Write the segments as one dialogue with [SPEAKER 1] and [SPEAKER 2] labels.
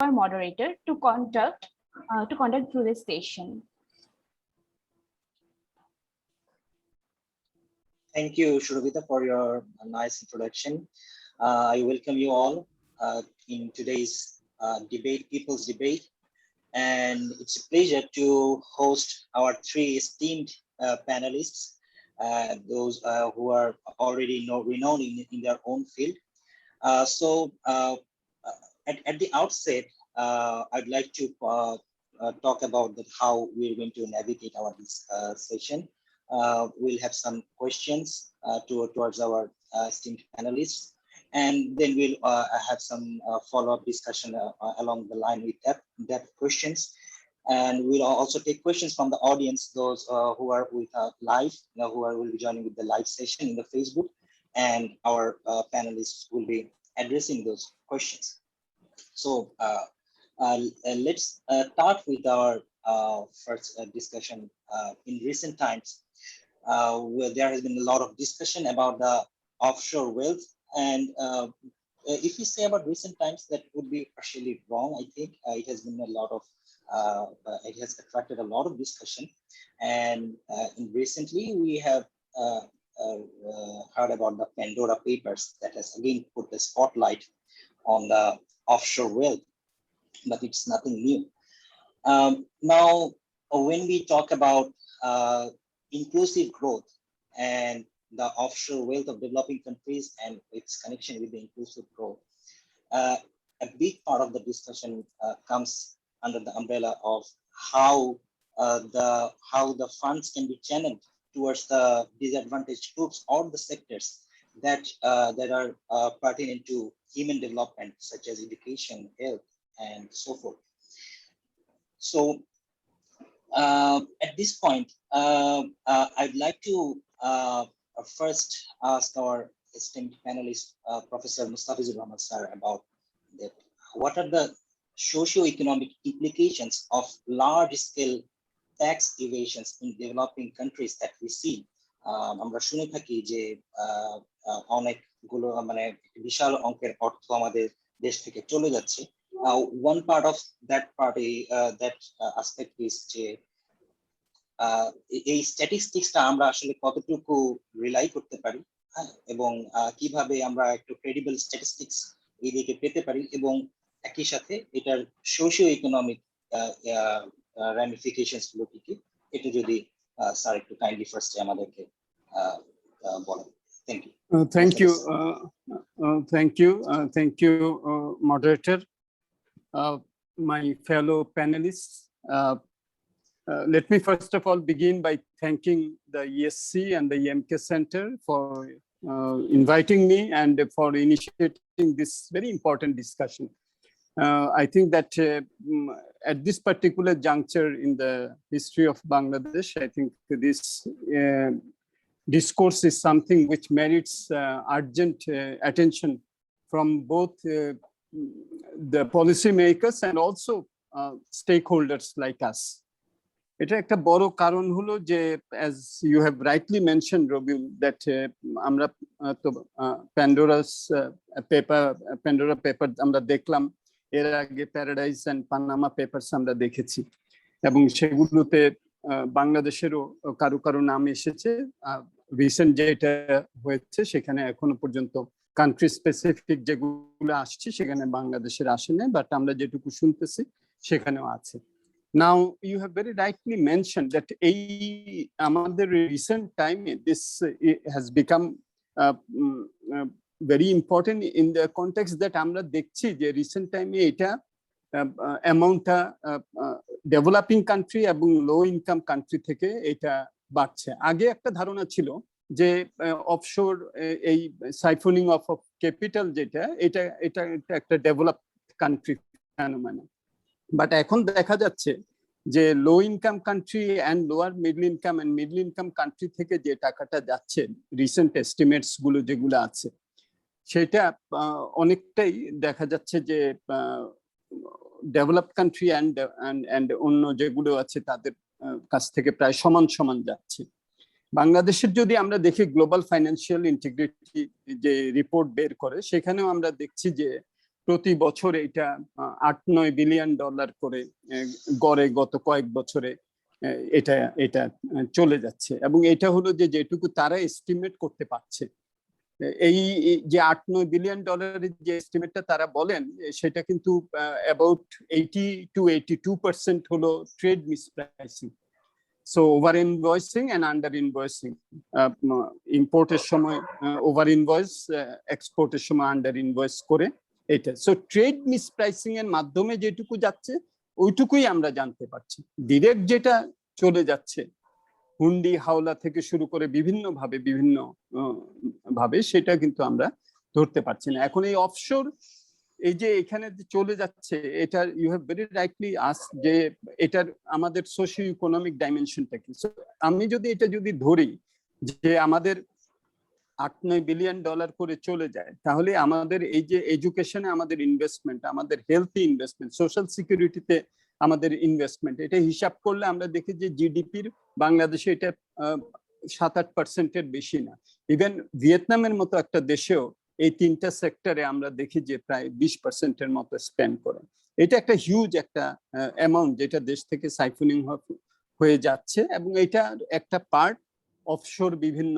[SPEAKER 1] our moderator to conduct through this session.
[SPEAKER 2] Thank you, Shurabita, for your nice introduction. I welcome you all in today's debate, People's Debate. And it's a pleasure to host our three esteemed panelists, those who are already renowned in their own field. So at the outset, I'd like to talk about how we're going to navigate our session. We'll have some questions towards our esteemed panelists, and then we'll have some follow-up discussion along the line with that questions. And we'll also take questions from the audience, those who are with live, will be joining with the live session in the Facebook, and our panelists will be addressing those questions. So let's start with our first discussion. In recent times, where there has been a lot of discussion about the offshore wealth, and if you say about recent times, that would be partially wrong. I think it has been a lot of it has attracted a lot of discussion, and recently we have heard about the Pandora Papers that has again put the spotlight on the offshore wealth, but it's nothing new. Now, when we talk about inclusive growth and the offshore wealth of developing countries and its connection with the inclusive growth, a big part of the discussion comes under the umbrella of how the funds can be channeled towards the disadvantaged groups or the sectors that are pertinent to human development, such as education, health, and so forth. So at this point, I'd like to first ask our esteemed panelist, Professor Mustafizur Rahman sir, about that. What are the socio-economic implications of large-scale tax evasions in developing countries that we see? আমরা শুনে থাকি যে অনেকগুলো মানে বিশাল অঙ্কের অর্থ আমাদের দেশ থেকে চলে যাচ্ছে. One part of that aspect is যে এই স্ট্যাটিস্টিক্সটা আমরা আসলে কতটুকু রিলাই করতে পারি, এবং কিভাবে আমরা একটু ক্রেডিবল স্ট্যাটিস্টিক্স এদিকে পেতে পারি, এবং একই সাথে এটার সোশিও ইকোনমিক র্যামিফিকেশনস গুলো কি কি, এটা যদি স্যার একটু কাইন্ডলি ফার্স্টে আমাদেরকে বলেন.
[SPEAKER 3] Thank you, moderator. My fellow panelists, let me first of all begin by thanking the ESC and the EMK Center for inviting me and for initiating this very important discussion. I think that at this particular juncture in the history of Bangladesh, I think this discourse is something which merits urgent attention from both the policymakers and also stakeholders like us. এটা একটা বড় কারণ হলো যে, as you have rightly mentioned, Robiul, that আমরা তো Pandora paper আমরা দেখলাম, এর আগে প্যারাডাইস এন্ড পানামা পেপারস আমরা দেখেছি, এবং সেগুলোতে বাংলাদেশেরও কারো নাম এসেছে। রিসেন্ট যেটা হয়েছে সেখানে এখনো পর্যন্ত কান্ট্রি স্পেসিফিক যেগুলো আসছে সেখানে বাংলাদেশের আসে না, বাট আমরা যেটুকু শুনতেছি সেখানেও আছে। Now, you have very rightly mentioned that আমাদের recent time, this has become very important in the context that আমরা দেখছি যে recent time এটা অ্যামাউন্টটা ডেভেলপিং কান্ট্রি এবং লো ইনকাম কান্ট্রি থেকে এটা বাড়ছে। আগে একটা ধারণা ছিল যে অফশোর এই সাইফোনিং অফ ক্যাপিটাল যেটা এটা একটা ডেভেলপড কান্ট্রি ফেনোমেনন, বাট এখন দেখা যাচ্ছে যে low income country and lower middle income country থেকে যে টাকাটা যাচ্ছে, রিসেন্ট এস্টিমেটস গুলো যেগুলো আছে, সেটা অনেকটাই দেখা যাচ্ছে যে ডেভেলপড কান্ট্রি অ্যান্ড অন্য যেগুলো আছে তাদের কাছ থেকে প্রায় সমান যাচ্ছে। বাংলাদেশের যদি আমরা দেখি গ্লোবাল ফাইন্যান্সিয়াল ইন্টিগ্রিটি যে রিপোর্ট বের করে, সেখানেও আমরা দেখছি যে প্রতি বছর এটা 8-9 বিলিয়ন ডলার করে গড়ে গত কয়েক বছরে এটা এটা চলে যাচ্ছে। এবং এটা হলো যে যেটুকু তারা এস্টিমেট করতে পারছে, এই যে 8-9 বিলিয়ন ডলারের যে এস্টিমেটটা তারা বলেন, সেটা কিন্তু অ্যাবাউট 80-82% হলো trade mispricing. So over invoicing and under invoicing, ইম্পোর্টের সময় ওভার ইনভয়েস, এক্সপোর্টের সময় আন্ডার ইনভয়েস করে এটা। সো ট্রেড মিসপ্রাইসিং এর মাধ্যমে যেটুকু যাচ্ছে ওইটুকুই আমরা জানতে পারছি। ডিরেক্ট যেটা চলে যাচ্ছে হুন্ডি হাওলা থেকে শুরু করে বিভিন্ন ভাবে সেটা কিন্তু আমরা ধরতে পারছি না। এখন এই অফশোর এই যে এখানে চলে যাচ্ছে, এটা ইউ হ্যাভ ভেরি রাইটলি আস যে এটার আমাদের সোশিও ইকোনমিক ডাইমেনশনটা কি। আমি যদি এটা ধরি যে আমাদের 8-9 বিলিয়ন ডলার করে চলে যায়, তাহলে আমাদের এই যে এডুকেশনে আমাদের ইনভেস্টমেন্ট, আমাদের হেলথে ইনভেস্টমেন্ট, সোশ্যাল সিকিউরিটিতে আমাদের ইনভেস্টমেন্ট, এটা হিসাব করলে আমরা দেখি যে জিডিপির বাংলাদেশে এটা 7-8%-এর বেশি না। ইভেন ভিয়েতনামের মতো একটা দেশেও এই তিনটা সেক্টরে আমরা দেখি যে প্রায় 20%-এর মতো স্পেন্ড করে। এটা একটা হিউজ একটা অ্যামাউন্ট যেটা দেশ থেকে সাইফনিং হয়ে যাচ্ছে, এবং এটা একটা পার্ট অফশোর বিভিন্ন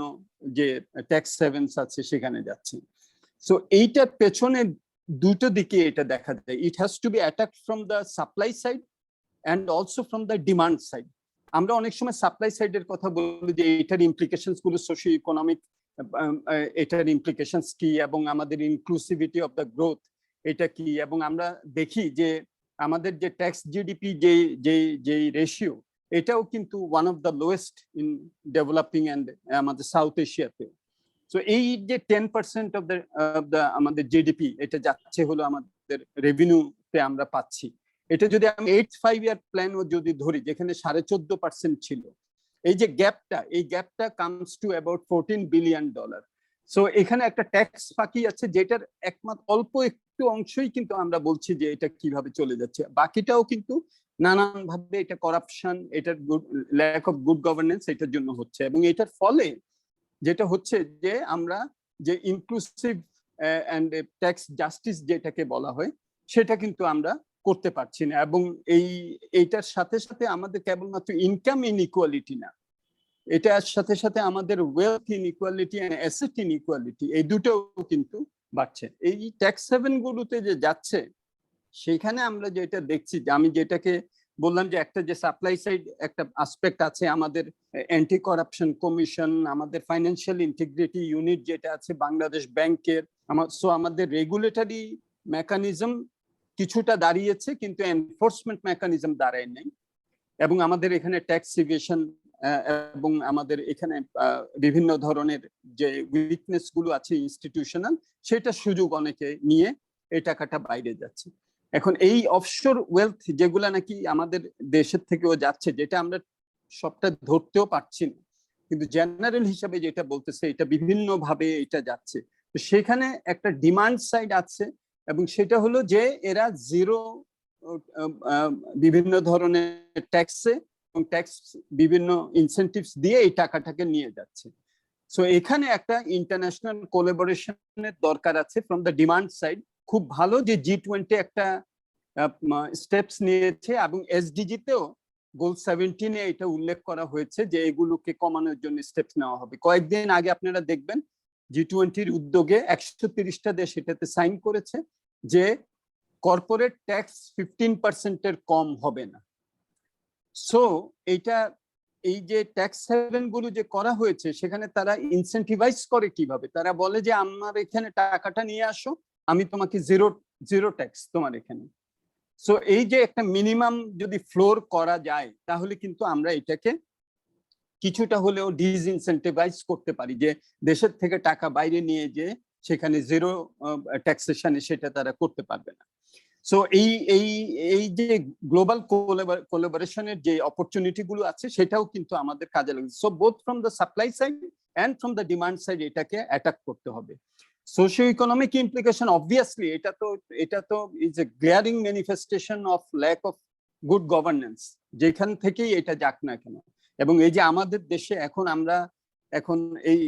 [SPEAKER 3] যে ট্যাক্স হেভেন্স আছে সেখানে যাচ্ছে। সো এইটার পেছনে দুটো দিকে এটা দেখা যায়। It has to be attack from the supply side and also from the demand side. আমরা অনেক সময় সাপ্লাই সাইডের কথা বলি যে এটার ইমপ্লিকেশনস গুলো সোশিও ইকোনমিক, এটার ইমপ্লিকেশনস কি, এবং আমাদের ইনক্লুসিভিটি অফ দ্য গ্রোথ এটা কি। এবং আমরা দেখি যে আমাদের যে ট্যাক্স জিডিপি যে রেশিও, এটাও কিন্তু one of the lowest in developing and আমাদের সাউথ এশিয়াতে। সো এই যে 10% অফ দ্য আমাদের জিডিপি এটা যাচ্ছে হলো আমাদের রেভিনিউতে আমরা পাচ্ছি। এটা যদি আমি 8-5 year প্ল্যান যদি ধরি, যেখানে 14.5% ছিল, এই যে গ্যাপটা, এই গ্যাপটা comes to about $14 billion. So এখানে একটা ট্যাক্স ফাঁকি আছে, যেটার একমাত্র অল্প একটু অংশই কিন্তু আমরা বলছি যে এটা কিভাবে চলে যাচ্ছে, বাকিটাও কিন্তু নানান ভাবে এটা করাপশন, এটার ল্যাক অফ গুড গভর্নেন্স এটার জন্য হচ্ছে। এবং এটার ফলে যেটা হচ্ছে যে আমরা যে ইনক্লুসিভ অ্যান্ড ট্যাক্স জাস্টিস যেটাকে বলা হয়, সেটা কিন্তু আমরা করতে পারছি না। এবং এইটার সাথে সাথে আমাদের কেবলমাত্র ইনকাম ইনইকুয়ালিটি না, এটার সাথে সাথে আমাদের wealth inequality and asset inequality, এই দুটোও কিন্তু বাড়ছে। এই ট্যাক্স হেভেন গুলোতে যে যাচ্ছে, সেখানে আমরা যেটা দেখছি, যে আমি যেটাকে বললাম যে একটা যে সাপ্লাই সাইড একটা আসপেক্ট আছে, আমাদের অ্যান্টি করাপশন কমিশন, আমাদের ফাইন্যান্সিয়াল ইন্টিগ্রিটি ইউনিট যেটা আছে বাংলাদেশ ব্যাংকের, আমাদের রেগুলেটরি মেকানিজম কিছুটা দাঁড়িয়েছে, কিন্তু এনফোর্সমেন্ট মেকানিজম দাঁড়ায় নাই। এবং আমাদের এখানে ট্যাক্স ইভেশন এবং আমাদের এখানে বিভিন্ন ধরনের যে উইকনেস গুলো আছে ইনস্টিটিউশনাল, সেটা সুযোগ অনেকে নিয়ে এই টাকাটা বাইরে যাচ্ছে। এখন এই অফশোর ওয়েলথ যেগুলা নাকি আমাদের দেশের থেকেও যাচ্ছে, যেটা আমরা সবটা ধরতেও পারছি না, কিন্তু জেনারেল হিসাবে যেটা বলতেছে এটা বিভিন্ন ভাবে এটা যাচ্ছে। তো সেখানে একটা ডিমান্ড সাইড আছে, এবং সেটা হলো যে এরা জিরো বিভিন্ন ধরনের ট্যাক্সে এবং ট্যাক্স বিভিন্ন ইনসেন্টিভস দিয়ে এই টাকাটাকে নিয়ে যাচ্ছে। সো এখানে একটা ইন্টারন্যাশনাল কোলাবোরেশনের দরকার আছে ফ্রম দ্য ডিমান্ড সাইড। খুব ভালো যে G20 একটা স্টেপস নিয়েছে, এবং SDG-তেও গোল 17-এ এটা উল্লেখ করা হয়েছে যে এগুলোকে কমানোর জন্য স্টেপস নেওয়া হবে। কয়েকদিন আগে আপনারা দেখবেন G20-র উদ্যোগে 130টা দেশ এটাতে সাইন করেছে যে কর্পোরেট ট্যাক্স 15%-এর কম হবে না। সো এইটা, এই যে ট্যাক্স হেভেন গুলো যে করা হয়েছে, সেখানে তারা ইনসেন্টিভাইজ করে কিভাবে, তারা বলে যে আমার এখানে টাকাটা নিয়ে আসো, আমি তোমাকে জিরো ট্যাক্স তোমার এখানে। সো এই যে একটা মিনিমাম যদি ফ্লোর করা যায়, তাহলে কিন্তু আমরা এটাকে কিছুটা হলেও ডিসইনসেন্টিভাইজ করতে পারি, যে দেশের থেকে টাকা বাইরে নিয়ে যে সেখানে জিরো ট্যাক্সেশনে সেটা তারা করতে পারবে না। সো এই যে গ্লোবাল কোলাবোরেশনের যে অপরচুনিটি গুলো আছে, সেটাও কিন্তু আমাদের কাজে লাগবে। So both from the supply side and from the demand side এটাকে অ্যাটাক করতে হবে। সোশিও ইকোনমিক ইমপ্লিকেশন অবভিয়াসলি এটা তো is a glaring manifestation of lack of good governance, যেখান থেকেই এটা যাক না কেন। এবং এই যে আমাদের দেশে এখন এই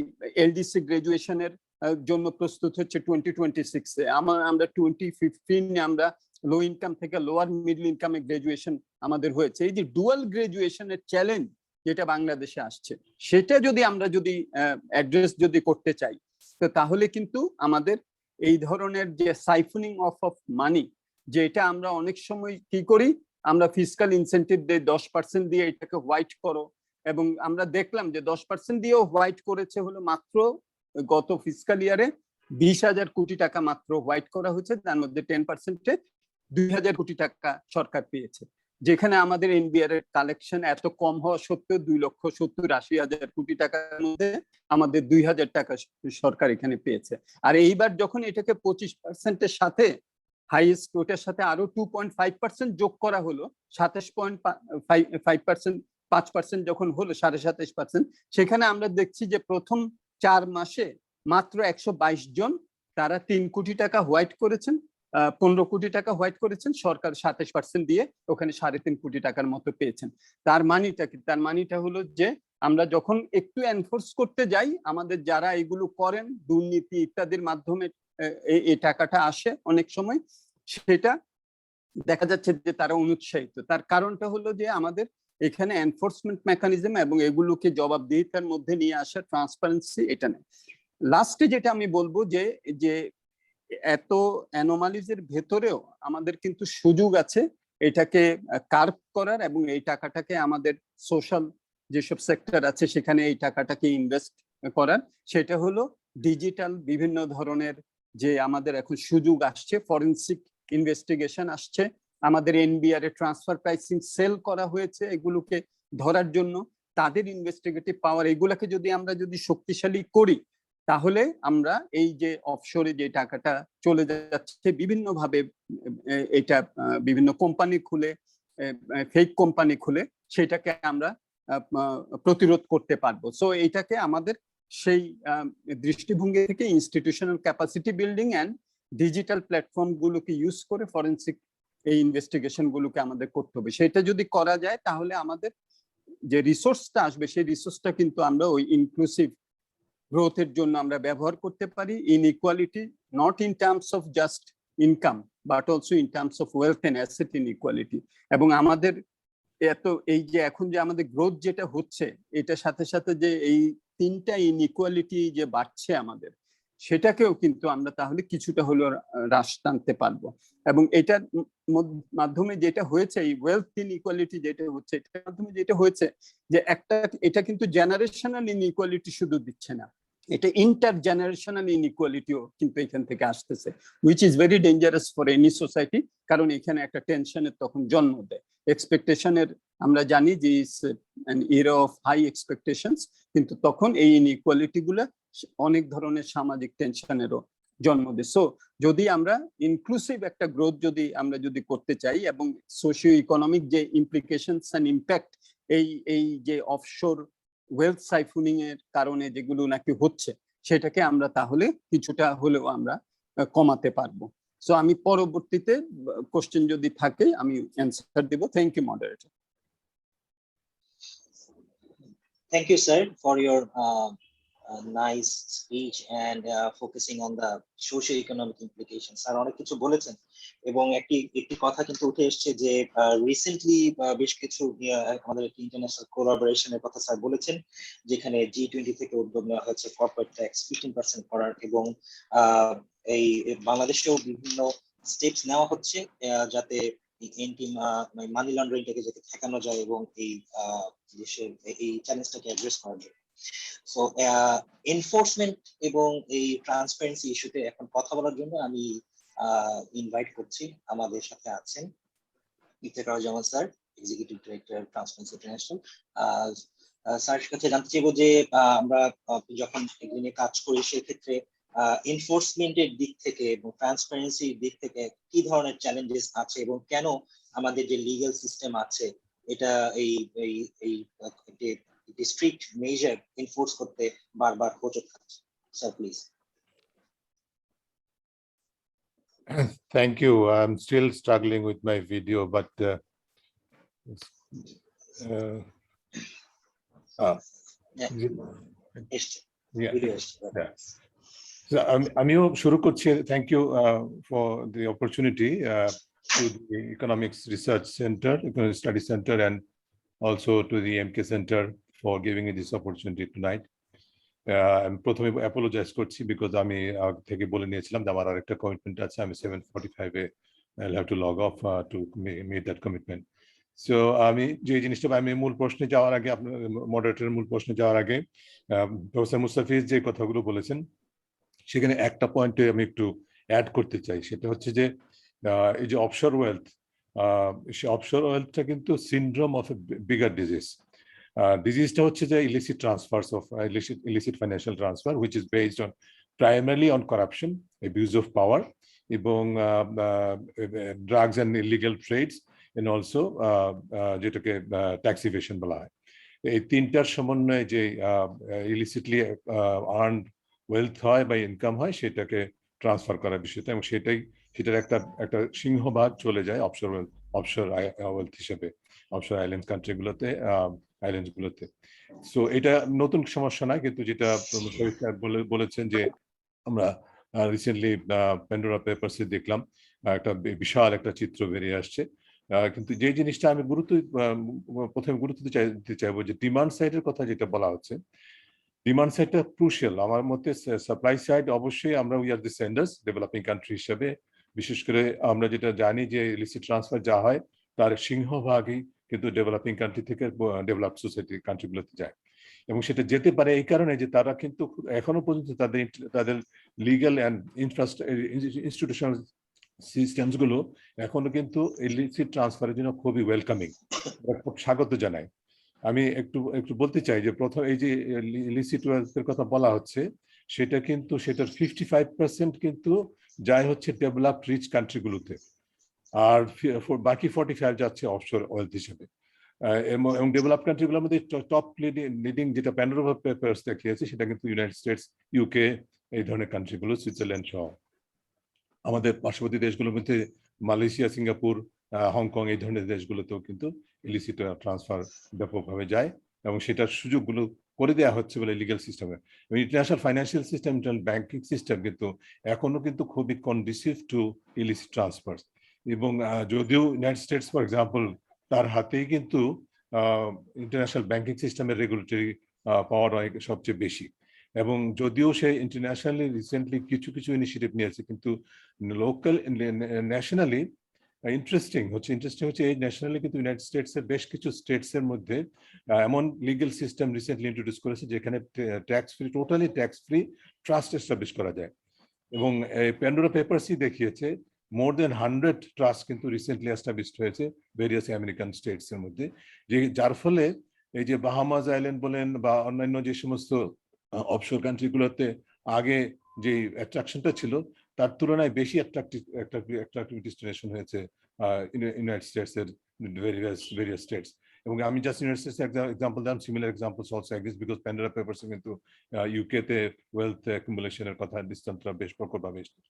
[SPEAKER 3] এলডিসি গ্রাজুয়েশনের জন্য প্রস্তুত হচ্ছে 2026-এ। আমরা 2015 আমরা লো ইনকাম থেকে লোয়ার মিডল ইনকামে গ্রাজুয়েশন আমাদের হয়েছে। এই যে ডুয়াল গ্রাজুয়েশনের চ্যালেঞ্জ যেটা বাংলাদেশে আসছে, সেটা যদি আমরা অ্যাড্রেস যদি করতে চাই, তো তাহলে কিন্তু আমাদের এই ধরনের যে সাইফনিং অফ মানি, যে এটা আমরা অনেক সময় কি করি, আমরা ফিসকাল ইনসেন্টিভ দিয়ে 10% দিয়ে এটাকে হোয়াইট করো, এবং আমরা দেখলাম যে 10% দিয়েও হোয়াইট করেছে হলো মাত্র গত ফিসকাল ইয়ারে 20,000 কোটি টাকা মাত্র হোয়াইট করা হয়েছে, তার মধ্যে 10%-এ 2,000 কোটি টাকা সরকার পেয়েছে। যেখানে আমাদের এনবিআর এর কালেকশন এত কম হওয়া সত্ত্বেও 2,70,80,000 কোটি টাকার মধ্যে আমাদের 2,000 টাকা সরকার এখানে পেয়েছে। আর এইবার যখন এটাকে 25%-এর সাথে হাইয়েস্ট, ওটার সাথে আরো 2.5% যোগ করা হলো, 27.5%, 5% যখন হলো 27.5%, সেখানে আমরা দেখছি যে প্রথম 4 মাসে মাত্র 122 জন তারা 3 কোটি টাকা হোয়াইট করেছেন, 15 কোটি টাকা হোয়াইট করেছেন, সরকার 27% দিয়ে ওখানে 3.5 কোটি টাকার মতো পেয়েছেন। তার মানিটা কি? তার মানিটা হলো যে আমরা যখন একটু এনফোর্স করতে যাই, আমাদের যারা এগুলো করেন দুর্নীতি ইত্যাদির মাধ্যমে এই টাকাটা আসে অনেক সময়, সেটা দেখা যাচ্ছে যে তারা অনুৎসাহিত। তার কারণটা হলো যে আমাদের এখানে এনফোর্সমেন্ট মেকানিজম এবং এগুলোকে জবাবদিহিতার মধ্যে নিয়ে আসা ট্রান্সপারেন্সি এটা নেই। লাস্টে যেটা আমি বলবো যে এত অ্যানোমালিজের ভেতরেও আমাদের কিন্তু সুযোগ আছে এটাকে কার্ভ করার, এবং এই টাকাটাকে আমাদের সোশ্যাল যেসব সেক্টর আছে সেখানে এই টাকাটাকে ইনভেস্ট করার। সেটা হলো ডিজিটাল বিভিন্ন ধরনের যে আমাদের এখন সুযোগ আসছে, ফরেনসিক ইনভেস্টিগেশন আসছে, আমাদের NBR a transfer pricing sell করা হয়েছে এগুলোকে ধরার জন্য, তাদের ইনভেস্টিগেটিভ পাওয়ার, এগুলাকে যদি আমরা শক্তিশালী করি, তাহলে আমরা এই যে অফশোরে যে টাকাটা চলে যাচ্ছে বিভিন্ন ভাবে, এটা বিভিন্ন কোম্পানি খুলে, ফেক কোম্পানি খুলে, সেটাকে আমরা প্রতিরোধ করতে পারবো। সো এইটাকে আমাদের সেই দৃষ্টিভঙ্গি থেকে institutional capacity building and digital platform গুলোকে ইউজ করে ফরেনসিক এই ইনভেস্টিগেশন গুলোকে আমাদের করতে হবে। সেটা যদি করা যায় তাহলে আমাদের যে রিসোর্সটা আসবে সেই রিসোর্সটা কিন্তু আমরা ওই ইনক্লুসিভ গ্রোথের জন্য আমরা ব্যবহার করতে পারি। Inequality not in terms of just income but also in terms of wealth and asset inequality. এবং আমাদের এই যে এখন যে আমাদের গ্রোথ যেটা হচ্ছে, এটার সাথে সাথে যে এই 3টা ইনইকুয়ালিটি যে বাড়ছে আমাদের, সেটাকেও কিন্তু আমরা তাহলে কিছুটা হলেও হ্রাস টানতে পারবো। এবং এটার মাধ্যমে যেটা হয়েছে, এই ওয়েলথ ইনইকুয়ালিটি যেটা হচ্ছে, এটার মাধ্যমে যেটা হয়েছে যে এটা কিন্তু জেনারেশনাল ইনইকুয়ালিটি শুধু দিচ্ছে না, এটা ইন্টার জেনারেশনাল ইনইকুয়ালিটিও কিন্তু এখান থেকে আসতেছে, which is very dangerous for any society. কারণ এখানে একটা টেনশনের তখন জন্ম দেয়, এক্সপেকটেশনের, আমরা জানি যে is an era of high expectations, কিন্তু তখন এই ইনইকুয়ালিটি গুলো অনেক ধরনের সামাজিক টেনশনেরও জন্ম দেয়। সো যদি আমরা ইনক্লুসিভ একটা গ্রোথ আমরা করতে চাই, এবং সোশিও ইকোনমিক যে ইমপ্লিকেশনস এন্ড ইম্প্যাক্ট এই যে অফশোর ওয়েলথ সাইফুনিং এর কারণে যেগুলো নাকি হচ্ছে, সেটাকে আমরা তাহলে কিছুটা হলেও আমরা কমাতে পারবো। সো আমি পরবর্তীতে কোশ্চেন যদি থাকে আমি অ্যানসার দেব। Thank you moderator.
[SPEAKER 2] Thank you, sir, for your nice speech and focusing on the socio-economic implications. Sir অনেক কিছু বলেছেন, এবং একটি কথা কিন্তু উঠে এসছে যে রিসেন্টলি বেশ কিছু আমাদের একটি ইন্টারন্যাশনাল কোলাবোরেশনের কথা স্যার বলেছেন, যেখানে G20 থেকে উদ্যোগ নেওয়া হয়েছে কর্পোরেট ট্যাক্স 15% করার, এবং এই বাংলাদেশেও বিভিন্ন স্টেপস নেওয়া হচ্ছে যাতে মানি লন্ডারিংটাকে যাতে ঠেকানো যায় এবং এই চ্যালেঞ্জটাকে অ্যাড্রেস করা যায়। সো এনফোর্সমেন্ট এবং এই ট্রান্সপারেন্সি ইস্যুতে এখন কথা বলার জন্য আমি ইনভাইট করছি, আমাদের সাথে আছেন Iftekhar Zaman sir, executive director Transparency International. Sir কাছে জানতে চাইবো যে আমরা যখন এগুলো নিয়ে কাজ করি, সেক্ষেত্রে এনফোর্সমেন্টের দিক থেকে এবং ট্রান্সপারেন্সির দিক থেকে কি ধরনের চ্যালেঞ্জেস আছে, এবং কেন আমাদের যে লিগ্যাল সিস্টেম আছে এটা এই স্ট্রিক্ট মেজার এনফোর্স করতে বারবার হোঁচট খাচ্ছে। Sir please.
[SPEAKER 4] Thank you. I'm still struggling with my video, but
[SPEAKER 2] Yeah.
[SPEAKER 4] আমিও শুরু করছি। Thank you for the opportunity to the Economics Research Center, Economic Study Center, and also to the MK Center for giving me this opportunity tonight. আমি প্রথমে apologize করছি because আমি থেকে বলে নিয়েছিলাম যে আমার আরেকটা কমিটমেন্ট আছে, আমি 7:45 I'll have to log off to meet that commitment. So আমি যে জিনিসটা আমি মূল প্রশ্নে যাওয়ার আগে, আপনার মডারেটরের মূল প্রশ্নে যাওয়ার আগে প্রফেসর মুস্তাফিজ যে কথাগুলো বলেছেন সেখানে একটা পয়েন্টে আমি একটু অ্যাড করতে চাই। সেটা হচ্ছে যে এই যে অফশোর ওয়েলথ, সে অফশোর ওয়েলথটা কিন্তু syndrome of a bigger disease. ডিজিজটা হচ্ছে যে illicit transfers of illicit financial transfer which is based on primarily on corruption, abuse of power এবং drugs and illegal trades and also যেটাকে ট্যাক্স ইভেশন বলা হয়। এই তিনটার সমন্বয়ে যে ইলিসিটলি আর্নড ওয়েলথ হয় বা ইনকাম হয় সেটাকে ট্রান্সফার করার বিষয়টা, এবং সেটার একটা সিংহভাগ চলে যায় অফশোর ওয়েলথ হিসেবে অফশোর আইল্যান্ড কান্ট্রিগুলোতে, আইল্যান্ডসগুলোতে। সো এটা নতুন সমস্যা না, কিন্তু যেটা বলেছেন যে আমরা রিসেন্টলি প্যান্ডোরা পেপারসে দেখলাম একটা বিশাল একটা চিত্র বেরিয়ে আসছে। কিন্তু যে জিনিসটা আমি প্রথমে গুরুত্ব দিতে চাইবো যে ডিমান্ড সাইডের কথা যেটা বলা হচ্ছে, ডিমান্ড সাইডটা ক্রুশিয়াল আমার মতে। সাপ্লাই সাইড অবশ্যই আমরা we are the senders developing country হিসেবে, বিশেষ করে আমরা যেটা জানি যে ইলিসিট ট্রান্সফার যা হয় তার সিংহভাগই কিন্তু ডেভেলপিং কান্ট্রি থেকে ডেভেলপড সোসাইটি কান্ট্রিগুলোতে যায়, এবং সেটা যেতে পারে এই কারণে যে তারা কিন্তু এখনো পর্যন্ত তাদের লিগ্যাল অ্যান্ড ইনস্টিটিউশনাল সিস্টেমস গুলো এখনো কিন্তু ইলিসিট ট্রান্সফারের জন্য খুবই ওয়েলকামিং, খুব স্বাগত জানায়। আমি একটু বলতে চাই যে প্রথম এই যে ইলিসিট ওয়েলথের কথা বলা হচ্ছে সেটা কিন্তু সেটার 55% কিন্তু যায় হচ্ছে ডেভেলপড রিচ কান্ট্রিগুলোতে, আর বাকি 45 যাচ্ছে অফশোর ওয়েলথ হিসেবে। এবং ডেভেলপ কান্ট্রিগুলোর মধ্যে টপ লিডিং যেটা প্যান্ডোরা পেপারস দেখিয়েছে সেটা কিন্তু ইউনাইটেড স্টেটস, ইউকে, এই ধরনের কান্ট্রিগুলো, সুইজারল্যান্ড সহ। আমাদের পার্শ্ববর্তী দেশগুলোর মধ্যে মালয়েশিয়া, সিঙ্গাপুর, হংকং এই ধরনের দেশগুলোতেও কিন্তু ইলিসিট ট্রান্সফার ব্যাপকভাবে যায়, এবং সেটার সুযোগগুলো করে দেওয়া হচ্ছে বলে লিগ্যাল সিস্টেমে। International financial system, international banking system কিন্তু এখনো কিন্তু খুবই কন্ডিসিভ টু ইলিসিট ট্রান্সফার। এবং যদিও ইউনাইটেড স্টেটস ফর এক্সাম্পল তার হাতেই কিন্তু ইন্টারন্যাশনাল ব্যাংকিং সিস্টেমের রেগুলেটরি পাওয়ার সবচেয়ে বেশি, এবং যদিও সে ইন্টারন্যাশনালি রিসেন্টলি কিছু ইনিশিয়েটিভ নিয়েছে, কিন্তু লোকাল ন্যাশনালি ইন্টারেস্টিং হচ্ছে এই ন্যাশনালি কিন্তু ইউনাইটেড স্টেটস এর বেশ কিছু স্টেটস এর মধ্যে এমন লিগ্যাল সিস্টেম রিসেন্টলি ইন্ট্রোডিউস করেছে যেখানে totally tax free trust establish করা যায়। এবং প্যান্ডোরা পেপারসই দেখিয়েছে মোর দেন 100 ট্রাস্ট কিন্তু রিসেন্টলি এস্টাবলিশড হয়েছে ভেরিয়াস আমেরিকান স্টেটস এর মধ্যে, যার ফলে এই যে বাহামাস আইল্যান্ড বলেন বা অন্যান্য যে সমস্ত অফশোর কান্ট্রিগুলোতে আগে যে অ্যাট্রাকশনটা ছিল তার তুলনায় বেশি অ্যাট্রাকটিভ ডেস্টিনেশন হয়েছে ইউনাইটেড স্টেটস এর ভেরিয়াস স্টেটস। এবং আমি জাস্ট ইউনাইটেড স্টেটস এক্সাম্পল দিলাম, similar examples also exist because Pandora papers কিন্তু ইউকে তে ওয়েলথ অ্যাকুমুলেশনের কথা দৃষ্টান্তরা বেশ প্রকটভাবে এসেছে।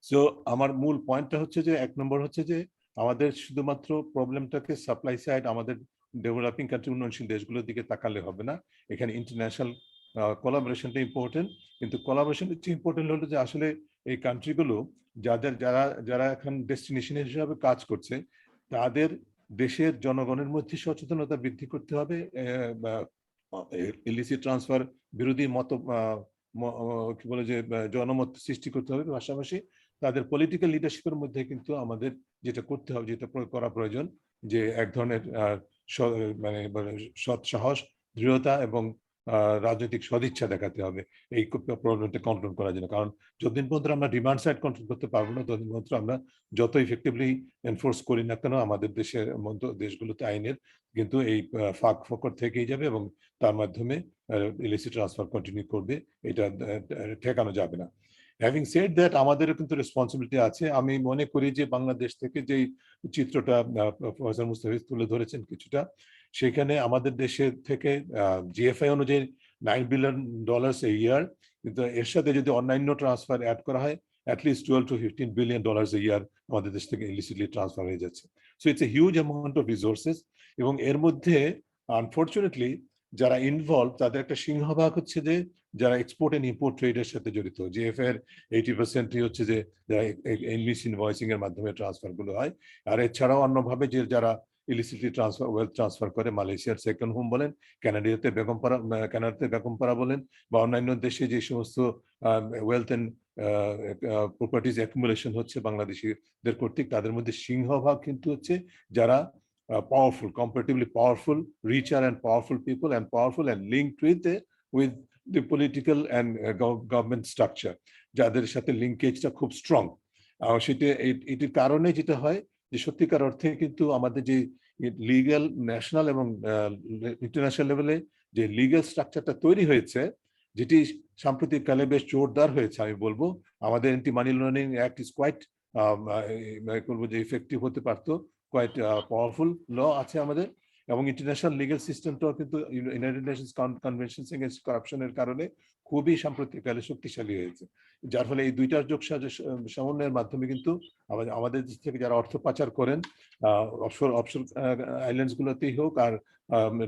[SPEAKER 4] সো আমার মূল পয়েন্টটা হচ্ছে যে এক নম্বর হচ্ছে যে আমাদের শুধুমাত্র প্রবলেমটাকে সাপ্লাই সাইড আমাদের ডেভেলপিং কান্ট্রি উন্নয়নশীল দেশগুলোর দিকে তাকালে হবে না, এখানে ইন্টারন্যাশনাল কোলাবোরেশনটা ইম্পর্টেন্ট। কিন্তু কোলাবোরেশন হচ্ছে ইম্পর্টেন্ট হলো যে আসলে এই কান্ট্রিগুলো যারা এখন ডেস্টিনেশন হিসাবে কাজ করছে তাদের দেশের জনগণের মধ্যে সচেতনতা বৃদ্ধি করতে হবে, ইলিসিট ট্রান্সফার বিরোধী কি বলে যে জনমত সৃষ্টি করতে হবে, পাশাপাশি তাদের পলিটিক্যাল লিডারশিপের মধ্যে কিন্তু আমাদের যেটা করতে হবে, যেটা করা প্রয়োজন, যে এক ধরনের মানে সৎ সাহস, দৃঢ়তা এবং রাজনৈতিক সদিচ্ছা দেখাতে হবে এই প্রবলেমটা কন্ট্রোল করার জন্য। কারণ যতদিন পর্যন্ত আমরা ডিমান্ড সাইড কন্ট্রোল করতে পারবো না ততদিন পর্যন্ত আমরা যত ইফেক্টিভলি এনফোর্স করি না কেন আমাদের দেশগুলোতে আইনের কিন্তু এই ফাঁক ফোকর থেকেই যাবে, এবং তার মাধ্যমে ইলিসিট ট্রান্সফার কন্টিনিউ করবে, এটা ঠেকানো যাবে না। হ্যাভিং সেড দ্যাট আমাদেরও কিন্তু রেসপন্সিবিলিটি আছে। আমি মনে করি যে বাংলাদেশ থেকে যেই চিত্রটা প্রফেসর মুস্তাফিজ তুলে ধরেছেন কিছুটা, সেখানে আমাদের দেশের থেকে জিএফআই অনুযায়ী $9 billion a year, কিন্তু এর সাথে যদি অন্যান্য ট্রান্সফার অ্যাড করা হয় at least $12 to $15 billion a year আমাদের দেশ থেকে ইলিসিটলি ট্রান্সফার হয়ে যাচ্ছে। So it's a huge amount of resources, এবং এর মধ্যে আনফর্চুনেটলি যারা ইনভলভ তাদের একটা সিংহভাগ হচ্ছে যে যারা এক্সপোর্ট এন্ড ইম্পোর্ট ট্রেডের সাথে জড়িত। জিএফ এর 80% হচ্ছে যে যারা ইংলিশ ইনভয়েসিং এর মাধ্যমে ট্রান্সফার গুলো হয়। আর এছাড়াও অন্যভাবে যে যারা ইলিসিটলি ট্রান্সফার ওয়েলথ ট্রান্সফার করে, মালয়েশিয়ার সেকেন্ড হোম বলেন, কানাডাতে বেগমপাড়া বলেন, বা অন্যান্য দেশে যে সমস্ত ওয়েলথ এন্ড প্রপার্টিজ অ্যাকুমুলেশন হচ্ছে বাংলাদেশিদের কর্তৃক, তাদের মধ্যে সিংহভাগ কিন্তু হচ্ছে যারা powerful, comparatively powerful, richer and powerful people, and powerful and linked with the political and government structure, যাদের সাথে লিঙ্কেজটা খুব স্ট্রং। সেটা এটির কারণে যেটা হয় যে সত্যিকার অর্থে কিন্তু আমাদের যে লিগ্যাল ন্যাশনাল এবং ইন্টারন্যাশনাল লেভেলে যে লিগ্যাল স্ট্রাকচারটা তৈরি হয়েছে, যেটি সাম্প্রতিককালে বেশ জোরদার হয়েছে, আমি বলবো আমাদের anti money laundering act is quite বলবো যে ইফেক্টিভ হতে পারতো, কোয়াইট পাওয়ারফুল ল আছে আমাদের, এবং ইন্টারন্যাশনাল লিগ্যাল সিস্টেমটাও কিন্তু ইউনাইটেড নেশনস কনভেনশন এগেইনস্ট কারাপশনের কারণে খুবই সাম্প্রতিককালে শক্তিশালী হয়েছে। যার ফলে এই দুইটার যোগ সমন্বয়ের মাধ্যমে কিন্তু আমাদের দেশ থেকে যারা অর্থ পাচার করেন অফশোর আইল্যান্ডস গুলোতেই হোক আর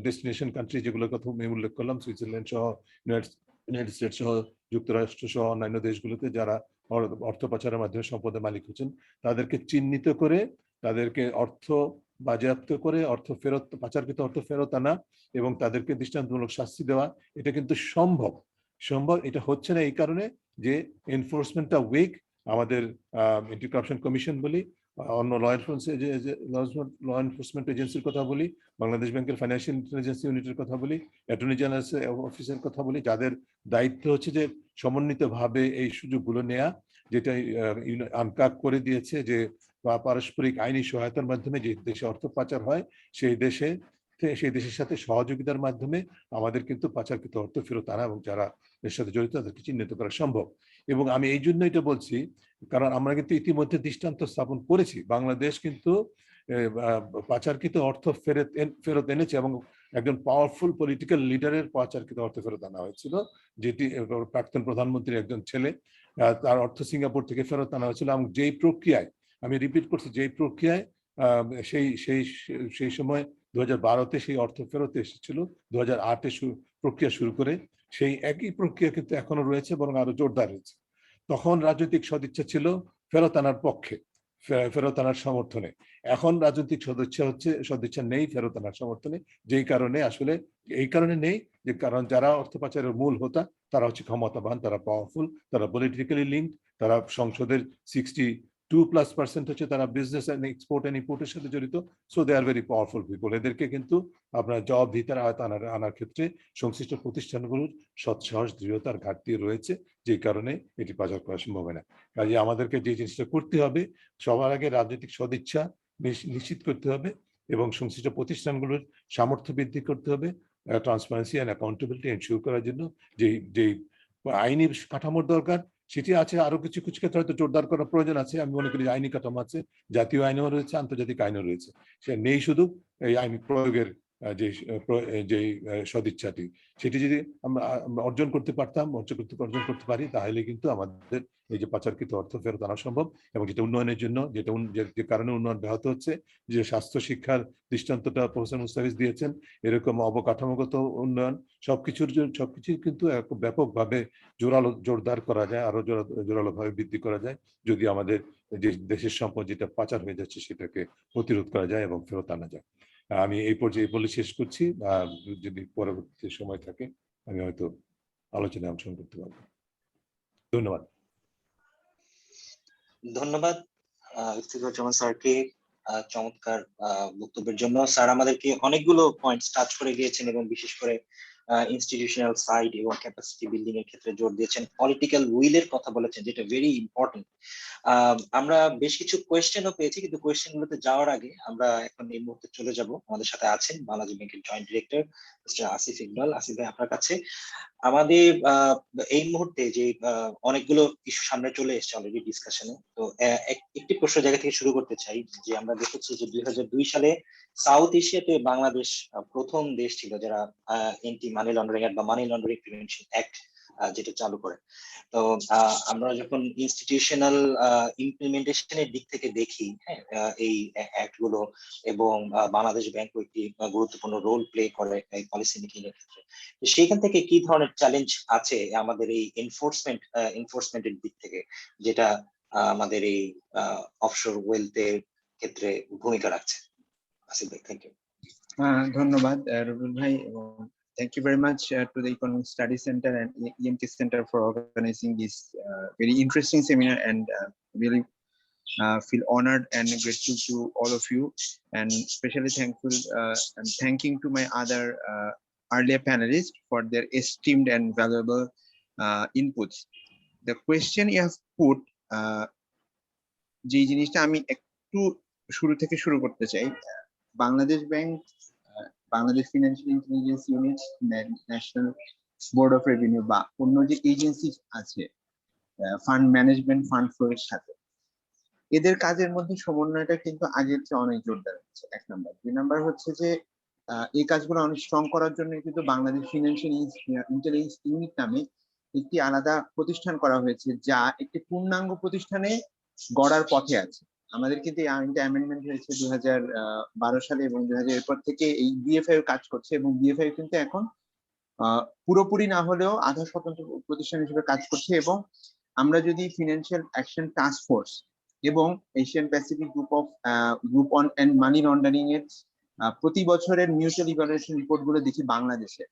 [SPEAKER 4] ডেস্টিনেশন কান্ট্রি যেগুলোর কথা আমি উল্লেখ করলাম, সুইজারল্যান্ড সহ ইউনাইটেড স্টেটস সহ যুক্তরাষ্ট্র সহ অন্যান্য দেশগুলোতে যারা অর্থ পাচারের মাধ্যমে সম্পদের মালিক হচ্ছেন, তাদেরকে চিহ্নিত করে তাদেরকে অর্থ বাজেয়াপ্ত করে পাচারকৃত অর্থ ফেরত আনা এবং তাদেরকে দৃষ্টান্তমূলক শাস্তি দেওয়া, এটা কিন্তু সম্ভব। এটা হচ্ছে না এই কারণে যে এনফোর্সমেন্টটা উইক। আমাদের অ্যান্টি কারাপশন কমিশন বলি, অন্য ল এনফোর্সমেন্ট এজেন্সির কথা বলি, বাংলাদেশ ব্যাংকের ফাইন্যান্সিয়াল ইন্টেলিজেন্স ইউনিটের কথা বলি, অ্যাটর্নি জেনারেল অফিসের কথা বলি, যাদের দায়িত্ব হচ্ছে যে সমন্বিতভাবে এই সুযোগগুলো নেওয়া, যেটা আনকাক করে দিয়েছে যে পারস্পরিক আইনি সহায়তার মাধ্যমে যে দেশে অর্থ পাচার হয় সেই দেশের সাথে সহযোগিতার মাধ্যমে আমাদের কিন্তু পাচারকৃত অর্থ ফেরত আনা এবং যারা এর সাথে জড়িত তাদেরকে চিহ্নিত করা সম্ভব। এবং আমি এই জন্য এটা বলছি কারণ আমরা কিন্তু ইতিমধ্যে দৃষ্টান্ত স্থাপন করেছি, বাংলাদেশ কিন্তু পাচারকৃত অর্থ ফেরত এনেছে এবং একজন পাওয়ারফুল পলিটিক্যাল লিডারের পাচারকৃত অর্থ ফেরত আনা হয়েছিল, যেটি প্রাক্তন প্রধানমন্ত্রীর একজন ছেলে, তার অর্থ সিঙ্গাপুর থেকে ফেরত আনা হয়েছিল। এবং যেই প্রক্রিয়ায়, আমি রিপিট করছি, যেই প্রক্রিয়ায় সেই সময় 2012-তে সেই অর্থ ফেরত এসেছিল, 2008-এ প্রক্রিয়া শুরু করে সেই একই প্রক্রিয়া কিন্তু এখনো রয়েছে, বরং আরো জোরদার হয়েছে। তখন রাজনৈতিক সদিচ্ছা ছিল ফেরত আনার পক্ষে, ফেরত আনার সমর্থনে। এখন রাজনৈতিক সদিচ্ছা নেই ফেরত আনার সমর্থনে, যেই কারণে আসলে এই কারণে নেই যে কারণ যারা অর্থ পাচারের মূল হোতা তারা হচ্ছে ক্ষমতাবান, তারা পাওয়ারফুল, তারা পলিটিক্যালি লিঙ্কড, তারা সংসদের 62+ হচ্ছে তারা বিজনেস এন্ড এক্সপোর্ট এন্ড ইম্পোর্টের সাথে জড়িত। So they are very powerful people. এদেরকে কিন্তু আপনার জবাবদিহিতার আওতায় আনার ক্ষেত্রে সংশ্লিষ্ট প্রতিষ্ঠানগুলোর সৎসাহস দৃঢ়তার ঘাটতি রয়েছে, যেই কারণে এটি পাচার করা সম্ভব হয় না। কাজে আমাদেরকে যে জিনিসটা করতে হবে, সবার আগে রাজনৈতিক সদিচ্ছা নিশ্চিত করতে হবে এবং সংশ্লিষ্ট প্রতিষ্ঠানগুলোর সামর্থ্য বৃদ্ধি করতে হবে, ট্রান্সপারেন্সি অ্যান্ড অ্যাকাউন্টেবিলিটি এনশিওর করার জন্য যেই আইনি কাঠামোর দরকার সেটি আছে। আরো কিছু ক্ষেত্রে হয়তো জোরদার করার প্রয়োজন আছে। আমি মনে করি আইনি কাঠামো আছে, জাতীয় আইনও রয়েছে, আন্তর্জাতিক আইনও রয়েছে, সে নেই শুধু এই আইনি প্রয়োগের যে সদিচ্ছাটি, সেটি যদি আমরা অর্জন করতে পারি, তাহলে কিন্তু আমাদের এই যে পাচারকৃত অর্থ ফেরত আনা সম্ভব। এবং যেটা উন্নয়নের জন্য, যে কারণে উন্নয়ন ব্যাহত হচ্ছে, যে স্বাস্থ্য শিক্ষার দৃষ্টান্তটা প্রফেসর মুস্তাফিজ দিয়েছেন, এরকম অবকাঠামোগত উন্নয়ন, সবকিছু কিন্তু ব্যাপকভাবে জোরদার করা যায়, আরো জোরালো ভাবে বৃদ্ধি করা যায়, যদি আমাদের যে দেশের সম্পদ যেটা পাচার হয়ে যাচ্ছে সেটাকে প্রতিরোধ করা যায় এবং ফেরত আনা যায়। আমি এই পর্যায়ে বলে শেষ করছি, যদি পরবর্তী সময় থাকে আমি হয়তো আলোচনায় অংশগ্রহণ করতে পারবো। ধন্যবাদ।
[SPEAKER 2] ধন্যবাদ ইফতিখারুজ্জামান স্যারকে চমৎকার বক্তব্যের জন্য। স্যার আমাদেরকে অনেকগুলো পয়েন্টস টাচ করে গিয়েছেন এবং বিশেষ করে ইনস্টিটিউশনাল সাইড এবং ক্যাপাসিটি বিল্ডিং এর ক্ষেত্রে জোর দিয়েছেন, পলিটিক্যাল উইলের কথা বলেছেন, যেটা ভেরি ইম্পর্টেন্ট। আমরা বেশ কিছু কোয়েশ্চেনও পেয়েছি, কিন্তু কোয়েশ্চেন গুলোতে যাওয়ার আগে আমরা এখন এই মুহূর্তে চলে যাব, আমাদের সাথে আছেন বাংলাদেশ ব্যাংকের joint director mister Asif Iqbal. Asif ভাই, আপনার কাছে আমাদের এই মুহূর্তে যে অনেকগুলো ইস্যু সামনে চলে এসেছে অলরেডি ডিসকাশনে, তো একটি প্রশ্ন জায়গা থেকে শুরু করতে চাই যে আমরা দেখেছি যে 2002 সালে সাউথ এশিয়াতে বাংলাদেশ প্রথম দেশ ছিল যারা এন্টি মানি লন্ডারিং বা মানি লন্ডারিং প্রিভেনশন অ্যাক্ট যেটা চালু করে। তো আমরা যখন ইনস্টিটিউশনাল ইমপ্লিমেন্টেশনের দিক থেকে দেখি, হ্যাঁ, এই অ্যাক্ট গুলো, এবং বাংলাদেশ ব্যাংক একটি গুরুত্বপূর্ণ রোল প্লে করে এই পলিসি মেকিং এর ক্ষেত্রে। তো সেখান থেকে কি ধরনের চ্যালেঞ্জ আছে আমাদের এই এনফোর্সমেন্টের দিক থেকে, যেটা আমাদের এই অফশোর ওয়েলথের ক্ষেত্রে ভূমিকা রাখছে? আসিফ ভাই, থ্যাংক ইউ।
[SPEAKER 5] ধন্যবাদ রুবেল ভাই, এবং thank you very much to the Economic Studies Center and EMK Center for organizing this very interesting seminar, and really feel honored and grateful to all of you, and especially thankful and thanking to my other earlier panelists for their esteemed and valuable inputs. The question you have put, যে জিনিসটা আমি একটু শুরু থেকে শুরু করতে চাই, Bangladesh bank, Bangladesh financial intelligence unit, national board of revenue বা অন্য যে এজেন্সি আছে ফান্ড ম্যানেজমেন্ট, ফান্ড ফ্লো এর সাথে, এদের কাজের মধ্যে সমন্বয়টা কিন্তু আগের চেয়ে অনেক জোরদার হচ্ছে, এক নাম্বার। দুই নাম্বার হচ্ছে যে এই কাজগুলো অনেক স্ট্রং করার জন্য কিন্তু বাংলাদেশ ফিনান্সিয়াল ইন্টেলিজেন্স ইউনিট নামে একটি আলাদা প্রতিষ্ঠান করা হয়েছে, যা একটি পূর্ণাঙ্গ প্রতিষ্ঠানে গড়ার পথে আছে। আমাদের কিন্তু আইনটা অ্যামেন্ডমেন্ট হয়েছে 2012 সালে, এবং 2000 এরপর থেকে এই বিএফআই কাজ করছে, এবং বিএফআই কিন্তু এখন পুরোপুরি না হলেও আধা স্বতন্ত্র প্রতিষ্ঠান হিসেবে কাজ করছে। এবং আমরা যদি ফিনান্সিয়াল অ্যাকশন টাস্ক ফোর্স এবং Asian Pacific group on and money laundering এর প্রতি বছরের মিউচুয়াল ইভালুয়েশন রিপোর্ট গুলো দেখি, বাংলাদেশে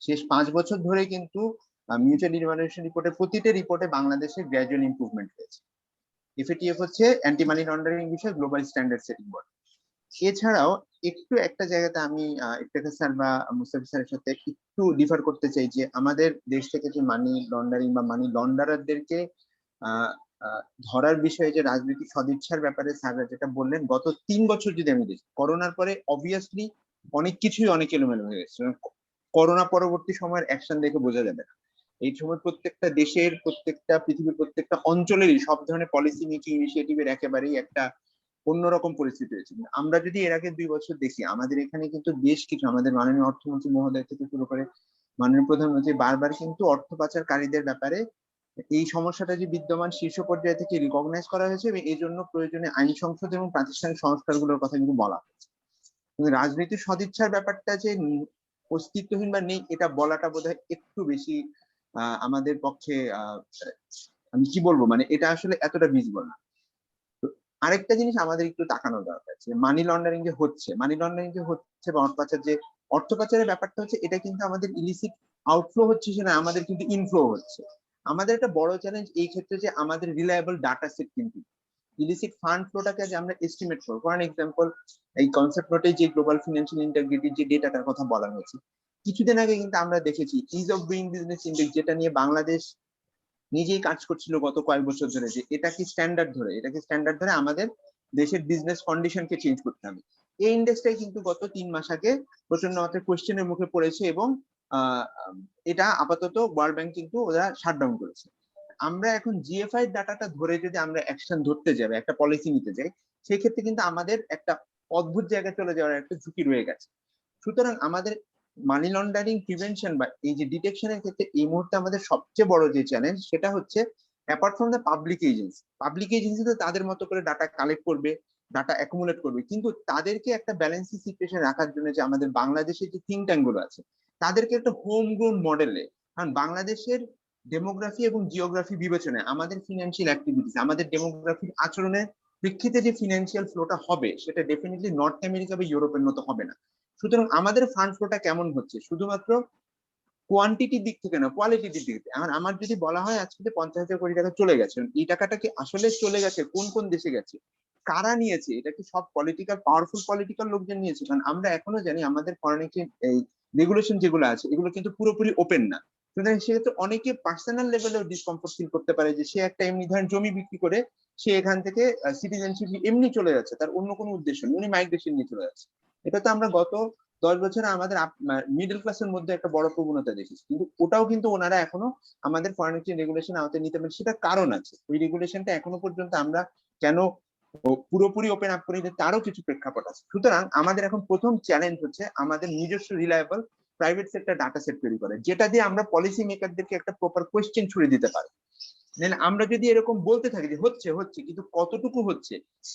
[SPEAKER 5] শেষ 5 বছর ধরে কিন্তু মিউচুয়াল ইভালুয়েশন রিপোর্টের প্রতিটা রিপোর্টে বাংলাদেশে গ্র্যাজুয়াল ইমপ্রুভমেন্ট হয়েছে। এফএটিএফ হচ্ছে অ্যান্টি মানি লন্ডারিং বিষয়ে গ্লোবাল স্ট্যান্ডার্ড সেটিং বডি। এছাড়াও একটা জায়গাতে আমি ইফতেখার স্যার বা মুস্তাফিজ স্যারের সাথে একটু ডিফার করতে চাই, যে আমাদের দেশ থেকে যে মানি লন্ডারিং বা মানি লন্ডারারদেরকে ধরার বিষয়ে যে রাজনৈতিক সদিচ্ছার ব্যাপারে স্যাররা যেটা বললেন, গত 3 বছর যদি আমি দেখি, করোনার পরে অবভিয়াসলি অনেক কিছুই অনেক এলোমেলো হয়ে গেছে। করোনা পরবর্তী সময়ের অ্যাকশন দেখে বোঝা যাবে না। এই সময় প্রত্যেকটা দেশের, প্রত্যেকটা পৃথিবীর প্রত্যেকটা অঞ্চলেরই সব ধরনের পলিসি মেকিং ইনিশিয়েটিভের একেবারেই একটা অন্যরকম পরিস্থিতি হয়েছে। আমরা যদি এর আগে 2 বছর দেখি, আমাদের এখানে কিন্তু বেশ কিছু, আমাদের মাননীয় অর্থমন্ত্রী মহোদয় থেকে শুরু করে মাননীয় প্রধানমন্ত্রী বারবার কিন্তু অর্থ পাচারকারীদের ব্যাপারে এই সমস্যাটা যে বিদ্যমান শীর্ষ পর্যায়ে থেকে রিকগনাইজ করা হয়েছে, এবং এই জন্য প্রয়োজনীয় আইন সংশোধন এবং প্রাতিষ্ঠানিক সংস্কারগুলোর কথা কিন্তু বলা হয়েছে। কিন্তু রাজনীতির সদিচ্ছার ব্যাপারটা যে অস্তিত্বহীন বা নেই, এটা বলাটা বোধহয় একটু বেশি আমাদের পক্ষে, আমি কি বলবো, মানে এটা আসলে এতটা ভিজিবল না। আরেকটা জিনিস আমাদের একটু তাকানো দরকার, যে মানি লন্ডারিং যে হচ্ছে বা অর্থ পাচারের ব্যাপারটা হচ্ছে, এটা কিন্তু আমাদের ইলিসিট আউটফ্লো হচ্ছে সেটা, আমাদের কিন্তু ইনফ্লো হচ্ছে। আমাদের একটা বড় চ্যালেঞ্জ এই ক্ষেত্রে যে আমাদের রিলায়েবল ডাটা সেট কিন্তু ইলিসিট ফান্ড ফ্লোটাকে যে আমরা এস্টিমেট করবো। ফর এক্সাম্পল, এই কনসেপ্ট নোটে যে গ্লোবাল ফিনান্সিয়াল ইন্টিগ্রিটি যে ডেটাটার কথা বলা হয়েছে, কিছুদিন আগে কিন্তু আমরা দেখেছি is of doing business index, যেটা নিয়ে বাংলাদেশ নিজেই কাজ করছিল গত কয়েক বছর ধরে, যে এটা কি স্ট্যান্ডার্ড ধরে আমাদের দেশের বিজনেস কন্ডিশনকে চেঞ্জ করতে হবে। এই ইন্ডেক্সটাই কিন্তু গত 3 মাস আগে প্রচন্ড মাত্রায় কোয়েশ্চেনের মুখে পড়েছে, এবং এটা আপাতত ওয়ার্ল্ড ব্যাংক কিন্তু ওরা শাটডাউন করেছে। আমরা এখন জিএফআই ডাটাটা ধরে যদি আমরা অ্যাকশন ধরতে যাই, একটা পলিসি নিতে যাই, সেই ক্ষেত্রে কিন্তু আমাদের একটা অদ্ভুত জায়গায় চলে যাওয়ার একটা ঝুঁকি রয়ে গেছে। সুতরাং আমাদের মানি লন্ডারিং প্রিভেনশন বা এই যে ডিটেকশনের ক্ষেত্রে এই মুহূর্তে আমাদের সবচেয়ে বড় যে চ্যালেঞ্জ, সেটা হচ্ছে apart from the public agency তো তাদের মতো করে ডাটা কালেক্ট করবে, ডাটা অ্যাকুমুলেট করবে, কিন্তু তাদেরকে একটা ব্যালেন্সিং সিচুয়েশন রাখার জন্য যে আমাদের বাংলাদেশের যে থিঙ্ক ট্যাঙ্ক গুলো আছে, তাদেরকে একটা হোম গ্রোন মডেলে, কারণ বাংলাদেশের ডেমোগ্রাফি এবং জিওগ্রাফি বিবেচনায় আমাদের ফিনান্সিয়াল অ্যাক্টিভিটিস, আমাদের ডেমোগ্রাফির আচরণের প্রেক্ষিতে যে ফিনান্সিয়াল ফ্লোটা হবে, সেটা ডেফিনেটলি নর্থ আমেরিকা বা ইউরোপের মতো হবে না। সুতরাং আমাদের ফান্ড ফ্লোটা কেমন হচ্ছে শুধুমাত্র কোয়ান্টিটির দিক থেকে না, কোয়ালিটির দিক থেকে। আমার যদি বলা হয় আজকে 50,000 কোটি টাকা চলে গেছে, এই টাকাটা কি আসলে চলে গেছে, কোন কোন দেশে গেছে, কারা নিয়েছে, এটা কি সব পাওয়ারফুল পলিটিক্যাল লোকজন নিয়েছে? কারণ আমরা এখনো জানি আমাদের ফরেন এক্সচেঞ্জ এই রেগুলেশন যেগুলো আছে, এগুলো কিন্তু পুরোপুরি ওপেন না। সুতরাং সেক্ষেত্রে অনেকে পার্সোনাল লেভেলেও ডিসকমফোর্ট ফিল করতে পারে, যে সে একটা এমনি ধরেন জমি বিক্রি করে সে এখান থেকে সিটিজেনশিপ এমনি চলে যাচ্ছে, তার অন্য কোনো উদ্দেশ্য নেই, উনি মাইগ্রেশন নিয়ে চলে যাচ্ছে। এটা তো আমরা গত 10 বছরে আমাদের মিডল ক্লাসের মধ্যে একটা বড় প্রবণতা দেখেছি, কিন্তু ওটাও কিন্তু ওনারা এখনো আমাদের ফরেন এক্সচেঞ্জ রেগুলেশন আওতায় নিতে পারেন। সেটা কারণ আছে, ওই রেগুলেশনটা এখনো পর্যন্ত আমরা কেন পুরোপুরি ওপেন আপ করি, তারও কিছু প্রেক্ষাপট আছে। সুতরাং আমাদের এখন প্রথম চ্যালেঞ্জ হচ্ছে আমাদের নিজস্ব reliable private sector data set তৈরি করে, যেটা দিয়ে আমরা পলিসি মেকারদেরকে একটা প্রপার কোয়েশ্চেন ছুড়ে দিতে পারি। দেন আমরা যদি এরকম বলতে থাকি যে হচ্ছে হচ্ছে, কিন্তু কতটুকু হচ্ছে,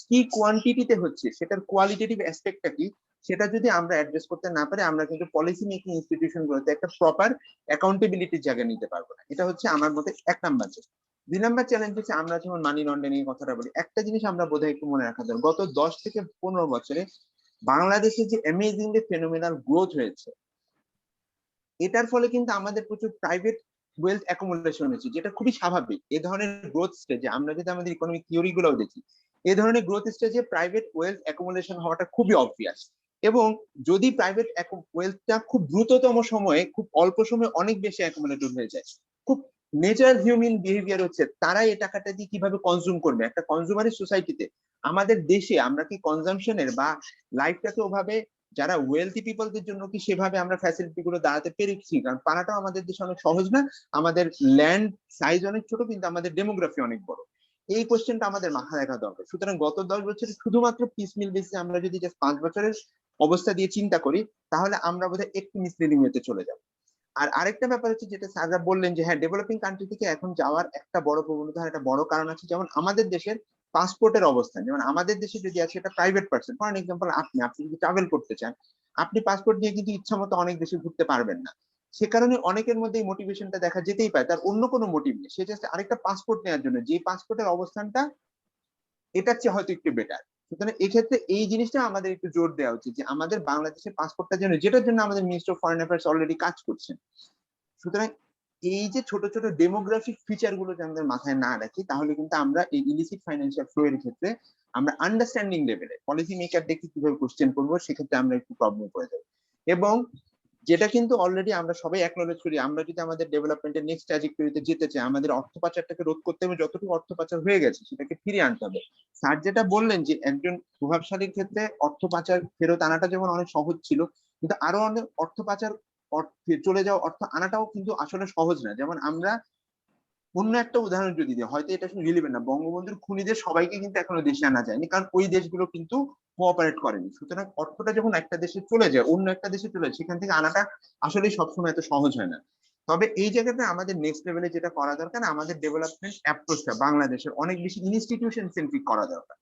[SPEAKER 5] কি কোয়ান্টিটিতে হচ্ছে, সেটার কোয়ালিটেটিভ অ্যাসপেক্টটা কি, সেটা যদি আমরা অ্যাড্রেস করতে না পারি, আমরা কিন্তু পলিসি মেকিং ইনস্টিটিউশন গুলোতে একটা প্রপার অ্যাকাউন্টেবিলিটির জায়গা নিতে পারবো না। এটা হচ্ছে আমার মতে 1 নাম্বার চ্যালেঞ্জ। 2 নাম্বার চ্যালেঞ্জ হচ্ছে, আমরা যখন মানি লন্ডারিং এর কথাটা বলি, একটা জিনিস আমরা বোধহয় একটু মনে রাখা দরকার, গত 10 থেকে 15 বছরে বাংলাদেশে যে অ্যামেজিংলি ফেনোমেনাল গ্রোথ হয়েছে, এটার ফলে কিন্তু আমাদের প্রচুর প্রাইভেট ওয়েলথ অ্যাকুমুলেশন হয়েছে, যেটা খুবই স্বাভাবিক। এ ধরনের গ্রোথ স্টেজে আমরা যদি আমাদের ইকোনমিক থিওরি গুলোও দেখি, এ ধরনের গ্রোথ স্টেজে প্রাইভেট ওয়েলথ অ্যাকুমুলেশন হওয়াটা খুবই অবভিয়াস। এবং যদি প্রাইভেট ওয়েলথটা খুব দ্রুততম সময়ে, খুব অল্প সময়ে অনেক বেশি অ্যাকুমুলেটেড হয়ে যায়, খুব নেচারাল হিউম্যান বিহেভিয়ার হচ্ছে তারা এই টাকাটা দিয়ে কিভাবে কনজিউম করবে। একটা কনজিউমারি সোসাইটিতে আমাদের দেশে আমরা কি কনজাম্পশনের বা লাইফটাকে ওভাবে, যারা ওয়েলথি পিপলদের জন্য কি সেভাবে আমরা ফ্যাসিলিটি গুলো দাঁড়াতে পেরেছি? কারণ পানাটাও আমাদের দেশে অনেক সহজ না, আমাদের ল্যান্ড সাইজ অনেক ছোট, কিন্তু আমাদের ডেমোগ্রাফি অনেক বড়। এই কোশ্চেনটা আমাদের মাথায় রাখা দরকার। সুতরাং গত 10 বছরে শুধুমাত্র পিসমিল বেসিসে আমরা যদি জাস্ট 5 বছরের অবস্থা দিয়ে চিন্তা করি, তাহলে আমরা বোধহয় একটু মিসলিডিং হতে চলে যাব। আর আরেকটা ব্যাপার হচ্ছে, যেটা স্যাররা বললেন যে হ্যাঁ, ডেভেলপিং কান্ট্রি থেকে এখন যাওয়ার একটা বড় প্রবণতা, একটা বড় কারণ আছে। যেমন আমাদের দেশের পাসপোর্টের অবস্থান, যেমন আমাদের দেশে যদি আছে এটা প্রাইভেট পার্সন, ফর এক্সাম্পল আপনি যদি ট্রাভেল করতে চান, আপনি পাসপোর্ট নিয়ে কিন্তু ইচ্ছা মতো অনেক দেশে ঘুরতে পারবেন না। সে কারণে অনেকের মধ্যে এই মোটিভেশনটা দেখা যেতেই পারে, তার অন্য কোনো মোটিভ নেই, সে জাস্ট আরেকটা পাসপোর্ট নেওয়ার জন্য, যে পাসপোর্টের অবস্থানটা এটার চেয়ে হয়তো একটু বেটার। সুতরাং এই ক্ষেত্রে এই জিনিসটা আমাদের একটু জোর দেওয়া উচিত, যে আমাদের বাংলাদেশের পাসপোর্টটা যেন, যেটার জন্য আমাদের minister of foreign affairs already কাজ করছেন। সুতরাং এই যে ছোট ছোট ডেমোগ্রাফিক ফিচার গুলো যদি আমাদের মাথায় না রাখি, তাহলে কিন্তু আমরা এই ইলিসিট ফাইন্যান্সিয়াল ফ্লো এর ক্ষেত্রে আমরা আন্ডারস্ট্যান্ডিং লেভেলে পলিসি মেকার দেখে কিভাবে কোশ্চেন করবো, সেক্ষেত্রে আমরা একটু প্রবলেম পড়ে যাবো। এবং যেটা কিন্তু অলরেডি আমরা সবাই অ্যাকনোলেজ করি, আমরা যদি আমাদের ডেভেলপমেন্টের নেক্সট ট্র্যাজেক্টরিতে যেতে চাই, আমাদের অর্থ পাচারটাকে রোধ করতে হবে, যতটুকু অর্থ পাচার হয়ে গেছে সেটাকে ফিরিয়ে আনতে হবে। স্যার যেটা বললেন যে একজন প্রভাবশালীর ক্ষেত্রে অর্থ পাচার ফেরত আনাটা যেমন অনেক সহজ ছিল, কিন্তু আরো অনেক অর্থ পাচার চলে যাওয়া অর্থ আনাটাও কিন্তু আসলে সহজ না। যেমন আমরা অন্য একটা উদাহরণ যদি দিই, হয়তো এটা রিলেভেন্ট না, বঙ্গবন্ধুর খুনিদের সবাইকে কিন্তু এখনো দেশে আনা যায়নি, কারণ ওই দেশগুলো কিন্তু কোঅপারেট করেনি। সুতরাং অর্থটা যখন একটা দেশে চলে যায়, অন্য একটা দেশে চলে যায়, সেখান থেকে আনাটা আসলে সবসময় এত সহজ হয় না। তবে এই জায়গাতে আমাদের নেক্সট লেভেলে যেটা করা দরকার, আমাদের ডেভেলপমেন্ট অ্যাপ্রোচটা বাংলাদেশের অনেক বেশি ইনস্টিটিউশন সেন্ট্রিক করা দরকার।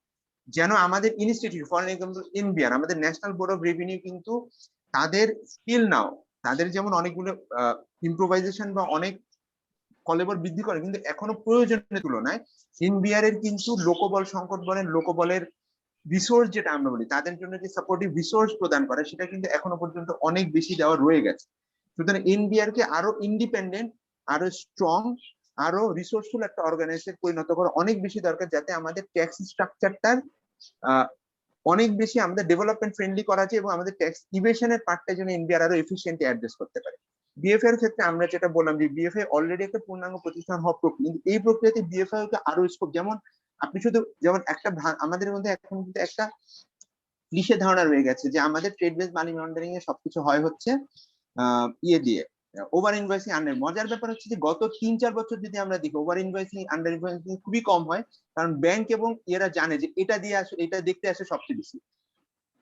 [SPEAKER 5] যেন আমাদের ইনস্টিটিউট, ফর এক্সাম্পল এনবিআর, আমাদের ন্যাশনাল বোর্ড অফ রেভিনিউ, কিন্তু তাদের স্কিল নাও, তাদের যেমন অনেকগুলো ইম্প্রোভাইজেশন বা অনেক কলেবর বৃদ্ধি করে, কিন্তু এখনো প্রয়োজনের তুলনায় এনবিআর এর কিন্তু লোকবল সংকট বলেন, লোকবলের রিসোর্স যেটা আমরা বলি, তাদের জন্য যে সাপোর্টিভ রিসোর্স প্রদান করে, সেটা কিন্তু এখনো পর্যন্ত অনেক বেশি দেওয়া রয়ে গেছে। সুতরাং এনবিআর কে আরো ইন্ডিপেন্ডেন্ট, আরো স্ট্রং, আরো রিসোর্সফুল একটা অর্গানাইজেশন পরিণত করা অনেক বেশি দরকার, যাতে আমাদের ট্যাক্স স্ট্রাকচারটার অনেক বেশি আমাদের ডেভেলপমেন্ট ফ্রেন্ডলি করা যায়, এবং আমাদের ট্যাক্স ইভেশনের পার্টটা যেন এনবিআর আরো এফিসিয়েন্টলি অ্যাড্রেস করতে পারে। বিএফআই এর ক্ষেত্রে আমরা যেটা বললাম, যে বিএফআই অলরেডি একটা পূর্ণাঙ্গ প্রতিষ্ঠান হওয়া প্রক্রিয়া, কিন্তু এই প্রক্রিয়াতে বিএফআই কে আরো স্কোপ, যেমন আপনি শুধু, যেমন একটা আমাদের মধ্যে এখন কিন্তু একটা ক্লিশে ধারণা রয়ে গেছে যে আমাদের ট্রেড বেস মানি লন্ডারিং এ সবকিছু হয় হচ্ছে ইয়ে দিয়ে, ওভার ইনভয়েসিং আন্ডার। মজার ব্যাপার হচ্ছে যে গত 3-4 বছর যদি আমরা দেখি, ওভার ইনভয়েসিং আন্ডার ইনভয়েসিং খুবই কম হয়, কারণ ব্যাংক এবং এরা জানে যে এটা দিয়ে আসলে, এটা দেখতে আসে সবচেয়ে বেশি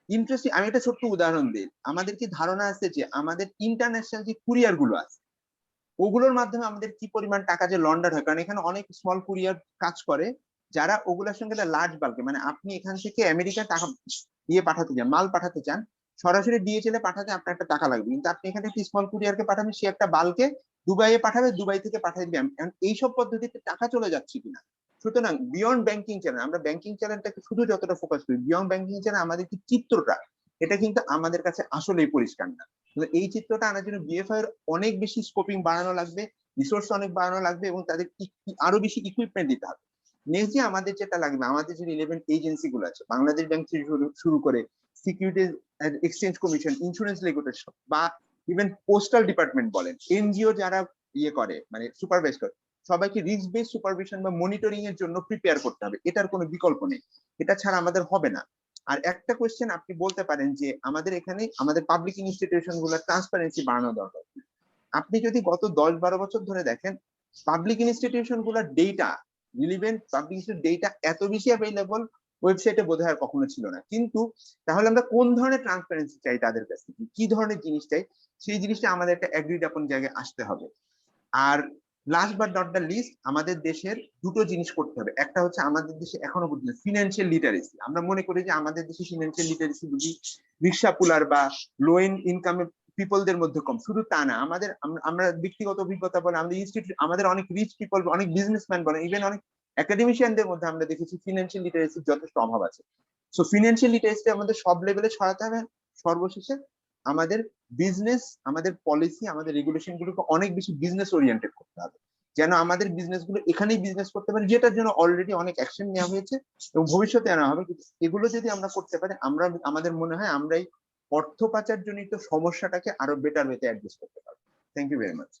[SPEAKER 5] ইন্টারেস্টিং। আমি একটা ছোট্ট উদাহরণ দিই, আমাদের কি ধারণা আছে যে আমাদের ইন্টারন্যাশনাল যে কুরিয়ার গুলো আছে, ওগুলোর মাধ্যমে আমাদের কি পরিমাণ টাকা যে লন্ডার হয়? কারণ এখানে অনেক স্মল কুরিয়ার কাজ করে, যারা ওগুলোর সঙ্গে লার্জ বাল্কে, মানে আপনি এখান থেকে আমেরিকা টাকা দিয়ে পাঠাতে চান, মাল পাঠাতে চান, সরাসরি ডিএচএল এ পাঠাতে আপনার একটা টাকা লাগবে, কিন্তু আপনি এখানে একটি স্মল কুরিয়ারকে পাঠাবেন, সে একটা বাল্কে দুবাইয়ে পাঠাবে, দুবাই থেকে পাঠিয়ে দিবে। এইসব পদ্ধতিতে টাকা চলে যাচ্ছে কিনা। সুতরাং বিয়ন্ড ব্যাংকিং চ্যানেল, আমরা ব্যাংকিং চ্যানেলটাকে শুধু যতটা ফোকাস করি, বিয়ন্ড ব্যাংকিং চ্যানেল আমাদের কি চিত্রটা, এটা কিন্তু আমাদের কাছে আসলেই পরিষ্কার না। এই চিত্রটা আনার জন্য বিএফআই এর অনেক বেশি স্কোপিং বাড়ানো লাগবে, রিসোর্স অনেক বাড়ানো লাগবে, এবং তাদের আরো বেশি ইকুইপমেন্ট দিতে হবে। নেক্সট যে আমাদের যেটা লাগবে, আমাদের যে রিলেভেন্ট এজেন্সি গুলো আছে, বাংলাদেশ ব্যাংক থেকে শুরু করে securities exchange commission, insurance regulator, বা ইভেন পোস্টাল ডিপার্টমেন্ট বলেন, এনজিও যারা ইয়ে করে, মানে সুপারভাইজ করে, সবাইকে রিস্ক বেস সুপারভিশন বা মনিটরিং এর জন্য প্রিপেয়ার করতে হবে। এটার কোনো বিকল্প নেই, এটা ছাড়া আমাদের হবে না। আর একটা কোয়েশ্চেন আপনি বলতে পারেন যে আমাদের এখানে আমাদের পাবলিক ইনস্টিটিউশন গুলো ট্রান্সপারেন্সি বাড়ানো দরকার। আপনি যদি গত 10-12 বছর ধরে দেখেন, পাবলিক ইনস্টিটিউশন গুলোর ডেটা, রিলিভেন্ট পাবলিক ডেটা এত বেশি অ্যাভেলেবল, ওয়েবসাইটে বোধহয় আর কখনো ছিল না। কিন্তু তাহলে আমরা কোন ধরনের ট্রান্সপারেন্সি চাই তাদের কাছ থেকে, কি ধরনের জিনিস চাই, সেই জিনিসটা আমাদের একটা এগ্রিড আপন জায়গায় আসতে হবে। আর last but not the least, আমাদের দেশের দুটো জিনিস করতে হবে। একটা হচ্ছে আমাদের দেশে এখনো পর্যন্ত ফিনান্সিয়াল লিটারেসি। আমরা মনে করি যে আমাদের দেশে ফিনান্সিয়াল লিটারেসি বুঝি রিক্সা পুলার বা লো ইনকামের পিপলদের মধ্যে কম, শুধু তা না, আমাদের আমরা ব্যক্তিগত অভিজ্ঞতা বলে, আমাদের ইনস্টিটিউট, আমাদের অনেক রিচ পিপল, অনেক বিজনেসম্যান বলে, ইভেন অনেক একাডেমিশিয়ানদের মধ্যে আমরা দেখেছি ফিনান্সিয়াল লিটারেসির যথেষ্ট অভাব আছে। সো ফিনান্সিয়াল লিটারেসি আমাদের সব লেভেলে ছড়াতে হবে। সর্বশেষে আমাদের বিজনেস, আমাদের পলিসি, আমাদের রেগুলেশন গুলোকে অনেক বেশি বিজনেস ওরিয়েন্টেড করতে হবে, যেন আমাদের বিজনেস গুলো এখানেই বিজনেস করতে পারে, যেটার জন্য অলরেডি অনেক অ্যাকশন নেওয়া হয়েছে এবং ভবিষ্যতে আনা হবে। কিন্তু এগুলো যদি আমরা করতে পারি, আমরা আমাদের মনে হয় আমরা এই অর্থ পাচার জনিত সমস্যাটাকে আরো বেটার ওয়েতে অ্যাড্রেস করতে পারবো। Thank you very much.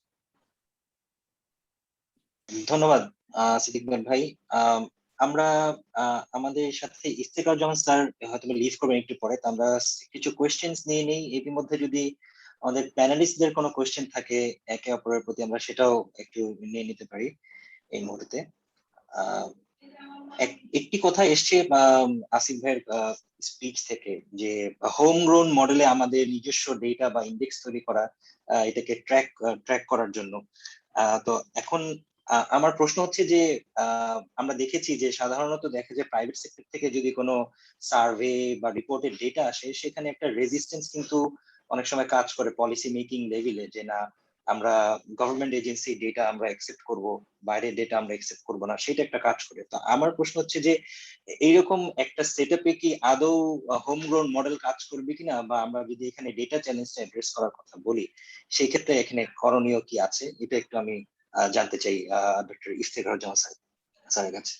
[SPEAKER 2] ধন্যবাদ সিদ্দিক ভাই। আমরা আমাদের সাথে ইফতেখার জামান স্যার হয়তো লিভ করবেন একটু পরে, তো আমরা কিছু কোয়েশ্চেন্স নিয়ে নেই। এর মধ্যে যদি আমাদের প্যানেলিস্টদের কোনো কোয়েশ্চেন থাকে একে অপরের প্রতি, আমরা সেটাও একটু নিয়ে নিতে পারি এই মুহূর্তে। একটি কথা এসছে আসিফ ভাইয়ের স্পিচ থেকে, যে হোম গ্রোন মডেলে আমাদের নিজস্ব ডেটা বা ইন্ডেক্স তৈরি করা, এটাকে ট্র্যাক করার জন্য। তো এখন আমার প্রশ্ন হচ্ছে যে আমরা দেখেছি যে সাধারণত দেখা যায় প্রাইভেট সেক্টর থেকে যদি কোনো সার্ভে বা রিপোর্টের ডেটা আসে, সেখানে একটা রেজিস্ট্যান্স কিন্তু অনেক সময় কাজ করে পলিসি মেকিং লেভেলে, যে না আমরা গভর্নমেন্ট এজেন্সি ডেটা আমরা অ্যাকসেপ্ট করব, বাইরের ডেটা আমরা অ্যাকসেপ্ট করব না, সেটা একটা কাজ করে। তো আমার প্রশ্ন হচ্ছে যে এইরকম একটা সেটআপে কি আদৌ হোম গ্রোন মডেল কাজ করবে কিনা, বা আমরা যদি এখানে ডেটা চ্যালেঞ্জটা অ্যাড্রেস করার কথা বলি, সেই ক্ষেত্রে এখানে করণীয় কি আছে, এটা একটু আমি জানতে চাই ডক্টর ইফতেখার জামান স্যারের কাছে।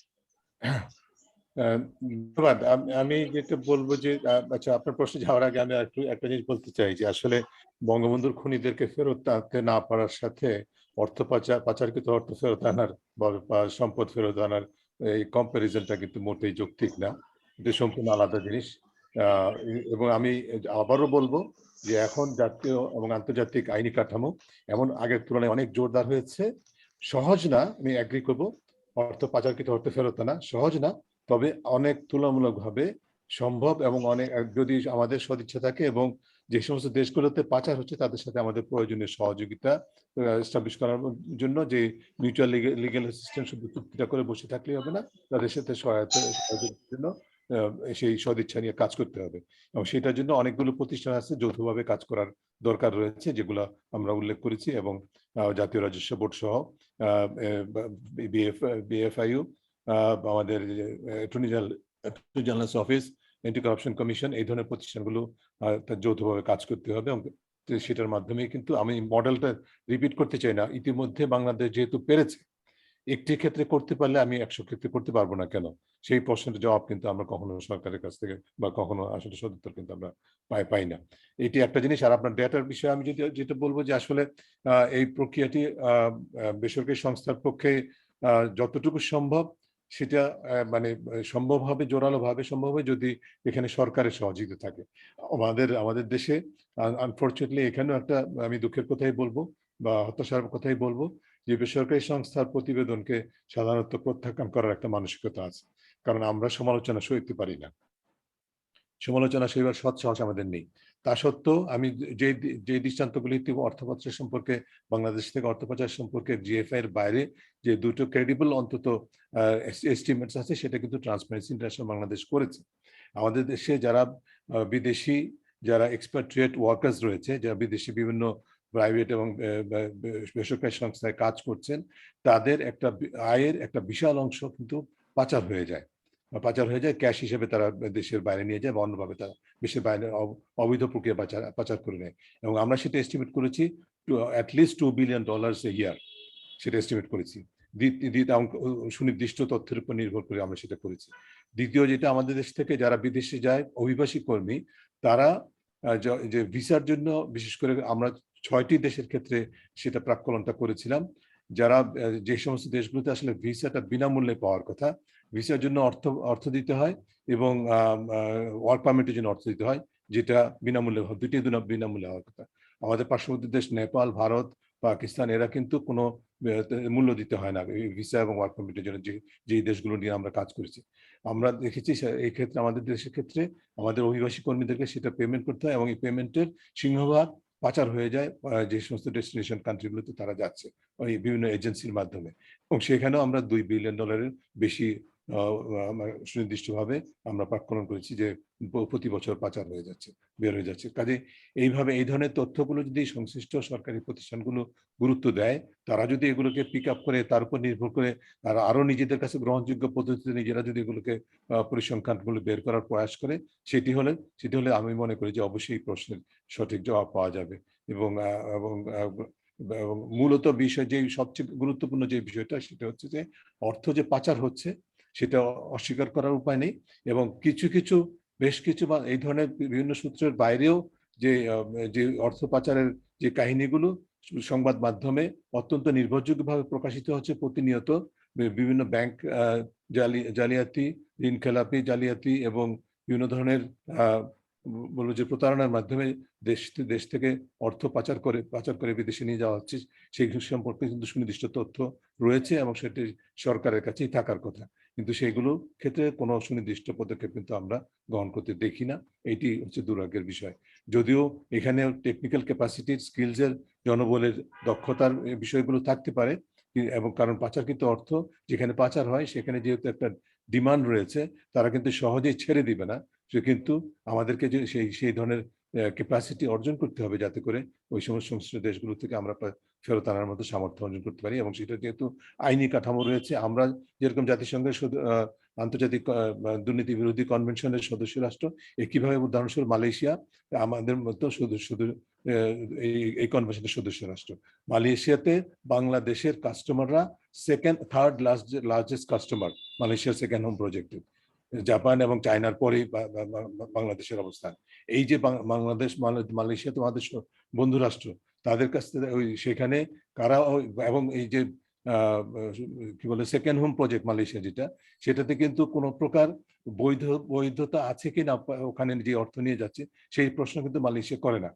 [SPEAKER 4] ধন্যবাদ। আমি যেটা বলবো যে আচ্ছা, আপনার প্রশ্নে যাওয়ার আগে আমি একটা জিনিস বলতে চাই যে আসলে বঙ্গবন্ধুর খুনিদেরকে ফেরত আনতে না পারার সাথে পাচারকৃত অর্থ ফেরত আনার বা সম্পদ ফেরত আনার এই কম্পারিজনটা কিন্তু মোটেই যৌক্তিক না, এটা সম্পূর্ণ আলাদা জিনিস। এবং আমি আবারও বলবো যে এখন জাতীয় এবং আন্তর্জাতিক আইনি কাঠামো এমন আগের তুলনায় অনেক জোরদার হয়েছে। সহজ না, আমি এগ্রি করবো, পাচারকৃত অর্থ ফেরত আনা সহজ না, তবে অনেক তুলনামূলকভাবে সম্ভব, এবং অনেক যদি আমাদের সদিচ্ছা থাকে এবং যে সমস্ত দেশগুলোতে পাচার হচ্ছে তাদের সাথে আমাদের প্রয়োজনীয় সহযোগিতা এস্টাবলিশ করার জন্য, যে মিউচুয়াল লিগ্যাল অ্যাসিস্ট্যান্স শুধু চুক্তিটা করে বসে থাকলেই হবে না, তাদের সাথে সহায়তার জন্য সেই সদিচ্ছা নিয়ে কাজ করতে হবে। এবং সেটার জন্য অনেকগুলো প্রতিষ্ঠান আছে যৌথভাবে কাজ করার দরকার রয়েছে, যেগুলো আমরা উল্লেখ করেছি, এবং জাতীয় রাজস্ব বোর্ড সহ বিএফআইইউ, আমাদের attorney general office, anti corruption commission, এই ধরনের প্রতিষ্ঠানগুলো যৌথভাবে কাজ করতে হবে। এবং সেটার মাধ্যমে কিন্তু আমি মডেলটা রিপিট করতে চাই না, ইতিমধ্যে বাংলাদেশ যেহেতু পেরেছে, একটি ক্ষেত্রে করতে পারলে আমি 100 ক্ষেত্রে করতে পারবো না কেন, সেই প্রশ্নের জবাব কিন্তু আমরা কখনো সরকারের কাছ থেকে বা কখনো আসলে সদুত্তর কিন্তু আমরা পাই না। এটি একটা জিনিস। আর আপনার ডেটার বিষয়ে আমি যেটা বলবো যে আসলে এই প্রক্রিয়াটি বেসরকারি সংস্থার পক্ষে যতটুকু সম্ভব সেটা মানে সম্ভব হবে, জোরালো ভাবে সম্ভব হবে যদি এখানে সরকারের সহযোগিতা থাকে। আমাদের দেশে আনফরচুনেটলি এখানেও একটা আমি দুঃখের কথাই বলবো বা হতাশার কথাই বলবো যে বেসরকারি সংস্থার প্রতিবেদনকে সাধারণত প্রত্যাখ্যান করার একটা মানসিকতা আছে, কারণ আমরা সমালোচনা সইতে পারি না, সমালোচনা সেইবার সৎ সাহস আমাদের নেই। তা সত্ত্বেও আমি যে দৃষ্টান্তগুলি অর্থ পাচার সম্পর্কে, বাংলাদেশ থেকে অর্থ পাচার সম্পর্কে জিএফআই এর বাইরে যে দুটো ক্রেডিবল অন্তত এস্টিমেটস আছে, সেটা কিন্তু ট্রান্সপারেন্সি ইন্টারন্যাশনাল বাংলাদেশ করেছে। আমাদের দেশে যারা বিদেশি, যারা এক্সপাট্রিয়েট ওয়ার্কার্স রয়েছে, যারা বিদেশি বিভিন্ন প্রাইভেট এবং বেসরকারি সংস্থায় কাজ করছেন, তাদের একটা আয়ের একটা বিশাল অংশ কিন্তু পাচার হয়ে যায়, ক্যাশ হিসেবে তারা দেশের বাইরে নিয়ে যায় বা অন্যভাবে তারা দেশের বাইরে অবৈধ প্রক্রিয়া পাচার করে নেয়। এবং আমরা সেটা এস্টিমেট করেছি অ্যাটলিস্ট $2 বিলিয়ন এ ইয়ার, সেটা এস্টিমেট করেছি। সুনির্দিষ্ট তথ্যের উপর নির্ভর করে আমরা সেটা করেছি। দ্বিতীয়, যেটা আমাদের দেশ থেকে যারা বিদেশে যায় অভিবাসী কর্মী, তারা যে ভিসার জন্য, বিশেষ করে আমরা 6টি দেশের ক্ষেত্রে সেটা প্রাক্কলনটা করেছিলাম, যারা যে সমস্ত দেশগুলোতে আসলে ভিসাটা বিনামূল্যে পাওয়ার কথা, ভিসার জন্য অর্থ দিতে হয় এবং ওয়ার্ক পারমিটের জন্য অর্থ দিতে হয়, যেটা বিনামূল্যে, দুটি বিনামূল্যে হওয়ার কথা। আমাদের পার্শ্ববর্তী দেশ নেপাল, ভারত, পাকিস্তান, এরা কিন্তু কোনো মূল্য দিতে হয় না ভিসা এবং ওয়ার্ক পারমিটের জন্য, যে দেশগুলো নিয়ে আমরা কাজ করেছি। আমরা দেখেছি এই ক্ষেত্রে আমাদের দেশের ক্ষেত্রে আমাদের অভিবাসী কর্মীদেরকে সেটা পেমেন্ট করতে হয় এবং এই পেমেন্টের সিংহভাগ পাচার হয়ে যায় যে সমস্ত ডেস্টিনেশন কান্ট্রিগুলোতে তারা যাচ্ছে ওই বিভিন্ন এজেন্সির মাধ্যমে, এবং সেখানেও আমরা $2 বিলিয়ন বেশি সুনির্দিষ্টভাবে আমরা প্রাক্কলন করেছি যে প্রতি বছর পাচার হয়ে যাচ্ছে, বের হয়ে যাচ্ছে। কাজে এইভাবে এই ধরনের তথ্যগুলো যদি সংশ্লিষ্ট সরকারি প্রতিষ্ঠানগুলো গুরুত্ব দেয়, তারা যদি এগুলোকে পিক আপ করে তার উপর নির্ভর করে তারা আরো নিজেদের কাছে গ্রহণযোগ্য পদ্ধতিতে নিজেরা যদি এগুলোকে পরিসংখ্যানগুলো বের করার প্রয়াস করে, সেটি হলে আমি মনে করি যে অবশ্যই এই প্রশ্নের সঠিক জবাব পাওয়া যাবে। এবং মূলত বিষয় যে সবচেয়ে গুরুত্বপূর্ণ যে বিষয়টা সেটা হচ্ছে যে অর্থ যে পাচার হচ্ছে সেটা অস্বীকার করার উপায় নেই, এবং বেশ কিছু এই ধরনের বিভিন্ন সূত্রের বাইরেও যে অর্থ পাচারের যে কাহিনীগুলো সংবাদ মাধ্যমে অত্যন্ত নির্ভরযোগ্যভাবে প্রকাশিত হচ্ছে প্রতিনিয়ত। বিভিন্ন ব্যাংক জালিয়াতি, ঋণ খেলাপি জালিয়াতি এবং বিভিন্ন ধরনের বলবো যে প্রতারণার মাধ্যমে দেশ থেকে অর্থ পাচার করে বিদেশে নিয়ে যাওয়া হচ্ছে, সেই সম্পর্কে কিন্তু সুনির্দিষ্ট তথ্য রয়েছে এবং সেটি সরকারের কাছেই থাকার কথা, কিন্তু সেইগুলো ক্ষেত্রে কোনো সুনির্দিষ্ট পদক্ষেপ কিন্তু আমরা গ্রহণ করতে দেখি না। এটি হচ্ছে দুর্ভাগ্যের বিষয়। যদিও এখানে টেকনিক্যাল ক্যাপাসিটি, স্কিলসের, জনবলের দক্ষতার বিষয়গুলো থাকতে পারে, এবং কারণ পাচারকৃত অর্থ যেখানে পাচার হয় সেখানে যেহেতু একটা ডিমান্ড রয়েছে, তারা কিন্তু সহজেই ছেড়ে দিবে না। কিন্তু আমাদেরকে যে সেই ধরনের ক্যাপাসিটি অর্জন করতে হবে যাতে করে ওই সমস্ত সংশ্লিষ্ট দেশগুলো থেকে আমরা ফেরত আনার মতো সামর্থ্য অর্জন করতে পারি, এবং সেটা যেহেতু আইনি কাঠামো রয়েছে, আমরা যেরকম জাতিসংঘের আন্তর্জাতিক দুর্নীতি বিরোধী কনভেনশনের সদস্য রাষ্ট্র, একইভাবে উদাহরণস্বরূপ মালয়েশিয়া আমাদের মতো এই কনভেনশনের সদস্য রাষ্ট্র। মালয়েশিয়াতে বাংলাদেশের কাস্টমাররা থার্ড লার্জেস্ট কাস্টমার মালয়েশিয়ার সেকেন্ড হোম প্রজেক্টে। জাপান এবং চায়নার পরেই বাংলাদেশের অবস্থান। এই যে বাংলাদেশ মালয়েশিয়া তো আমাদের বন্ধু রাষ্ট্র, তাদের কাছ থেকে সেখানে কারা এবং এই যে কি বলে সেকেন্ড হোম প্রজেক্ট মালয়েশিয়া যেটা, সেটাতে কিন্তু কোনো প্রকার বৈধতা আছে কিনা ওখানে যে অর্থ নিয়ে যাচ্ছে সেই প্রশ্ন কিন্তু মালয়েশিয়া করে না।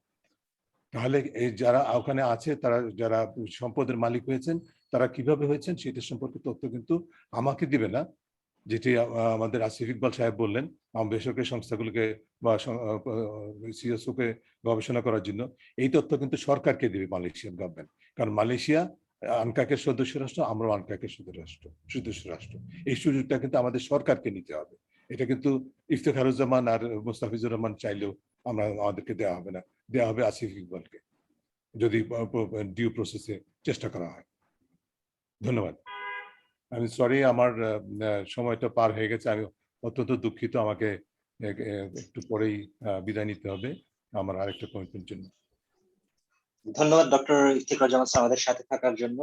[SPEAKER 4] তাহলে এই যারা ওখানে আছে, তারা যারা সম্পদের মালিক হয়েছেন, তারা কিভাবে হয়েছেন সেটা সম্পর্কে তথ্য কিন্তু আমাকে দিবে না, যেটি আমাদের আসিফ ইকবাল সাহেব বললেন বেসরকারি সংস্থাগুলোকে বা সিএসওকে গবেষণা করার জন্য। এই তথ্য কিন্তু সরকারকে দেবে মালয়েশিয়ান গভর্নমেন্ট, কারণ মালয়েশিয়া আনকাকের সদস্য রাষ্ট্র, আমরাও আনকাকের সদস্য রাষ্ট্র। এই সুযোগটা কিন্তু আমাদের সরকারকে নিতে হবে। এটা কিন্তু ইফতেখারুজ্জামান আর মোস্তাফিজুর রহমান চাইলেও আমাদেরকে দেওয়া হবে না, দেওয়া হবে আসিফ ইকবালকে, যদি ডিউ প্রসেসে চেষ্টা করা হয়। ধন্যবাদ। আমি সরি, আমার সময়টা পার হয়ে গেছে, আমি অত্যন্ত দুঃখিত। আমাকে একটু পরেই বিদায় নিতে হবে আমার আরেকটা কমিটমেন্টের জন্য।
[SPEAKER 2] ধন্যবাদ ডক্টর ইফতিখার জামান স্যার আমাদের সাথে থাকার জন্য।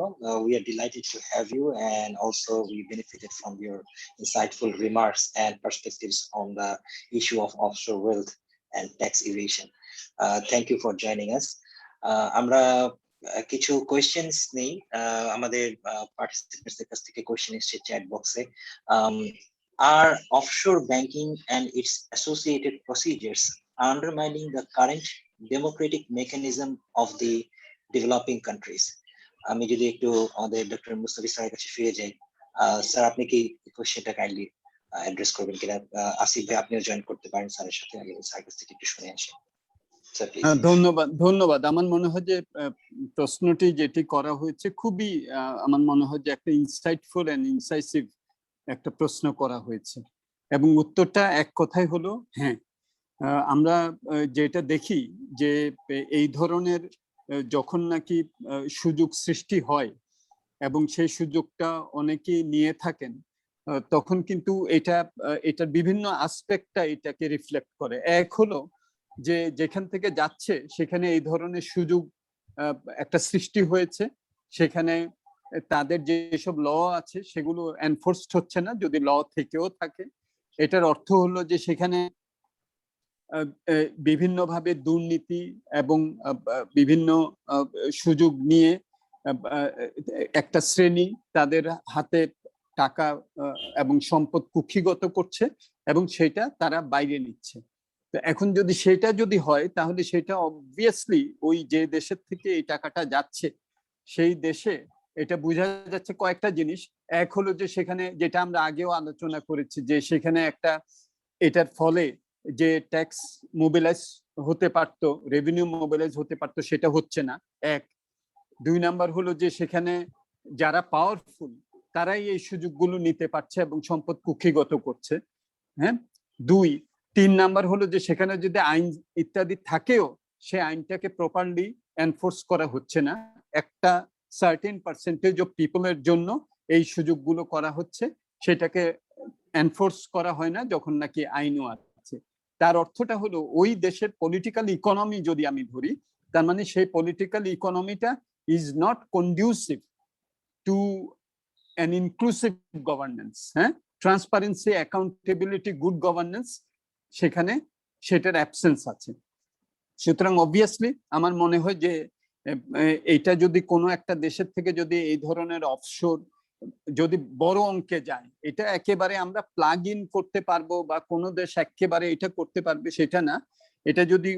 [SPEAKER 2] We are delighted to have you, and also we benefited from your insightful remarks and perspectives on the issue of offshore wealth and tax evasion. Thank you for joining us. আমরা কিছু questions নেই আমাদের participants এর কাছ থেকে। Question এসেছে chat বক্সে। Are offshore banking and its associated procedures undermining the current democratic mechanism of the developing countries? আমি যদি একটু আমাদের ডক্টর মুস্তাফি স্যারের কাছে ফিরে যাই, স্যার আপনি কি কোয়েশ্চেনটা কাইন্ডলি অ্যাড্রেস করবেন কিনা? আসিফ ভাই আপনিও জয়েন করতে পারেন স্যারের সাথে, আমি স্যারের কাছ থেকে একটু শুনে আসি।
[SPEAKER 3] ধন্যবাদ। আমার মনে হয় যে প্রশ্নটি যেটি করা হয়েছে খুবই আমার মনে হয় যে একটা ইনসাইটফুল এন্ড ইনসাইসিভ একটা প্রশ্ন করা হয়েছে, এবং উত্তরটা এক কথাই হলো হ্যাঁ। আমরা যেটা দেখি যে এই ধরনের যখন নাকি সুযোগ সৃষ্টি হয় এবং সেই সুযোগটা অনেকেই নিয়ে থাকেন, তখন কিন্তু এটার বিভিন্ন আসপেক্টটা এটাকে রিফ্লেক্ট করে। এক হলো যে যেখান থেকে যাচ্ছে সেখানে এই ধরনের সুযোগ একটা সৃষ্টি হয়েছে, সেখানে তাদের যেসব ল আছে সেগুলো এনফোর্সড হচ্ছে না, যদি ল থেকেও থাকে। এটার অর্থ হলো যে সেখানে বিভিন্নভাবে দুর্নীতি এবং বিভিন্ন সুযোগ নিয়ে একটা শ্রেণী তাদের হাতে টাকা এবং সম্পদ কুক্ষিগত করছে এবং সেটা তারা বাইরে নিচ্ছে। তো এখন যদি সেটা হয় তাহলে সেটা অবভিয়াসলি ওই যে দেশের থেকে এই টাকাটা যাচ্ছে সেই দেশে এটা বোঝা যাচ্ছে কয়েকটা জিনিস। এক হলো যে সেখানে যেটা আমরা আগেও আলোচনা করেছি যে সেখানে একটা এটার ফলে যে ট্যাক্স মোবিলাইজ হতে পারতো, রেভিনিউ মোবিলাইজ হতে পারতো, সেটা হচ্ছে না। এক। দুই নাম্বার হলো যে সেখানে যারা পাওয়ারফুল তারাই এই সুযোগগুলো নিতে পারছে এবং সম্পদ কুক্ষিগত করছে। হ্যাঁ। দুই। তিন নাম্বার হলো যে সেখানে যদি আইন ইত্যাদি থাকেও সে আইনটাকে প্রপারলি এনফোর্স করা হচ্ছে না। একটা সার্টেন পার্সেন্টেজ অফ পিপলের জন্য এই সুযোগগুলো করা হচ্ছে, সেটাকে এনফোর্স করা হয় না যখন নাকি আইনও আছে। তার অর্থটা হলো ওই দেশের পলিটিক্যাল ইকোনমি যদি আমি ধরি, তার মানে সেই পলিটিক্যাল ইকোনমিটা is not conducive to an inclusive governance, হ্যাঁ, ট্রান্সপারেন্সি, অ্যাকাউন্টেবিলিটি, গুড গভর্নেন্স, সেখানে সেটার অ্যাবসেন্স আছে। সুতরাং অবভিয়াসলি আমার মনে হয় যে এইটা যদি কোনো একটা দেশের থেকে যদি এই ধরনের অফশোর যদি বড় অঙ্কে যায়, এটা একেবারে আমরা প্লাগ ইন করতে পারবো বা কোনো দেশ একেবারে এটা করতে পারবে সেটা না। এটা যদি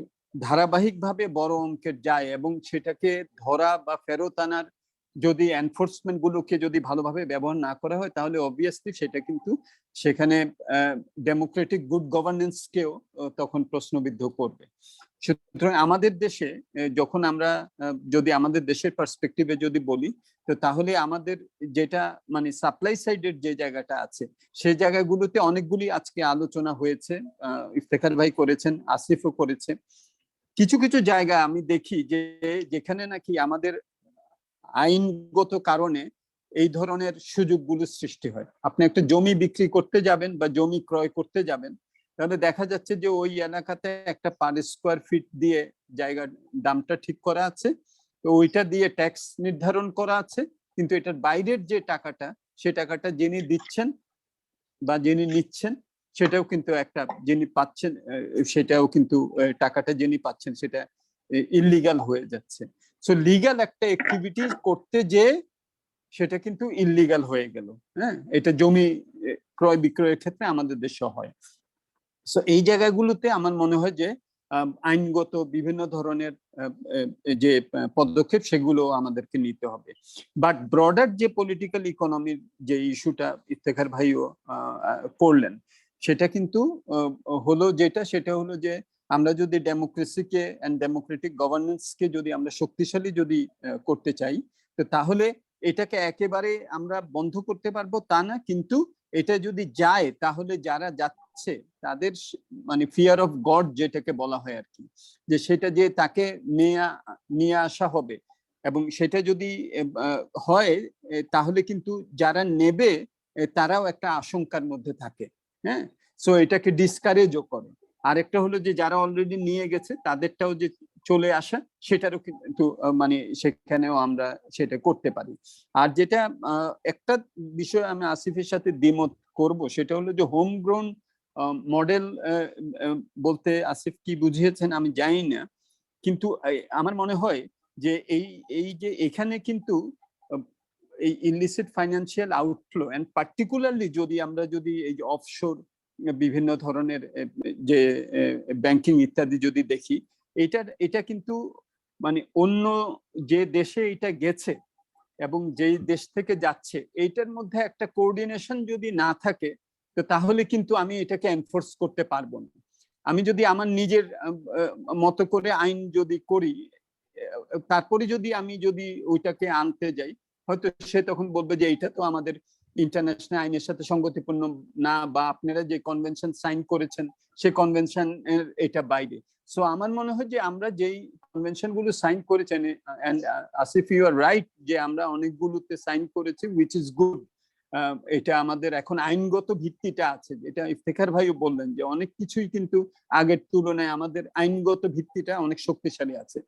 [SPEAKER 3] ধারাবাহিকভাবে বড় অঙ্কের যায় এবং সেটাকে ধরা বা ফেরত আনার যদি এনফোর্সমেন্ট গুলোকে যদি ভালোভাবে ব্যবহার না করা হয়, তাহলে অবভিয়াসলি সেটা কিন্তু সেখানে ডেমোক্রেটিক গুড গভর্নেন্স কেও তখন প্রশ্নবিদ্ধ করবে। সুতরাং আমাদের দেশে যখন আমরা যদি আমাদের দেশের পার্সপেক্টিভে যদি বলি, তো তাহলে আমাদের যেটা মানে সাপ্লাই সাইডের যে জায়গাটা আছে সেই জায়গাগুলোতে অনেকগুলি আজকে আলোচনা হয়েছে, ইফতেখার ভাই করেছেন, আসিফও করেছে। কিছু কিছু জায়গা আমি দেখি যে যেখানে নাকি আমাদের আইনগত কারণে এই ধরনের সুযোগগুলো সৃষ্টি হয়। আপনি একটা জমি বিক্রি করতে যাবেন বা জমি ক্রয় করতে যাবেন, তাহলে দেখা যাচ্ছে যে ওই এলাকাতে একটা পার স্কোয়ার ফিট দিয়ে জায়গার দামটা ঠিক করা আছে, তো ওইটা দিয়ে ট্যাক্স নির্ধারণ করা আছে, কিন্তু এটার বাইরের যে টাকাটা, সে টাকাটা যিনি দিচ্ছেন বা যিনি নিচ্ছেন সেটাও কিন্তু একটা, যিনি পাচ্ছেন সেটাও কিন্তু টাকাটা যিনি পাচ্ছেন সেটা ইললিগাল হয়ে যাচ্ছে। সো লিগাল একটা অ্যাক্টিভিটি করতে যে সেটা কিন্তু ইললিগাল হয়ে গেল। হ্যাঁ, এটা জমি ক্রয় বিক্রয়ের ক্ষেত্রে আমাদের দেশে হয়। সো এই জায়গাগুলোতে আমার মনে হয় যে আইনগত বিভিন্ন ধরনের যে পদক্ষেপ সেগুলো আমাদেরকে নিতে হবে। বাট ব্রডার যে পলিটিক্যাল ইকোনমির যে ইস্যুটা ইফতেখার ভাইও করলেন, সেটা কিন্তু হলো যেটা, সেটা হলো যে আমরা যদি ডেমোক্রেসিকে এন্ড ডেমোক্রেটিক গভর্নেন্সকে যদি আমরা শক্তিশালী যদি করতে চাই, তো তাহলে এটাকে একেবারে আমরা বন্ধ করতে পারবো তা না, কিন্তু এটা যদি যায় তাহলে যারা যাচ্ছে তাদের মানে ফিয়ার অফ গড যেটাকে বলা হয় আর কি, যে সেটা যে তাকে নিয়ে আসা হবে, এবং সেটা যদি হয় তাহলে কিন্তু যারা নেবে তারাও একটা আশঙ্কার মধ্যে থাকে। হ্যাঁ, সো এটাকে ডিসকারেজও করে। আরেকটা হলো যে যারা অলরেডি নিয়ে গেছে তাদেরটাও যে চলে আসা, সেটারও কিন্তু মানে সেখানেও আমরা সেটা করতে পারি। আর যেটা একটা বিষয় আমি আসিফের সাথে দ্বিমত করব, সেটা হলো যে হোম গ্রোন মডেল বলতে আসিফ কি বুঝিয়েছেন আমি জানি না, কিন্তু আমার মনে হয় যে এই যে এখানে কিন্তু এই illicit financial outflow and particularly যদি আমরা যদি এই যে অফশোর বিভিন্ন ধরনের যে ব্যাংকিং ইত্যাদি যদি দেখি, এটা কিন্তু মানে অন্য যে দেশে এটা গেছে এবং যেই দেশ থেকে যাচ্ছে এইটার মধ্যে একটা কোঅর্ডিনেশন যদি না থাকে, তো তাহলে কিন্তু আমি এটাকে এনফোর্স করতে পারবো না। আমি যদি আমার নিজের মতো করে আইন যদি করি, তারপরে যদি আমি যদি ওইটাকে আনতে যাই, হয়তো সে তখন বলবে যে এটা তো আমাদের ইন্টারন্যাশনাল আইনের সাথে সঙ্গতিপূর্ণ না, বা আপনারা যে কনভেনশন সাইন করেছেন সে কনভেনশন এর এটা বাইরে। সো আমার মনে হয় যে আমরা যেই কনভেনশন গুলো সাইন করেছেন, and Asif you are right যে আমরা অনেকগুলোতে সাইন করেছি, উইচ ইজ গুড। এটা আমাদের এখন আইনগত ভিত্তিটা আছে, যেটা ইফতেখার ভাইও বললেন যে অনেক কিছুই কিন্তু আগের তুলনায় আমাদের আইনগত ভিত্তিটা অনেক শক্তিশালী আছে।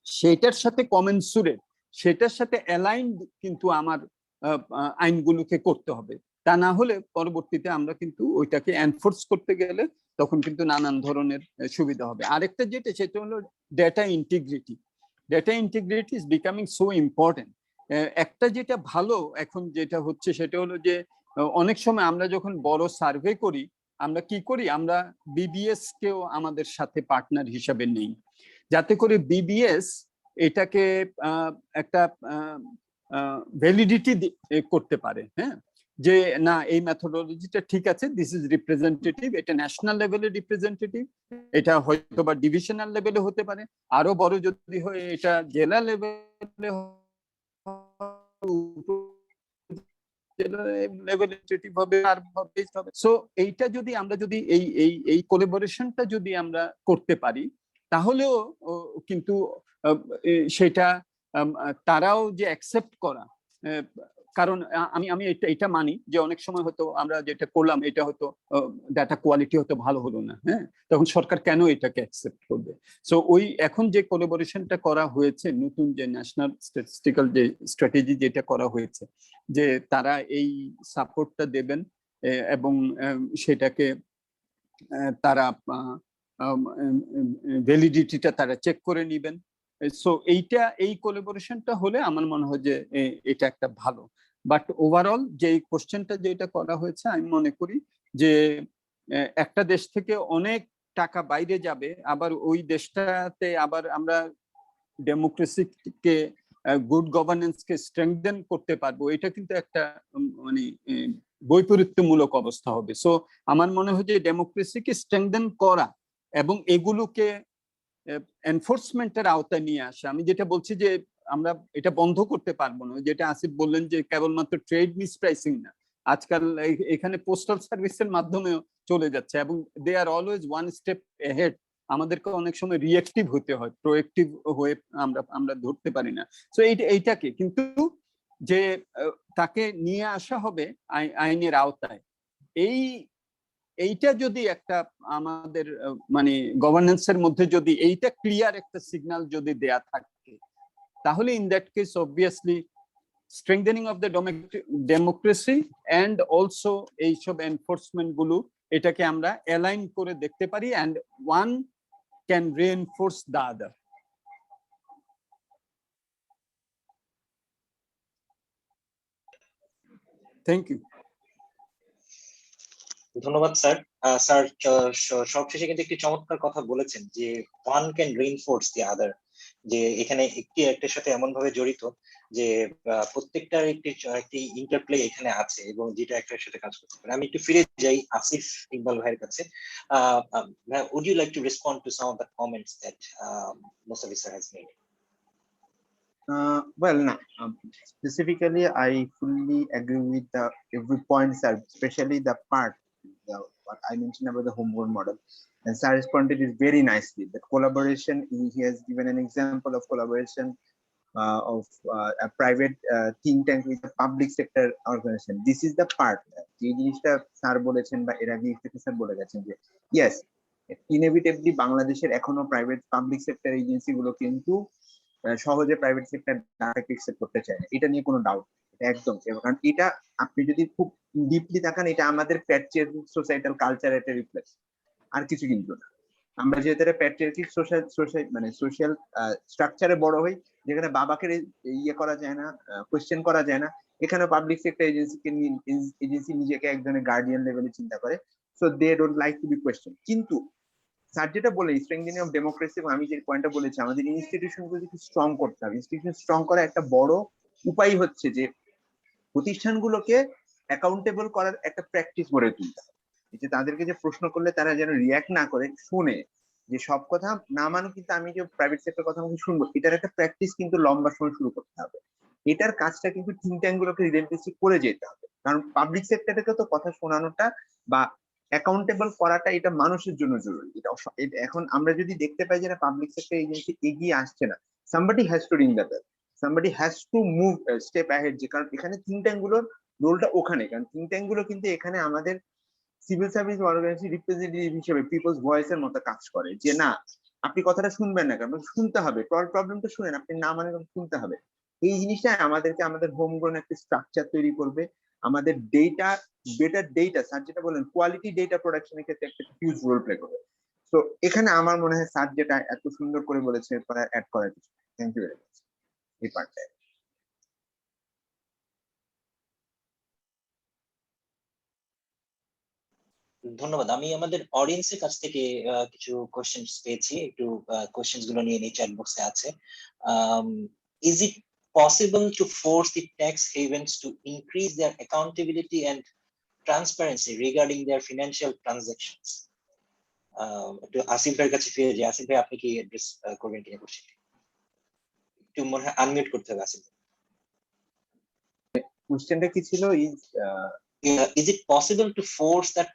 [SPEAKER 3] সেটার সাথে কমেন্সুরেট, সেটার সাথে অ্যালাইন্ড কিন্তু আমার আইনগুলোকে করতে হবে। তা না হলে পরবর্তীতে আমরা কিন্তু ওইটাকে এনফোর্স করতে গেলে তখন কিন্তু নানান ধরনের সুবিধা হবে। আরেকটা যেটা, সেটা হলো data integrity. Data integrity is becoming so important. একটা যেটা ভালো এখন যেটা হচ্ছে সেটা হলো যে অনেক সময় আমরা যখন বড় সার্ভে করি, আমরা কি করি, আমরা বিবিএস কেও আমাদের সাথে পার্টনার হিসাবে নেই, যাতে করে বিবিএস এটাকে একটা ভ্যালিডিটি করতে পারে, হ্যাঁ, যে না এই মেথোডোলজিটা ঠিক আছে, দিস ইজ রিপ্রেজেন্টেটিভ, এটা ন্যাশনাল লেভেলে রিপ্রেজেন্টেটিভ, এটা হয়তো বা ডিভিশনাল লেভেলে হতে পারে, আরো বড় যদি হয় এটা জেলা লেভেলে সো এইটা যদি আমরা যদি এই কোলাবোরেশনটা যদি আমরা করতে পারি, তাহলেও কিন্তু সেটা তারাও যে অ্যাকসেপ্ট করা, কারণ আমি এটা মানি যে অনেক সময় হয়তো আমরা যেটা করলাম এটা হয়তো ডাটা কোয়ালিটি হয়তো ভালো হলো না, হ্যাঁ, তখন সরকার কেন এটাকে অ্যাকসেপ্ট করবে? সো ওই এখন যে কোলাবোরেশনটা করা হয়েছে, নতুন যে ন্যাশনাল স্ট্যাটিস্টিক্যাল যে স্ট্র্যাটেজি যেটা করা হয়েছে, যে তারা এই সাপোর্টটা দেবেন এবং সেটাকে তারা ভ্যালিডিটিটা তারা চেক করে নেবেন। সো এই কোলাবোরেশনটা হলে আমার মনে হয় যে এটা একটা ভালো। বাট ওভারঅল যে কোশ্চেনটা যেটা করা হয়েছে, আমি মনে করি যে একটা দেশ থেকে অনেক টাকা বাইরে যাবে, আবার ওই দেশটাতে আবার আমরা ডেমোক্রেসিকে, গুড গভর্নেন্সকে স্ট্রেংথেন করতে পারবো, এটা কিন্তু একটা মানে বৈপরীত্যমূলক অবস্থা হবে। সো আমার মনে হয় যে ডেমোক্রেসিকে স্ট্রেংথেন করা এবং এগুলোকে এনফোর্সমেন্টের আওতায় নিয়ে আসা, আমি যেটা বলছি যে আমরা এটা বন্ধ করতে পারবো না, যেটা আসিফ বললেন যে কেবলমাত্র ট্রেড মিসপ্রাইসিং না, আজকাল এখানে পোস্টাল সার্ভিসের মাধ্যমেও চলে যাচ্ছে এবং দে are always one step ahead. আমাদেরকে অনেক সময় রিয়েক্টিভ হতে হয়, প্রোয়েক্টিভ হয়ে আমরা ধরতে পারি না। সো এইটাকে কিন্তু যে তাকে নিয়ে আসা হবে আইনের আওতায়, এইটা যদি একটা আমাদের মানে গভর্নেন্সের মধ্যে যদি এইটা ক্লিয়ার একটা সিগন্যাল যদি দেয়া থাকে, তাহলে in that case obviously strengthening of the democracy and also এইসব এনফোর্সমেন্ট গুলো এটাকে আমরা অ্যালাইন করে দেখতে পারি, and one can reinforce the other. Thank you.
[SPEAKER 2] ধন্যবাদ স্যার। স্যার সবশেষে কিন্তু একটি চমৎকার কথা বলেছেন যে one can reinforce the other, যে এখানে একটি একটার সাথে এমন ভাবে জড়িত যে প্রত্যেকটার একটি ইন্টারপ্লে এখানে আছে এবং যেটা একটার সাথে কাজ করতে পারে। আমি একটু ফিরে যাই আসিফ ইকবাল ভাইয়ের কাছে। would you like to respond to some of the comments that Musavi sir has made?
[SPEAKER 5] Well, no. Specifically, I fully agree with every point, sir, especially the part what I mentioned about the homegrown model. And sir responded it very nicely. That collaboration, he has given an example of collaboration of a private think tank with a public sector organization. This is the part. যে জিনিসটা sir বলেছেন বা এর আগে sir বলে গেছেন যে yes, inevitably বাংলাদেশের এখনো প্রাইভেট পাবলিক সেক্টর এজেন্সি গুলো কিন্তু সহজে প্রাইভেট সেক্টর ডাটাকে অ্যাকসেপ্ট করতে চায় না, এটা নিয়ে কোনো ডাউট একদম। কারণ এটা আপনি যদি খুব ডিপলি তাকান, এটা আমাদের প্যাট্রিয়ার্কিক সোসাইটাল কালচার একটা রিফ্লেক্স, আর কিছু কিন্তু না। আমরা যেহেতু প্যাট্রিয়ার্কিক মানে সোশ্যাল স্ট্রাকচারে বড় হই, যেখানে বাবাকে ইয়ে করা যায় না, কোয়েশ্চেন করা যায় না, এখানে পাবলিক সেক্টর এজেন্সি নিজেকে একজনের গার্ডিয়ান লেভেলে চিন্তা করে, so they don't like to be question. কিন্তু স্যার যেটা বলে স্ট্রেংথেনিং অফ ডেমোক্রেসি, আমি যে পয়েন্টটা বলেছি, আমাদের ইনস্টিটিউশন গুলোকে স্ট্রং করতে হবে। ইনস্টিটিউশন স্ট্রং করার একটা বড় উপায় হচ্ছে যে প্রতিষ্ঠানগুলোকে অ্যাকাউন্টেবল করার একটা প্র্যাকটিস গড়ে তুলতে হবে, যে তাদেরকে যে প্রশ্ন করলে তারা যেন রিয়াক্ট না করে, শুনে, যে সব কথা না মানুক কিন্তু আমি যে প্রাইভেট সেক্টর কথা শুনবো, এটার একটা প্র্যাকটিস কিন্তু লম্বা সময় শুরু করতে হবে। এটার কাজটা কিন্তু থিঙ্ক ট্যাঙ্ক গুলোকে রিলেন্টলি করে যেতে হবে, কারণ পাবলিক সেক্টরকে তো কথা শোনানোটা বা অ্যাকাউন্টেবল করাটা এটা মানুষের জন্য জরুরি। এটা এখন আমরা যদি দেখতে পাই যে না পাবলিক সেক্টর এজেন্সি এগিয়ে আসছে না, somebody has to ring the bell, somebody has to move a step ahead, যে কারণ এখানে থিঙ্ক ট্যাঙ্ক গুলোর রোলটা ওখানে, কারণ থিঙ্ক ট্যাঙ্ক গুলো কিন্তু এখানে আমাদের সিভিল সার্ভিস অর্গানাইজেশন রিপ্রেজেন্টেটিভ হিসেবে পিপলস ভয়েসের মতো কাজ করে, যে না আপনি কথাটা শুনবেন না, কারণ শুনতে হবে, প্রবলেমটা শুনেন, আপনি না মানে শুনতে হবে। এই জিনিসটা আমাদেরকে আমাদের হোমগ্রোন একটা স্ট্রাকচার তৈরি করবে, আমাদের ডেটা, বেটার ডেটা, স্যার যেটা বলেন কোয়ালিটি ডেটা প্রোডাকশনের ক্ষেত্রে একটা হিউজ রোল প্লে করবে। তো এখানে আমার মনে হয় স্যার যেটা এত সুন্দর করে বলেছে অ্যাড করার কিছু। থ্যাংক ইউ ভেরি মাচ এই পার্টটা।
[SPEAKER 2] ধন্যবাদ। আমি আমাদের অডিয়েন্সের কাছ থেকে কিছু কোশ্চেন পেয়েছি, একটু কোশ্চেন গুলো নিয়ে নিই, চ্যাট বক্সে আছে। Is it possible to force the tax havens to increase their accountability and transparency regarding their financial transactions? একটু আসিফ ভাইয়ের কাছে ফিরে যাই। আসিফ ভাই, আপনি কি অ্যাড্রেস করবেন কিনা কোশ্চেন? একটু মনে হয় আনমিউট করতে হবে আসিফ।
[SPEAKER 5] কোশ্চেনটা কি ছিল?
[SPEAKER 2] Is it possible to force that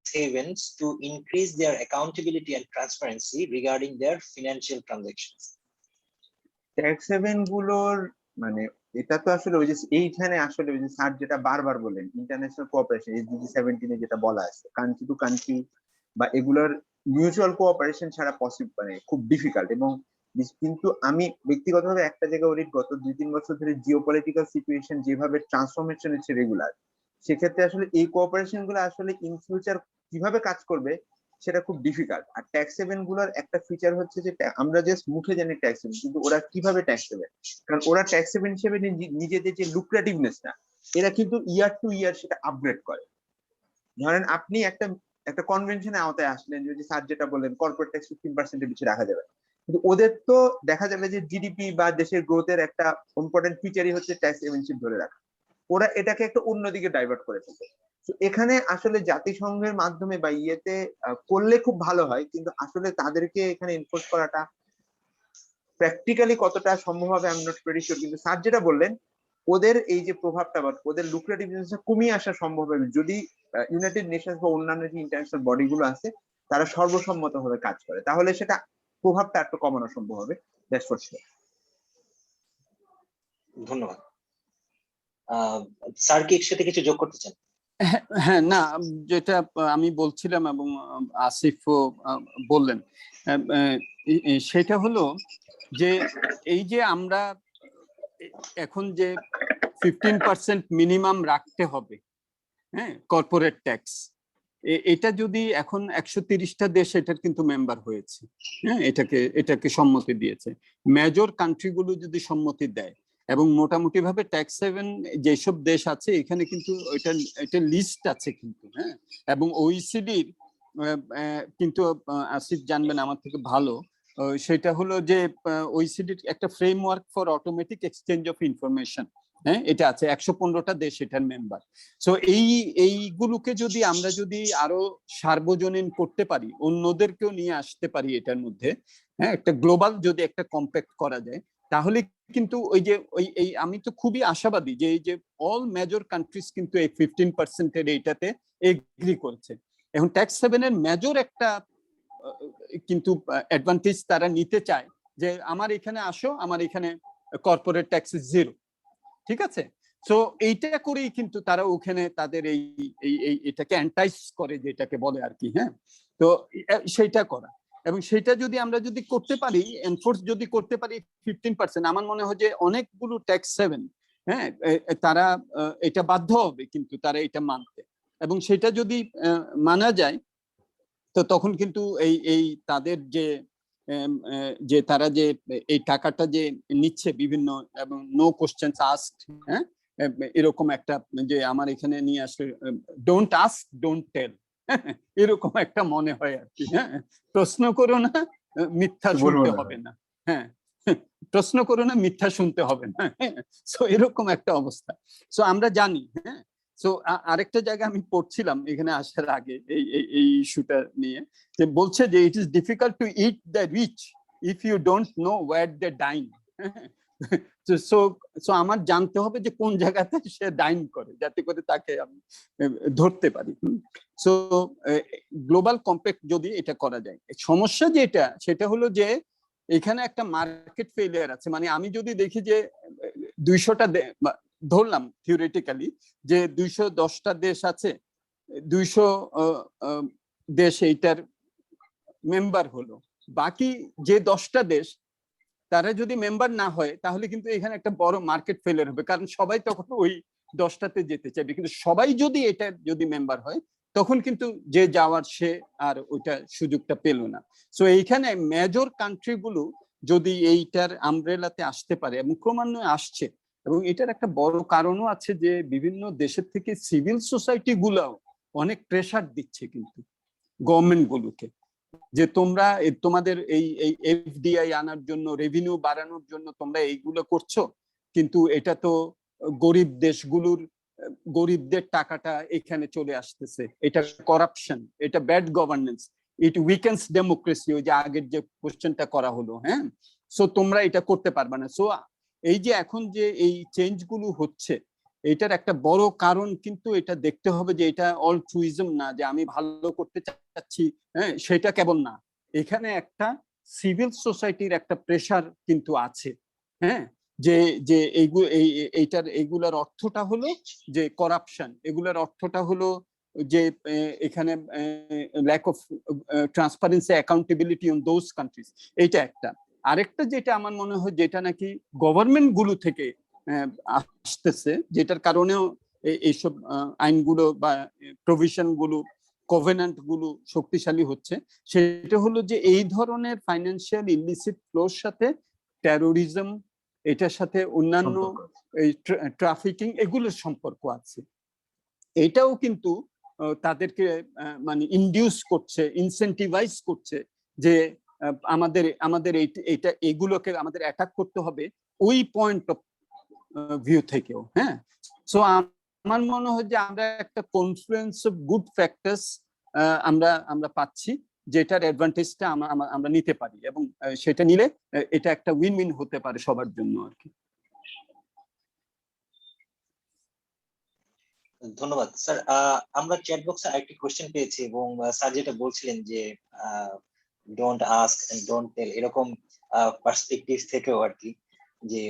[SPEAKER 2] havens to increase their accountability and transparency regarding their financial transactions?
[SPEAKER 5] Tax haven গুলোর মানে এটা তো আসলে ওই যে এইখানে আসলে ওই যে স্যার যেটা বারবার বলেন ইন্টারন্যাশনাল কোঅপারেশন এসডিজি 17 যেটা বলা আছে কান্ট্রি টু কান্ট্রি বা এগুলোর মিউচুয়াল কোঅপারেশন ছাড়া পসিবল মানে খুব ডিফিকাল্ট। এবং কিন্তু আমি ব্যক্তিগতভাবে একটা জায়গায় ওই গত 2-3 বছর ধরে জিওপলিটিক্যাল সিচুয়েশন যেভাবে ট্রান্সফরমেশন হচ্ছে রেগুলার, সেক্ষেত্রে আসলে এই কোঅপারেশন গুলো আসলে ইন ফিউচার কিভাবে কাজ করবে সেটা খুব ডিফিকাল্ট। আর ট্যাক্স হেভেন গুলোর একটা ফিচার হচ্ছে যে আমরা জাস্ট মুখে জানি ট্যাক্স হেভেন, কিন্তু ওরা কিভাবে ট্যাক্স হেভেন, কারণ ওরা ট্যাক্স হেভেন হিসেবে নিজেদের যে লুক্রেটিভনেসটা এরা কিন্তু ইয়ার টু ইয়ার সেটা আপগ্রেড করে। ধরেন আপনি একটা কনভেনশনের আওতায় আসলেন, যদি স্যার যেটা বললেন কর্পোরেট ট্যাক্স 15% পিছিয়ে রাখা যাবে, কিন্তু ওদের তো দেখা যাবে যে জিডিপি বা দেশের গ্রোথের একটা ইম্পর্টেন্ট ফিচারই হচ্ছে ট্যাক্স হেভেনশিপ ধরে রাখা। ওরা এটাকে একটা অন্যদিকে ডাইভার্ট করে ফেলবে। এখানে আসলে জাতিসংঘের মাধ্যমে বা ইয়েতে করলে খুব ভালো হয়, কিন্তু আসলে তাদেরকে এখানে এনফোর্স করাটা প্র্যাকটিক্যালি কতটা সম্ভব হবে আমি নট প্রেটি শিওর। কিন্তু স্যার যেটা বললেন ওদের এই যে প্রভাবটা বা ওদের লুক্রেটিভ জিনিসটা কমিয়ে আসা সম্ভব হবে যদি ইউনাইটেড নেশনস বা অন্যান্য যে ইন্টারন্যাশনাল বডি গুলো আছে তারা সর্বসম্মতভাবে কাজ করে, তাহলে সেটা প্রভাবটা একটু কমানো সম্ভব হবে। That's for sure.
[SPEAKER 2] ধন্যবাদ। স্যার কি এর সাথে কিছু যোগ করতে চান?
[SPEAKER 3] হ্যাঁ, না, যেটা আমি বলছিলাম এবং আসিফও বললেন সেটা হলো যে এই যে আমরা এখন যে 15% মিনিমাম রাখতে হবে, হ্যাঁ, কর্পোরেট ট্যাক্স, এটা যদি এখন 130টা দেশ এটার কিন্তু মেম্বার হয়েছে, হ্যাঁ, এটাকে সম্মতি দিয়েছে। মেজর কান্ট্রিগুলো যদি সম্মতি দেয় এবং মোটামুটি ভাবে ট্যাক্স হেভেন যেসব দেশ আছে এখানে কিন্তু এটা লিস্ট আছে কিন্তু, হ্যাঁ, এবং ওইসিডির কিন্তু আসিফ জানবেন আমার থেকে ভালো, সেটা হলো যে ওইসিডির একটা framework for automatic exchange of information, হ্যাঁ, এটা আছে, 115টা দেশ এটার মেম্বার। সো এইগুলোকে যদি আমরা যদি আরো সার্বজনীন করতে পারি, অন্যদেরকেও নিয়ে আসতে পারি এটার মধ্যে, হ্যাঁ, একটা গ্লোবাল যদি একটা কম্প্যাক্ট করা যায়, তাহলে কিন্তু ওই যে এই আমি তো খুবই আশাবাদী যে এই যে অল মেজর কান্ট্রিজ কিন্তু এই 15% এইটাতে এগ্রি করছে। এখন ট্যাক্স হেভেনের মেজর একটা কিন্তু অ্যাডভান্টেজ তারা নিতে চায় যে আমার এখানে আসো, আমার এখানে কর্পোরেট ট্যাক্স 0, ঠিক আছে। সো এইটা করেই কিন্তু তারা ওখানে তাদের এই এটাকে অ্যান্টাইস করে, যেটাকে বলে আর কি, হ্যাঁ। তো সেইটা করা, এবং সেটা যদি আমরা যদি করতে পারি, এনফোর্স যদি করতে পারি 15%, আমার মনে হয় যে অনেকগুলো ট্যাক্স হেভেন, হ্যাঁ, তারা এটা বাধ্য হবে কিন্তু তারা এটা মানতে, এবং সেটা যদি মানা যায় তো তখন কিন্তু এই তাদের যে তারা যে এই টাকাটা যে নিচ্ছে বিভিন্ন এবং নো কোশ্চেনস আস্কড, হ্যাঁ, এরকম একটা যে আমার এখানে নিয়ে আসলে ডোন্ট আস্ক ডোন্ট টেল, এরকম একটা মনে হয় আর কি, হ্যাঁ, প্রশ্ন করো না মিথ্যা শুনতে হবে না, হ্যাঁ, প্রশ্ন করো না মিথ্যা শুনতে হবে না, সো এরকম একটা অবস্থা। সো আমরা জানি, হ্যাঁ। সো আরেকটা জায়গা আমি পড়ছিলাম এখানে আসার আগে এই ইস্যুটা নিয়ে, যে বলছে যে it is difficult to eat the rich if you don't know where they dine. So আমার জানতে হবে যে কোন জায়গাতে সে ডাইন করে, যাতে করে তাকে আমি ধরতে পারি। সো গ্লোবাল কম্প্যাক্ট যদি এটা করা যায়, সমস্যা যেটা সেটা হলো যে এখানে একটা মার্কেট ফেলিয়ার আছে। মানে আমি যদি দেখি যে 200টা ধরলাম থিওরিটিক্যালি যে 210টা দেশ আছে, 200 দেশ এইটার মেম্বার হলো, বাকি যে 10টা দেশ তারা যদি মেম্বার না হয় তাহলে কিন্তু এখানে একটা বড় মার্কেট ফেলিয়ার হবে, কারণ সবাই তখন ওই 10টাতে যেতে চাইবে। কিন্তু সবাই যদি এটা যদি মেম্বার হয় তখন কিন্তু যে যাওয়ার সে আর ওইটা সুযোগটা পেল না। সো এইখানে মেজর কান্ট্রিগুলো যদি এইটার আমব্রেলাতে আসতে পারে, এবং ক্রমান্বয়ে আসছে, এবং এটার একটা বড় কারণও আছে যে বিভিন্ন দেশের থেকে সিভিল সোসাইটি গুলাও অনেক প্রেসার দিচ্ছে কিন্তু গভর্নমেন্ট গুলোকে, যে তোমরা তোমাদের এই এফডিআই আনার জন্য, রেভিনিউ বাড়ানোর জন্য তোমরা এইগুলো করছো, কিন্তু এটা তো গরিব দেশগুলোর গরিবদের টাকাটা এখানে চলে আসতেছে, এটা করাপশন, এটা ব্যাড গভর্নেন্স, ইট উইকেন্স ডেমোক্রেসি, ওই যে আগের যে কোশ্চেনটা করা হলো। হ্যাঁ, সো তোমরা এটা করতে পারবে না। সো এই যে এখন যে এই চেঞ্জ গুলো হচ্ছে, এটার একটা বড় কারণ কিন্তু এটা দেখতে হবে যে এটা অলট্রুইজম না, যে আমি ভালো করতে চাচ্ছি, হ্যাঁ সেটা কেবল না, এখানে একটা সিভিল সোসাইটির একটা প্রেসার কিন্তু আছে। হ্যাঁ, যে যে এইটার এইগুলার অর্থটা হলো যে করাপশন, এগুলার অর্থটা হলো যে এখানে lack of transparency, accountability on those countries, এইটা একটা। আরেকটা যেটা আমার মনে হয় যেটা নাকি গভর্নমেন্ট গুলো থেকে আসতেছে, যেটার কারণেও এইসব আইনগুলো বা প্রভিশন গুলো, কভেন্যান্ট গুলো শক্তিশালী হচ্ছে, সেটা হলো যে এই ধরনের ফাইন্যান্সিয়াল ইলিসিট ফ্লোর সাথে টেরোরিজম, এটার সাথে অন্যান্য এই ট্রাফিকিং, এগুলোর সম্পর্ক আছে। এটাও কিন্তু তাদেরকে মানে ইনডিউস করছে, ইনসেন্টিভাইজ করছে যে আমাদের আমাদের এইটা এগুলোকে আমাদের অ্যাটাক করতে হবে ওই পয়েন্ট অফ ভিউ থেকেও। হ্যাঁ, সো আমার মনে হয় যে আমরা একটা কনফ্লুয়েন্স অফ গুড ফ্যাক্টরস আমরা পাচ্ছি, যেটার অ্যাডভান্টেজটা আমরা নিতে পারি, এবং সেটা নিলে এটা একটা উইন উইন হতে পারে সবার জন্য আর কি।
[SPEAKER 2] ধন্যবাদ স্যার। আমরা চ্যাট বক্সে আরেকটি কোশ্চেন পেয়েছি, এবং স্যার যেটা বলছিলেন যে don't ask and don't tell, এরকম পার্সপেক্টিভ থেকেও আর কি, যে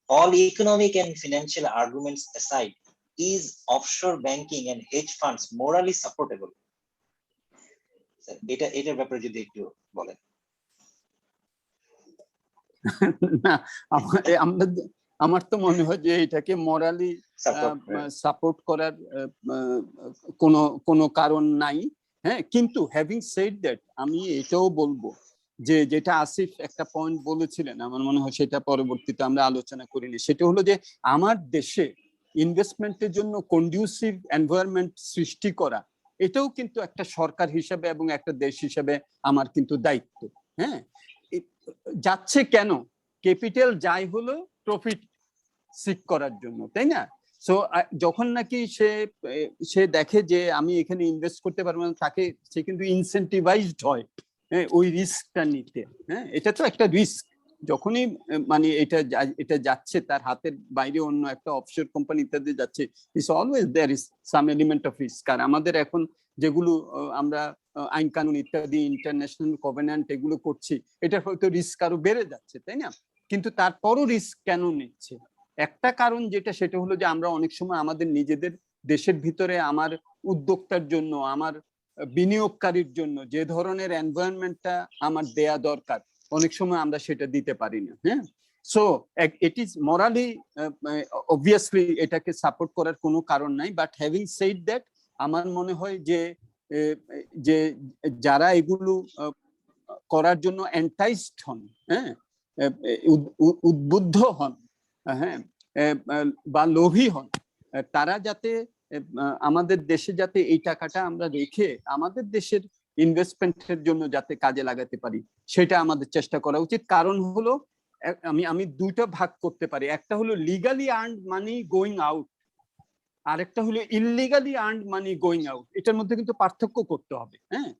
[SPEAKER 2] all economic and financial arguments aside, is offshore banking and hedge funds morally supportable? এটার ব্যাপারে যদি একটু বলেন।
[SPEAKER 3] না, আমার তো মনে হয় যে এটাকে মোরালি সাপোর্ট করার কোনো কারণ নাই। হ্যাঁ, কিন্তু হ্যাভিং সেড দ্যাট, আমি এটাও বলবো যে যেটা আসিফ একটা পয়েন্ট বলেছিলেন, আমার মনে হয় সেটা পরবর্তীতে আমরা আলোচনা করিনি, সেটা হলো যে আমার দেশে ইনভেস্টমেন্টের জন্য কন্ডিউসিভ এনভায়রনমেন্ট সৃষ্টি করা, এটাও কিন্তু একটা সরকার হিসেবে এবং একটা দেশ হিসেবে আমার কিন্তু দায়িত্ব। হ্যাঁ, যাচ্ছে কেন, ক্যাপিটাল যাই হলো প্রফিট সিক করার জন্য, তাই না? সো যখন নাকি সে দেখে যে আমি এখানে ইনভেস্ট করতে পারবো না, তাকে সে কিন্তু ইনসেন্টিভাইজড হয় ওই রিস্কটা নিতে। হ্যাঁ, এটা তো একটা রিস্ক, যখনই মানে এটা যাচ্ছে তার হাতের বাইরে অন্য একটা অফশোর কোম্পানি ইত্যাদি যাচ্ছে, it's always there is some element of risk. আর আমাদের এখন যেগুলো আমরা আইন কানুন ইত্যাদি ইন্টারন্যাশনাল কভেন্যান্ট এগুলো করছি, এটার হয়তো রিস্ক আরো বেড়ে যাচ্ছে, তাই না? কিন্তু তারপরও রিস্ক কেন নিচ্ছে? একটা কারণ যেটা, সেটা হলো যে আমরা অনেক সময় আমাদের নিজেদের দেশের ভিতরে আমার উদ্যোক্তার জন্য, আমার বিনিয়োগকারীর জন্য যে ধরনের এনভায়রনমেন্টটা আমার দেয়া দরকার, অনেক সময় আমরা সেটা দিতে পারি না। হ্যাঁ, so it is morally obviously এটাকে সাপোর্ট করার কোনো কারণ নাই, বাট হ্যাভিং সেড দ্যাট, আমার মনে হয় যে যারা এগুলো করার জন্য এন্টাইজড হন, হ্যাঁ, উদ্বুদ্ধ হন, হ্যাঁ, বা লোভী হন, তারা যাতে আমাদের দেশে যাতে এই টাকাটা আমরা রেখে আমাদের দেশের ইনভেস্টমেন্টের জন্য যাতে কাজে লাগাতে পারি, সেটা আমাদের চেষ্টা করা উচিত। কারণ হলো আমি দুইটা ভাগ করতে পারি, একটা হলো লিগালি আর্নড মানি গোয়িং আউট, আরেকটা হলো ইললিগালি আর্নড মানি গোয়িং আউট। এটার মধ্যে কিন্তু পার্থক্য করতে হবে। হ্যাঁ,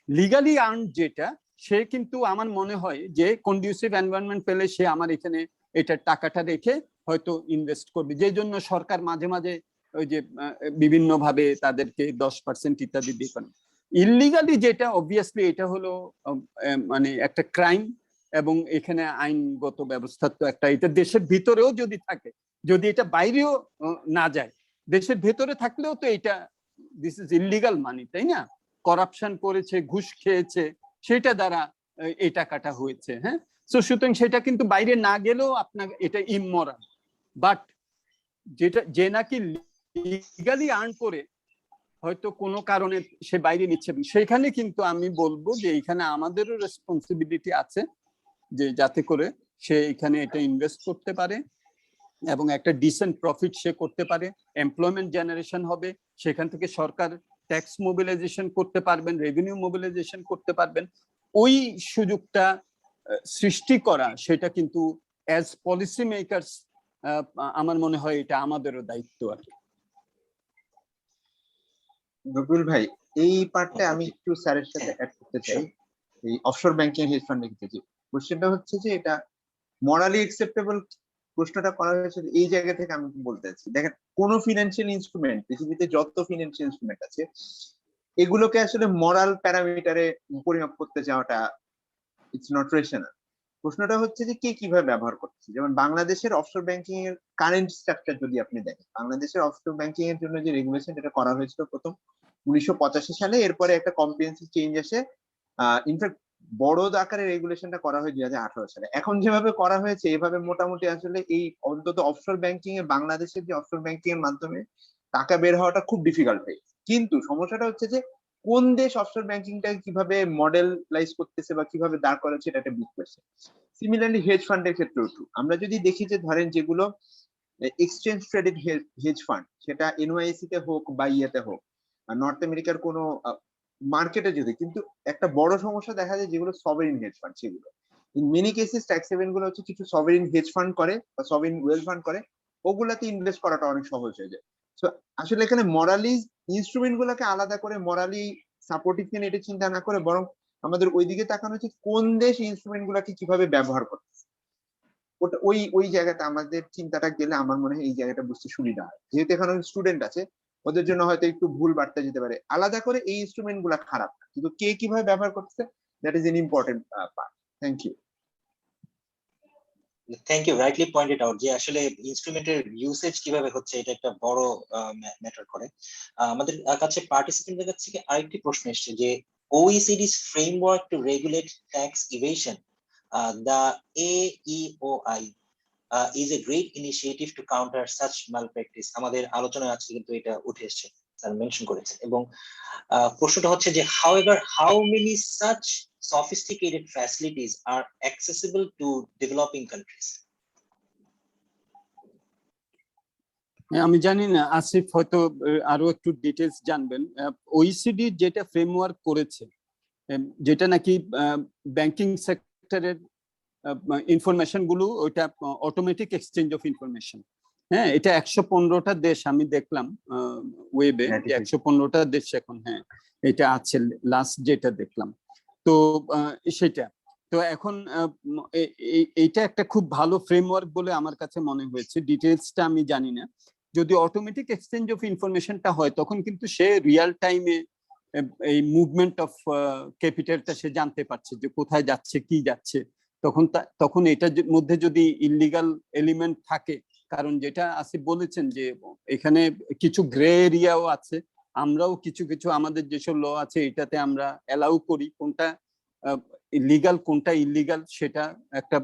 [SPEAKER 3] লিগালি আর্নড যেটা, সে কিন্তু আমার মনে হয় যে কন্ডিউসিভ এনভায়রনমেন্ট পেলে সে আমার এখানে এটা টাকাটা রেখে হয়তো ইনভেস্ট করবে, যে জন্য সরকার মাঝে মাঝে ওই যে বিভিন্ন ভাবে তাদেরকে 10% ইত্যাদি দিয়ে করে। ইললিগালি যেটা, অবভিয়াসলি এটা হলো মানে একটা ক্রাইম, এবং এখানে আইনগত ব্যবস্থা তো একটা, এটা দেশের ভিতরেও যদি থাকে, যদি এটা বাইরেও না যায়, দেশের ভেতরে থাকলেও তো এটা দিস ইজ ইললিগাল মানি, তাই না? করাপশন করেছে, ঘুষ খেয়েছে, সেটা দ্বারা এই টাকাটা হয়েছে। হ্যাঁ, সো সুতরাং সেটা কিন্তু বাইরে না গেলেও আপনার এটা ইমমরাল। বাট যেটা যে নাকি লিগালি আর্ন করে হয়তো কোনো কারণে সে বাইরে নিচ্ছে, সেখানে কিন্তু আমি বলবো যে এখানে আমাদেরও রেসপন্সিবিলিটি আছে, যে যাতে করে সে এখানে এটা ইনভেস্ট করতে পারে এবং একটা ডিসেন্ট প্রফিট সে করতে পারে, এমপ্লয়মেন্ট জেনারেশন হবে, সেখান থেকে সরকার ট্যাক্স মোবিলাইজেশন করতে পারবেন, রেভিনিউ মোবিলাইজেশন করতে পারবেন। ওই সুযোগটা সৃষ্টি করা, সেটা কিন্তু অ্যাজ পলিসি মেকারস আমার মনে হয় এটা আমাদেরও দায়িত্ব আর কি।
[SPEAKER 5] রবিউল ভাই, এই পার্টটা আমি একটু স্যারের সাথে অ্যাড করতে চাই। এই অফশোর ব্যাংকিং হেজ ফান্ডের ক্ষেত্রে কোশ্চেনটা হচ্ছে যে এটা মরালি অ্যাকসেপ্টেবল, প্রশ্নটা করা হয়েছে এই জায়গা থেকে আমি বলতে চাচ্ছি, দেখেন কোন ফিনান্সিয়াল ইনস্ট্রুমেন্ট, পৃথিবীতে যত ফিনান্সিয়াল ইনস্ট্রুমেন্ট আছে এগুলোকে আসলে মরাল প্যারামিটারে পরিমাপ করতে যাওয়াটা ইটস নট রেশনাল। প্রশ্নটা হচ্ছে যে কে কিভাবে ব্যবহার করছে। যেমন বাংলাদেশের অফশোর ব্যাংকিং এর কারেন্ট স্ট্রাকচার যদি আপনি দেখেন, বাংলাদেশের অফশোর ব্যাংকিং এর জন্য যে রেগুলেশন এটা করা হয়েছিল প্রথম 1985 সালে, এরপরে একটা কম্প্রিহেন্সিভ চেঞ্জ আসে। ইনফ্যাক্ট বড় আকারে রেগুলেশনটা করা হয় 2018 সালে। এখন যেভাবে করা হয়েছে এভাবে মোটামুটি আসলে এই অন্তত অফশোর ব্যাংকিং এ বাংলাদেশের যে অফশোর ব্যাংকিং এর মাধ্যমে টাকা বের হওয়াটা খুব ডিফিকাল্ট হয়ে গেছে। কিন্তু সমস্যাটা হচ্ছে যে কোন দেশ অফশোর ব্যাংকিংটা কিভাবে মডেলাইজ করতেছে বা কিভাবে দাঁড় করাচ্ছে এটা একটা বিগ কোয়েশ্চেন। সিমিলারলি হেজ ফান্ডের ক্ষেত্রেও আমরা যদি দেখি যে ধরেন যেগুলো এক্সচেঞ্জ ট্রেডেড হেজ ফান্ড, সেটা এনওআইসি তে হোক বা ইয়েতে হোক, নর্থ আমেরিকার কোনো মার্কেটে যদি, কিন্তু একটা বড় সমস্যা দেখা যায় যেগুলো সভারেন হেজ ফান্ড, সেগুলো in many cases tax haven গুলো হচ্ছে কিছু সভারেন হেজ ফান্ড করে বা সভারেন ওয়েলথ ফান্ড করে, ওগুলাতে ইনভেস্ট করাটা অনেক সহজ হয়ে যায়। তো আসলে এখানে মরালি ইনস্ট্রুমেন্ট গুলোকে আলাদা করে মরালি সাপোর্টিভ কিনা এটা চিন্তা না করে বরং আমাদের ওইদিকে তাকানো উচিত কোন দেশ ইনস্ট্রুমেন্ট গুলাকে কিভাবে ব্যবহার করতেছে। ওটা ওই জায়গাটা আমাদের চিন্তাটা গেলে আমার মনে হয় এই জায়গাটা বুঝতে সুবিধা হয়। যেহেতু এখানে স্টুডেন্ট আছে, ওদের জন্য হয়তো একটু ভুল বার্তা যেতে পারে। আলাদা করে এই ইনস্ট্রুমেন্ট গুলা খারাপ, কিন্তু কে কিভাবে ব্যবহার করতেছে that is an important part. Thank you.
[SPEAKER 2] Thank you, rightly pointed out যে আসলে ইনস্ট্রুমেন্টের ইউসেজ কিভাবে হচ্ছে এটা একটা বড় ম্যাটার করে। আমাদের কাছে পার্টিসিপেন্টদের কাছ থেকে আরেকটি প্রশ্ন এসেছে যে OECD's framework to regulate tax evasion, the AEOI, is a great initiative to counter such malpractice. আমাদের আলোচনায় আজকে কিন্তু এটা উঠে এসেছে, স্যার মেনশন করেছেন। এবং প্রশ্নটা হচ্ছে যে however how many such sophisticated facilities are accessible to developing countries?
[SPEAKER 3] আমি জানি না, আসিফ হয়তো আরো একটু ডিটেলস জানবেন। OECD যেটা ফ্রেমওয়ার্ক করেছে, যেটা নাকি ব্যাংকিং সেক্টরের ইনফরমেশন গুলো, ওইটা অটোমেটিক এক্সচেঞ্জ অফ ইনফরমেশন। হ্যাঁ, এটা 115টা দেশ আমি দেখলাম ওয়েবে, 115টা দেশ এখন, হ্যাঁ এটা আছে লাস্ট যেটা দেখলাম। তো সেটা তো এখন এইটা একটা খুব ভালো ফ্রেমওয়ার্ক বলে আমার কাছে মনে হয়েছে। ডিটেলসটা আমি জানি না। যদি অটোমেটিক এক্সচেঞ্জ অফ ইনফরমেশনটা হয় তখন কিন্তু সে রিয়েল টাইমে এই মুভমেন্ট অফ ক্যাপিটালটা সে জানতে পারছে যে কোথায় যাচ্ছে কি যাচ্ছে। তখন এটার মধ্যে যদি ইলিগাল এলিমেন্ট থাকে, কারণ যেটা আসিফ বলেছেন যে এখানে কিছু গ্রে এরিয়াও আছে, আমরাও কিছু কিছু আমাদের যেসব ল আছে এটাতে আমরা অ্যালাউ করি কোনটা লিগাল কোনটা ইলিগাল সেটা একটা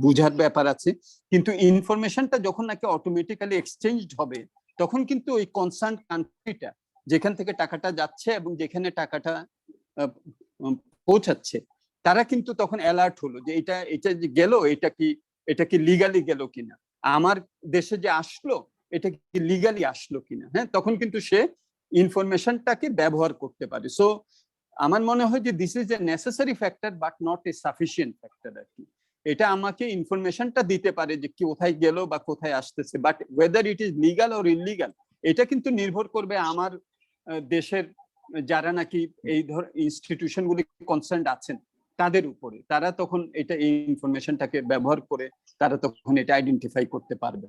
[SPEAKER 3] বুঝার ব্যাপার আছে। কিন্তু ইনফরমেশনটা যখন নাকি অটোমেটিক্যালি এক্সচেঞ্জড হবে তখন কিন্তু ওই কনসার্ন কান্ট্রিটা যেখান থেকে টাকাটা যাচ্ছে এবং যেখানে টাকাটা পৌঁছাচ্ছে তারা কিন্তু তখন অ্যালার্ট হলো যে এটা যে গেল এটা কি লিগালি গেল কিনা, আমার দেশে যে আসলো এটা কি লিগালি আসলো কিনা। হ্যাঁ, তখন কিন্তু সে ইনফরমেশনটাকে ব্যবহার করতে পারে। সো আমার মনে হয় যে this is a necessary factor but not a sufficient factor আর কি। এটা আমাকে ইনফরমেশনটা দিতে পারে যে কোথায় গেল বা কোথায় আসতেছে, but weather it is legal or illegal এটা কিন্তু নির্ভর করবে আমার দেশের যারা নাকি এই ধর ইনস্টিটিউশন গুলি কনসার্ন আছেন তাদের উপরে। তারা তখন এটা এই ইনফরমেশনটাকে ব্যবহার করে তারা তখন এটা আইডেন্টিফাই করতে পারবে।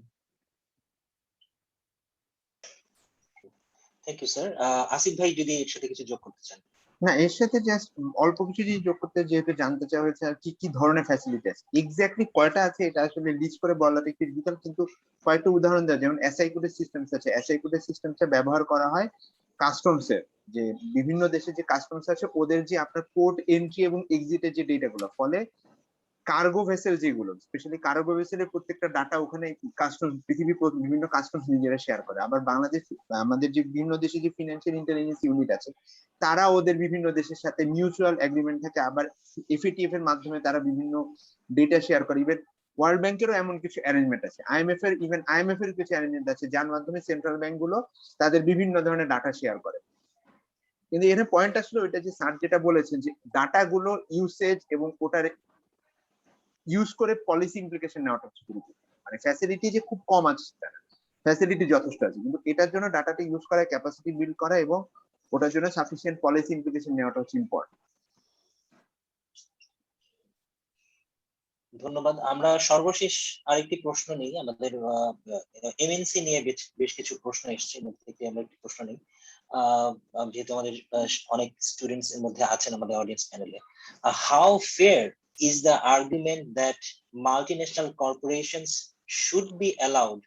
[SPEAKER 2] Thank you sir. আসিফ ভাই যদি এর সাথে কিছু যোগ করতে চান।
[SPEAKER 5] না, এর সাথে জাস্ট অল্প কিছু যদি যোগ করতে, যেহেতু জানতে চাওয়া হয়েছে আর কি কি ধরনের ফ্যাসিলিটি আছে, এক্স্যাক্টলি কয়টা আছে এটা আসলে লিস্ট করে বলাটা একটু ডিফিকাল্ট, কিন্তু কয়েকটা উদাহরণ দেওয়া, যেমন এসআই কোডের সিস্টেমস আছে। এসআই কোডের সিস্টেমটা ব্যবহার করা হয় কাস্টমস এর, যে বিভিন্ন দেশে যে কাস্টমস আছে ওদের যে আপনার পোর্ট এন্ট্রি এবং এক্সিটের যে ডেটাগুলো, ফলে কার্গো ভেসেল যেগুলো, স্পেশালি কার্গো ভেসেলের প্রত্যেকটা ডাটা ওখানে কাস্টমস, পৃথিবীর বিভিন্ন কাস্টমস নিজেরা শেয়ার করে। আবার বাংলাদেশ, আমাদের যে বিভিন্ন দেশে যে ফিনান্সিয়াল ইন্টেলিজেন্স ইউনিট আছে তারা ওদের বিভিন্ন দেশের সাথে মিউচুয়াল এগ্রিমেন্ট থাকে, আবার এফএটিএফ এর মাধ্যমে তারা বিভিন্ন ডেটা শেয়ার করে। ইভেন ওয়ার্ল্ড ব্যাংকেরও এমন কিছু অ্যারেঞ্জমেন্ট আছে, আইএমএফ এর কিছু অ্যারেঞ্জমেন্ট আছে যার মাধ্যমে সেন্ট্রাল ব্যাংক গুলো তাদের বিভিন্ন ধরনের ডাটা শেয়ার করে। কিন্তু এখানে পয়েন্ট আসলে ওইটা যে স্যার যেটা বলেছেন যে ডাটা গুলো ইউসেজ এবং ওটার ইউজ করে পলিসি ইমপ্লিকেশন নেওয়াটা শুরু করতে হবে। মানে ফ্যাসিলিটি যে খুব কম আছে সেটা না, ফ্যাসিলিটি যথেষ্ট আছে, কিন্তু এটার জন্য ডাটাটা ইউজ করা, ক্যাপাসিটি বিল্ড করা এবং ওটার জন্য সাফিসিয়েন্ট পলিসি ইমপ্লিকেশন নেওয়াটা হচ্ছে ইম্পর্টেন্ট।
[SPEAKER 2] ধন্যবাদ। আমরা সর্বশেষ আরেকটি প্রশ্ন নেই, আমাদের এমএনসি নিয়ে বেশ কিছু প্রশ্ন এসেছে, এর মধ্যে থেকে আমরা একটি প্রশ্ন নেই, যেহেতু আমাদের অনেক স্টুডেন্টস এর মধ্যে আছেন আমাদের অডিয়েন্স প্যানেলে। How fair is the argument that multinational corporations should be allowed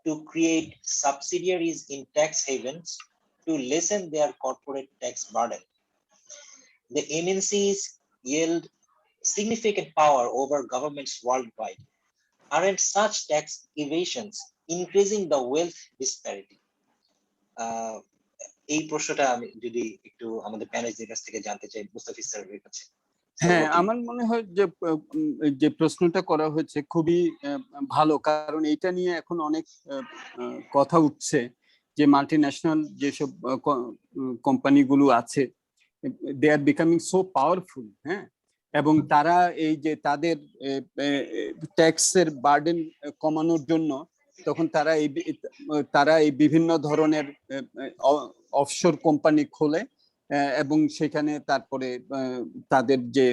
[SPEAKER 2] to create subsidiaries in tax havens to lessen their corporate tax burden? The MNCs yield significant power over governments worldwide. Aren't such tax evasions increasing the wealth disparity? এই প্রশ্নটা আমি যদি একটু আমাদের প্যানেলের কাছ থেকে জানতে চাই, মুস্তাফিজ স্যারের কাছে।
[SPEAKER 3] হ্যাঁ, আমার মনে হয় যে যে প্রশ্নটা করা হয়েছে খুবই ভালো, কারণ এটা নিয়ে এখন অনেক কথা উঠছে যে মাল্টিন্যাশনাল যেসব কোম্পানিগুলো আছে, দে আর বিকামিং সো পাওয়ারফুল, হ্যাঁ, এবং তারা এই যে তাদের ট্যাক্সের বার্ডেন কমানোর জন্য তখন তারা এই বিভিন্ন ধরনের অফশোর কোম্পানি খোলে এবং সেখানে তারপরে তাদের যে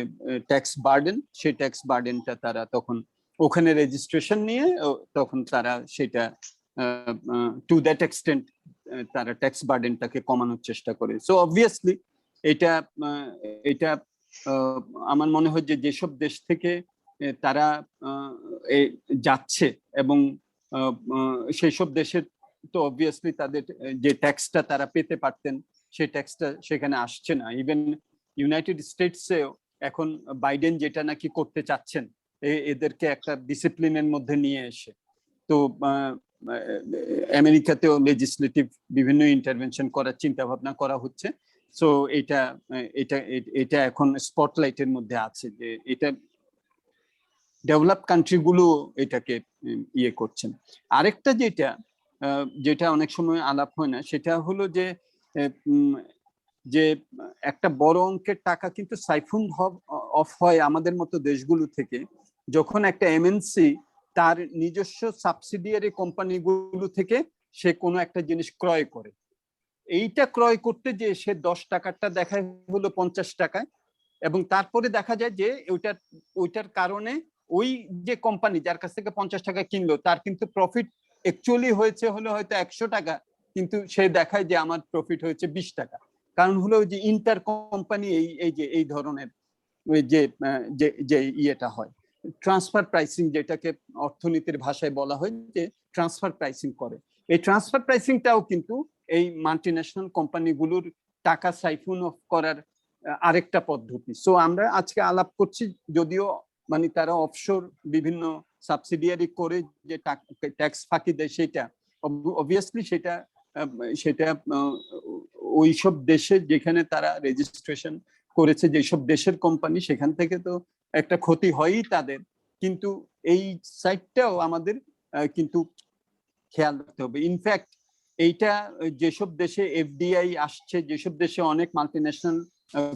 [SPEAKER 3] ট্যাক্স বার্ডেন, সেই ট্যাক্স বার্ডেনটা তারা তখন ওখানে রেজিস্ট্রেশন নিয়ে তখন তারা সেটা টু দ্যাট এক্সটেন্ট তারা ট্যাক্স বার্ডেনটাকে কমানোর চেষ্টা করে। সো অবভিয়াসলি এটা আমার মনে হয় যে যেসব দেশ থেকে তারা যাচ্ছে এবং সেই সব দেশের তো অবভিয়াসলি তাদের যে ট্যাক্সটা তারা পেতে পারতেন সেই ট্যাক্সটা সেখানে আসছে না। ইভেন ইউনাইটেড স্টেটসেও এখন বাইডেন যেটা নাকি করতে চাচ্ছেন এদেরকে একটা ডিসিপ্লিনের মধ্যে নিয়ে এসে, তো আমেরিকাতেও লেজিসলেটিভ বিভিন্ন ইন্টারভেনশন করার চিন্তা ভাবনা করা হচ্ছে। সো এটা এখন স্পটলাইটের মধ্যে আছে যে এটা ডেভেলপ কান্ট্রিগুলো এটাকে ইয়ে করছেন। আরেকটা যেটা অনেক সময় আলাপ হয় না, সেটা হলো যে একটা বড় অঙ্কের টাকা কিন্তু সাইফুন অফ হয় আমাদের মতো দেশগুলো থেকে যখন একটা এমএনসি তার নিজস্ব সাবসিডিয়ারি কোম্পানিগুলো থেকে সে কোনো একটা জিনিস ক্রয় করে। এইটা ক্রয় করতে যে সে 10 টাকাটা দেখায় হলো 50 টাকায়, এবং তারপরে দেখা যায় যে ওইটার কারণে ওই যে কোম্পানি যার কাছ থেকে 50 টাকা কিনলো তার কিন্তু প্রফিট অ্যাকচুয়ালি হয়েছে হলো হয়তো 100 টাকা, কিন্তু সে দেখায় যে আমার প্রফিট হয়েছে 20 টাকা। কারণ হলো যে ইন্টার কোম্পানি এই ধরনের যে ইয়েটা হয় ট্রান্সফার প্রাইসিং, যেটাকে অর্থনীতির ভাষায় বলা হয় যে ট্রান্সফার প্রাইসিং করে। এই ট্রান্সফার প্রাইসিংটাও কিন্তু এই মাল্টিন্যাশনাল কোম্পানিগুলোর টাকা সাইফুন অফ করার আরেকটা পদ্ধতি। সো আমরা আজকে আলাপ করছি যদিও মানে তারা অফশোর বিভিন্ন সাবসিডিয়ারি করে যে ট্যাক্স ফাঁকি দেয়, সেটা অবভিয়াসলি সেটা ওইসব দেশে যেখানে তারা রেজিস্ট্রেশন করেছে, যেসব দেশের কোম্পানি, সেখান থেকে তো একটা ক্ষতি হয়ই তাদের, কিন্তু এই সাইডটাও আমাদের কিন্তু খেয়াল রাখতে হবে। ইনফ্যাক্ট এইটা যেসব দেশে এফডিআই আসছে, যেসব দেশে অনেক মাল্টিন্যাশনাল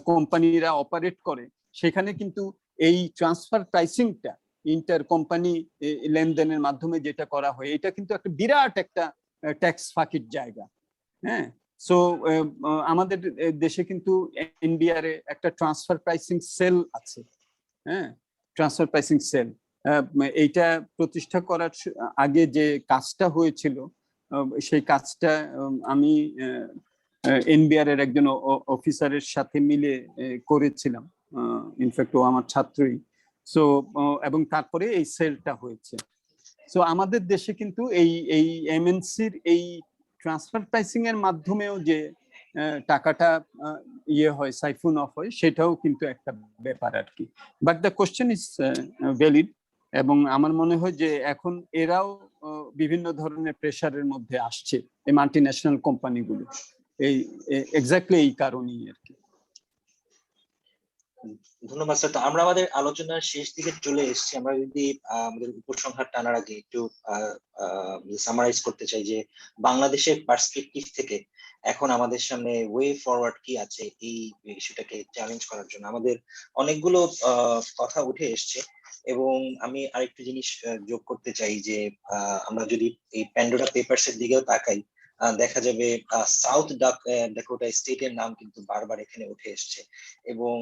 [SPEAKER 3] কোম্পানিরা অপারেট করে, সেখানে কিন্তু এই ট্রান্সফার প্রাইসিংটা ইন্টার কোম্পানি লেনদেনের মাধ্যমে যেটা করা হয়, এটা কিন্তু একটা বিরাট একটা ট্যাক্স ফাঁকির জায়গা। হ্যাঁ, সো আমাদের দেশে কিন্তু এনবিআর এ একটা ট্রান্সফার প্রাইসিং সেল আছে। হ্যাঁ, ট্রান্সফার প্রাইসিং সেল এইটা প্রতিষ্ঠা করার আগে যে কাজটা হয়েছিল সেই কাজটা আমি এনবিআর এর একজন অফিসারের সাথে মিলে করেছিলাম। ইনফ্যাক্ট ও আমার ছাত্রই। সো এবং তারপরে এই সেলটা হয়েছে। সো আমাদের দেশে কিন্তু এই এমএনসির এই ট্রান্সফার প্রাইসিং এর মাধ্যমেও যে টাকাটা ইয়ে হয়, সাইফুন অফ হয়, সেটাও কিন্তু একটা ব্যাপার আর কি। But the question is valid, এবং আমার মনে হয় যে এখন এরাও বিভিন্ন ধরনের প্রেসারের মধ্যে আসছে এই মাল্টিন্যাশনাল কোম্পানিগুলো, এই এক্স্যাক্টলি এই কারণেই আর কি।
[SPEAKER 2] ধন্যবাদ স্যার। তো আমরা আমাদের আলোচনার শেষ দিকে চলে এসেছি। আমরা যদি আমাদের উপসংহার টানার আগে একটু সামারাইজ করতে চাই যে বাংলাদেশের পার্সপেক্টিভ থেকে এখন আমাদের সামনে ওয়ে ফরওয়ার্ড কি আছে এই ইস্যুটাকে চ্যালেঞ্জ করার জন্য। আমাদের অনেকগুলো কথা উঠে এসছে, এবং আমি আরেকটি জিনিস যোগ করতে চাই যে আমরা যদি এই প্যান্ডোরা পেপারস এর দিকেও তাকাই, দেখা যাবে সাউথ ডাকোটা স্টেটের নাম কিন্তু বারবার এখানে উঠে এসছে, এবং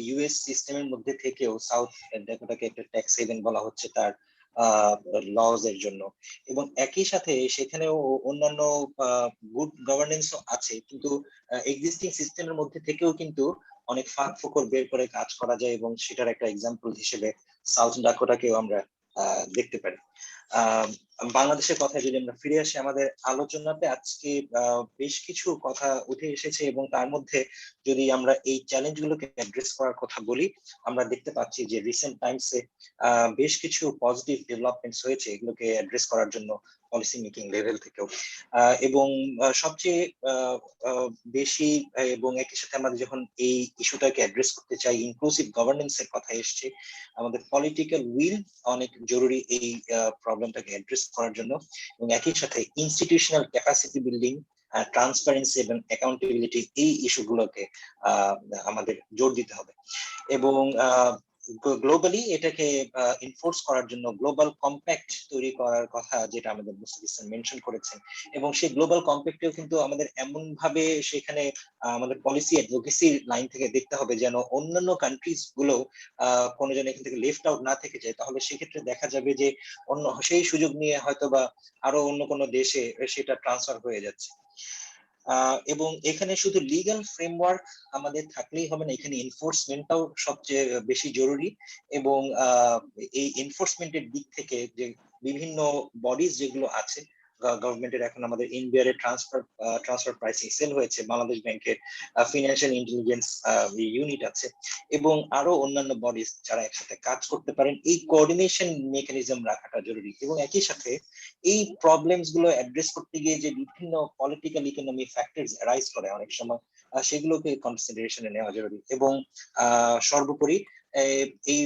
[SPEAKER 2] ইউএস সিস্টেমের মধ্যে থেকেও সাউথ ডাকোটাকে একটা ট্যাক্স হেভেন বলা হচ্ছে তার লজ এর জন্য। এবং একই সাথে সেখানেও অন্যান্য গুড গভর্নেন্সও আছে, কিন্তু এক্সিস্টিং সিস্টেমের মধ্যে থেকেও কিন্তু অনেক ফাঁক ফোকর বের করে কাজ করা যায়, এবং সেটার একটা এক্সাম্পল হিসেবে সাউথ ডাকোটাকেও আমরা দেখতে পারি। বাংলাদেশের কথায় যদি আমরা ফিরে আসি, আমাদের আলোচনাতে আজকে বেশ কিছু কথা উঠে এসেছে, এবং তার মধ্যে যদি আমরা এই চ্যালেঞ্জ গুলোকে অ্যাড্রেস করার কথা বলি, আমরা দেখতে পাচ্ছি যে রিসেন্ট টাইমসে বেশ কিছু পজিটিভ ডেভেলপমেন্টস হয়েছে এগুলোকে অ্যাড্রেস করার জন্য পলিসি মেকিং লেভেল থেকেও। এবং সবচেয়ে বেশি এবং একই সাথে আমরা যখন এই ইস্যুটাকে অ্যাড্রেস করতে চাই, ইনক্লুসিভ গভর্নেন্স এর কথা এসছে, আমাদের পলিটিক্যাল উইল অনেক জরুরি এই প্রবলেমটাকে অ্যাড্রেস করার জন্য, এবং একই সাথে ইনস্টিটিউশনাল ক্যাপাসিটি বিল্ডিং, ট্রান্সপারেন্সি এবং অ্যাকাউন্টেবিলিটি, এই ইস্যুগুলোকে আমাদের জোর দিতে হবে। এবং গ্লোবালি এটাকে এনফোর্স করার জন্য গ্লোবাল কম্প্যাক্ট তৈরি করার কথা, যেটা আমাদের মুস্তাফিজ স্যার মেনশন করেছেন, এবং সেই গ্লোবাল কম্প্যাক্টেও কিন্তু আমাদের এমন ভাবে সেখানে আমাদের পলিসি অ্যাডভোকেসি লাইন থেকে দেখতে হবে যেন অন্যান্য কান্ট্রিজ গুলো কোনো জন এখান থেকে লেফট আউট না থেকে যায়। তাহলে সেক্ষেত্রে দেখা যাবে যে অন্য সেই সুযোগ নিয়ে হয়তো বা আরো অন্য কোনো দেশে সেটা ট্রান্সফার হয়ে যাচ্ছে। এবং এখানে শুধু লিগ্যাল ফ্রেমওয়ার্ক আমাদের থাকলেই হবে না, এখানে এনফোর্সমেন্টটাও সবচেয়ে বেশি জরুরি। এবং এই এনফোর্সমেন্টের দিক থেকে যে বিভিন্ন বডিজ যেগুলো আছে গভর্নমেন্টের, এখন আমাদের এনবিআর এর ট্রান্সফার প্রাইসিং সেল হয়েছে, বাংলাদেশ ব্যাংকের ফিনান্সিয়াল ইন্টেলিজেন্স ইউনিট আছে, এবং আরো অন্যান্য বডিজ যারা একসাথে কাজ করতে পারেন, এই কোঅর্ডিনেশন মেকানিজম রাখাটা জরুরি। এবং একই সাথে এই প্রবলেমস গুলো অ্যাড্রেস করতে গিয়ে যে বিভিন্ন পলিটিক্যাল ইকোনমি ফ্যাক্টরস অ্যারাইজ করে অনেক সময়, সেগুলোকে কনসিডারেশনে নেওয়া জরুরি। এবং সর্বোপরি এই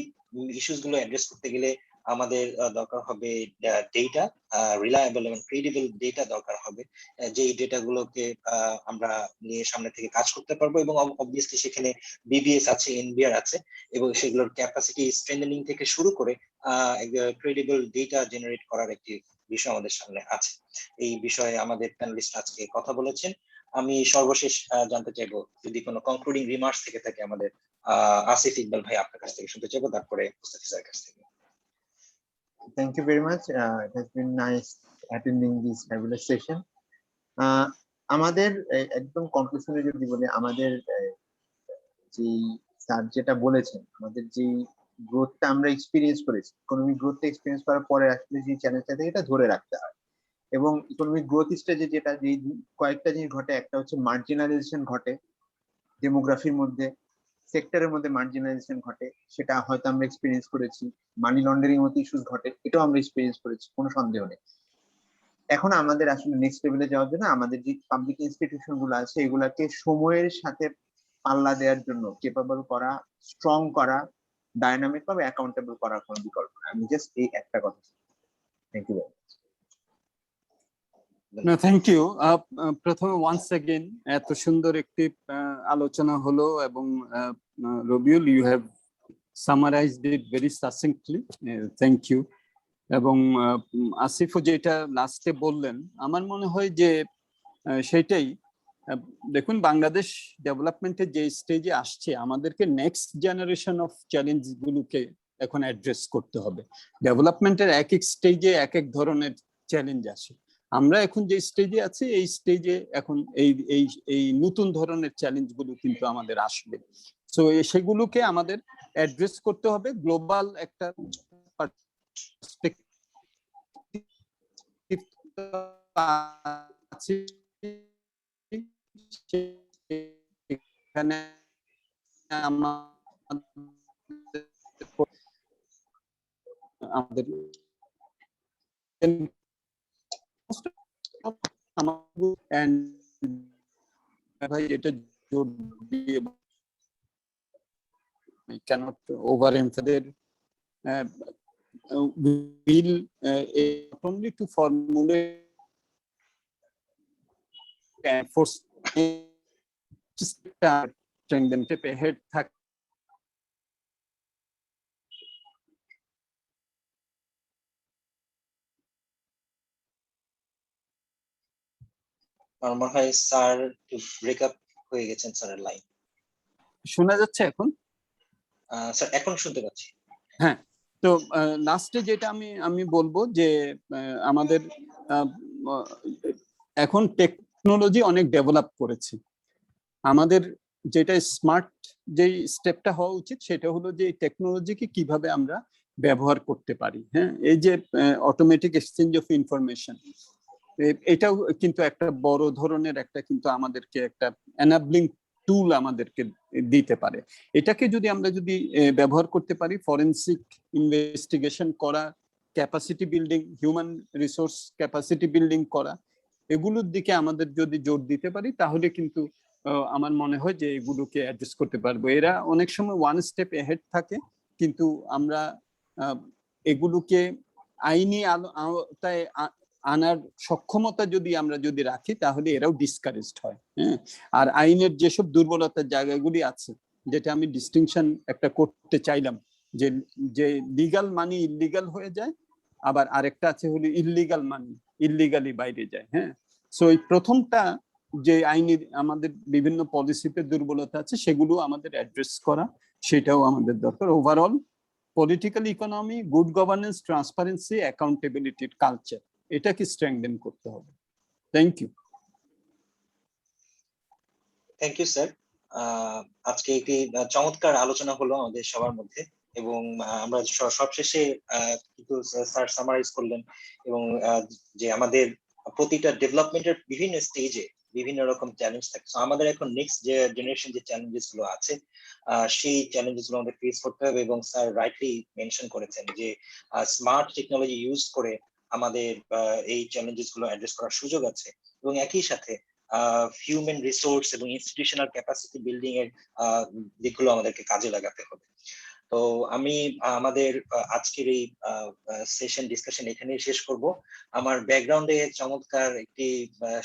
[SPEAKER 2] ইস্যুস গুলো অ্যাড্রেস করতে গেলে আমাদের দরকার হবে ডেটা, রিলায়েবল এবং ক্রেডিবল ডেটা দরকার হবে, যে ডেটা গুলোকে আমরা নিয়ে সামনে থেকে কাজ করতে পারবো। এবং অবভিয়াসলি সেখানে বিবিএস আছে, এনবিআর আছে, এবং সেগুলোর ক্যাপাসিটি স্ট্রেংথেনিং থেকে শুরু করে ক্রেডিবল ডেটা জেনারেট করার একটি বিষয় আমাদের সামনে আছে। এই বিষয়ে আমাদের প্যানেলিস্ট আজকে কথা বলেছেন। আমি সর্বশেষ জানতে চাইবো, যদি কোনো কনক্লুডিং রিমার্কস থেকে থাকে আমাদের আসিফ ইকবাল ভাই আপনার কাছ থেকে শুনতে চাইবো, তারপরে মুস্তাফিজ স্যারের কাছ থেকে।
[SPEAKER 5] Thank you very much. It has been nice attending this fabulous session. আমাদের একদম কনক্লুশনে যদি বলি, আমাদের যে স্যার যেটা বলেছেন, আমাদের যে গ্রোথটা আমরা এক্সপিরিয়েন্স করেছি, ইকোনমিক গ্রোথটা এক্সপিরিয়েন্স করার পরে আসলে যে চ্যালেঞ্জটা থাকে এটা ধরে রাখতে হয়। এবং ইকোনমিক গ্রোথ স্টেজে যেটা যে কয়েকটা জিনিস ঘটে, একটা হচ্ছে মার্জিনালাইজেশন ঘটে ডেমোগ্রাফির মধ্যে, সেক্টরের মধ্যে মার্জিনালাইজেশন ঘটে, সেটা হয়তো আমরা এক্সপিরিয়েন্স করেছি। মানি লন্ডারিং মতো ইস্যুস ঘটে, এটাও আমরা এক্সপিরিয়েন্স করেছি, কোনো সন্দেহ নেই। এখন আমাদের আসলে নেক্সট লেভেলে যাওয়ার জন্য আমাদের যে পাবলিক ইনস্টিটিউশন গুলো আছে এগুলাকে সময়ের সাথে পাল্লা দেওয়ার জন্য কেপাবল করা, স্ট্রং করা, ডাইনামিক ভাবে অ্যাকাউন্টেবল করার কোনো বিকল্প নেই। আমি জাস্ট এই একটা কথা। Thank you.
[SPEAKER 3] না, থ্যাংক ইউ। প্রথমে ওয়ান্স এগেইন এত সুন্দর একটি আলোচনা হলো, এবং Robiul, you have summarised it very succinctly, thank you. এবং আসিফও যেটা লাস্টে বললেন, আমার মনে হয় যে সেটাই। দেখুন, বাংলাদেশ ডেভেলপমেন্টের যে স্টেজে আসছে, আমাদেরকে নেক্সট জেনারেশন অফ চ্যালেঞ্জ গুলোকে এখন অ্যাড্রেস করতে হবে। ডেভেলপমেন্টের এক এক স্টেজে এক এক ধরনের চ্যালেঞ্জ আসে। আমরা এখন যে স্টেজে আছি, এই স্টেজে এখন এই নতুন ধরনের চ্যালেঞ্জ গুলো কিন্তু আমাদের আসবে। সো সেগুলোকে আমাদের অ্যাড্রেস করতে হবে গ্লোবাল একটা পার্সপেক্টিভ আছে। এখানে আমাদের ভাই এটা জোর দিয়ে cannot overemphasize will only to formulate and force strengthen ahead
[SPEAKER 2] আমার মনে হয় স্যার ব্রেকআপ হয়ে গেছেন স্যারের লাইন।
[SPEAKER 3] শোনা যাচ্ছে এখন?
[SPEAKER 2] স্যার এখন শুনতে পাচ্ছি।
[SPEAKER 3] হ্যাঁ, তো লাস্টে যেটা আমি বলবো যে আমাদের এখন টেকনোলজি অনেক ডেভেলপ করেছে। আমাদের যেটা স্মার্ট যেই স্টেপটা হওয়া উচিত সেটা হলো যে এই টেকনোলজিকে কিভাবে আমরা ব্যবহার করতে পারি। হ্যাঁ, এই যে অটোমেটিক এক্সচেঞ্জ অফ ইনফরমেশন, এটাও কিন্তু একটা বড় ধরনের একটা কিন্তু আমাদেরকে একটা এনাবলিং টুল আমাদেরকে দিতে পারে। এটাকে যদি আমরা ব্যবহার করতে পারি ফরেনসিক ইনভেস্টিগেশন করা, capacity building, human resource capacity building করা, এগুলোর দিকে আমাদের যদি জোর দিতে পারি তাহলে কিন্তু আমার মনে হয় যে এগুলোকে অ্যাড্রেস করতে পারবো। এরা অনেক সময় ওয়ান স্টেপ এহেড থাকে, কিন্তু আমরা এগুলোকে আইনি আওতায় আনার সক্ষমতা আমরা যদি রাখি তাহলে এরাও ডিসকারেজড হয়। হ্যাঁ, আর আইনের যেসব দুর্বলতার জায়গাগুলি আছে, যেটা আমি ডিস্টিংশন একটা করতে চাইলাম, যে লিগাল মানি ইললিগাল হয়ে যায়, আবার আরেকটা আছে হলো ইললিগাল মানি ইললিগালি বাইরে যায়। হ্যাঁ, সো এই প্রথমটা যে আইনি আমাদের বিভিন্ন পলিসিতে দুর্বলতা আছে সেগুলো আমাদের অ্যাড্রেস করা, সেটাও আমাদের দরকার। Overall political economy, good governance, transparency, অ্যাকাউন্টেবিলিটির কালচার, এটাকে স্ট্রেংথেন করতে হবে। Thank you.
[SPEAKER 2] Thank you sir. আজকে একটি চমৎকার আলোচনা হলো আমাদের সবার মধ্যে, এবং আমরা সবশেষে কিন্তু স্যার সামারাইজ করলেন, এবং যে আমাদের প্রতিটা ডেভেলপমেন্টের বিভিন্ন স্টেজে বিভিন্ন রকম চ্যালেঞ্জ থাকে। আমাদের এখন নেক্সট যে জেনারেশন যে চ্যালেঞ্জেস গুলো আছে, সেই চ্যালেঞ্জেস গুলো আমাদের ফেস করতে হবে, এবং স্যার রাইটলি মেনশন করেছেন যে স্মার্ট টেকনোলজি ইউজ করে আমাদের এই চ্যালেঞ্জেস গুলো অ্যাড্রেস করার সুযোগ আছে, এবং একই সাথে হিউম্যান রিসোর্স এবং ইনস্টিটিউশনাল ক্যাপাসিটি বিল্ডিং এর দিকগুলো আমাদেরকে কাজে লাগাতে হবে। তো আমি আমাদের আজকের এই সেশন ডিসকাশন এখানেই শেষ করব। আমার ব্যাকগ্রাউন্ডে চমৎকার একটি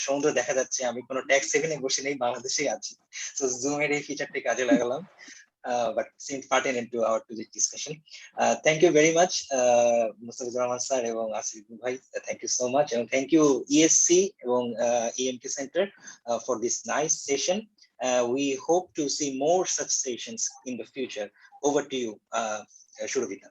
[SPEAKER 2] সমুদ্র দেখা যাচ্ছে, আমি কোনো ট্যাক্স সেভেনে বসে নেই, বাংলাদেশেই আছি। তো জুমের এই ফিচারটি কাজে লাগালাম, but seems pertinent to our today's discussion. Thank you very much, Mustafizur Rahman sir এবং আসিফ ভাই, thank you so much, and thank you ESC এবং EMK Center for this nice session. We hope to see more such sessions in the future. Over to you, Shuravita.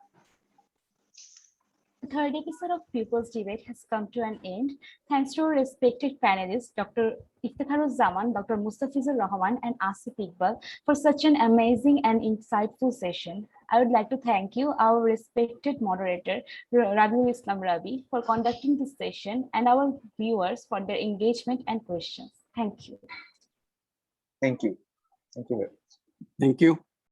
[SPEAKER 1] The third episode of People's Debate has come to an end. Thanks to our respected panelists, Dr. Iftikharuzzaman, Dr. Mustafizur Rahman, and Asif Iqbal for such an amazing and insightful session. I would like to thank you, our respected moderator, Rabiul Islam Rabi, for conducting this session, and our viewers for their engagement and questions. Thank you.
[SPEAKER 5] Thank you. Thank you very much.
[SPEAKER 3] Thank you.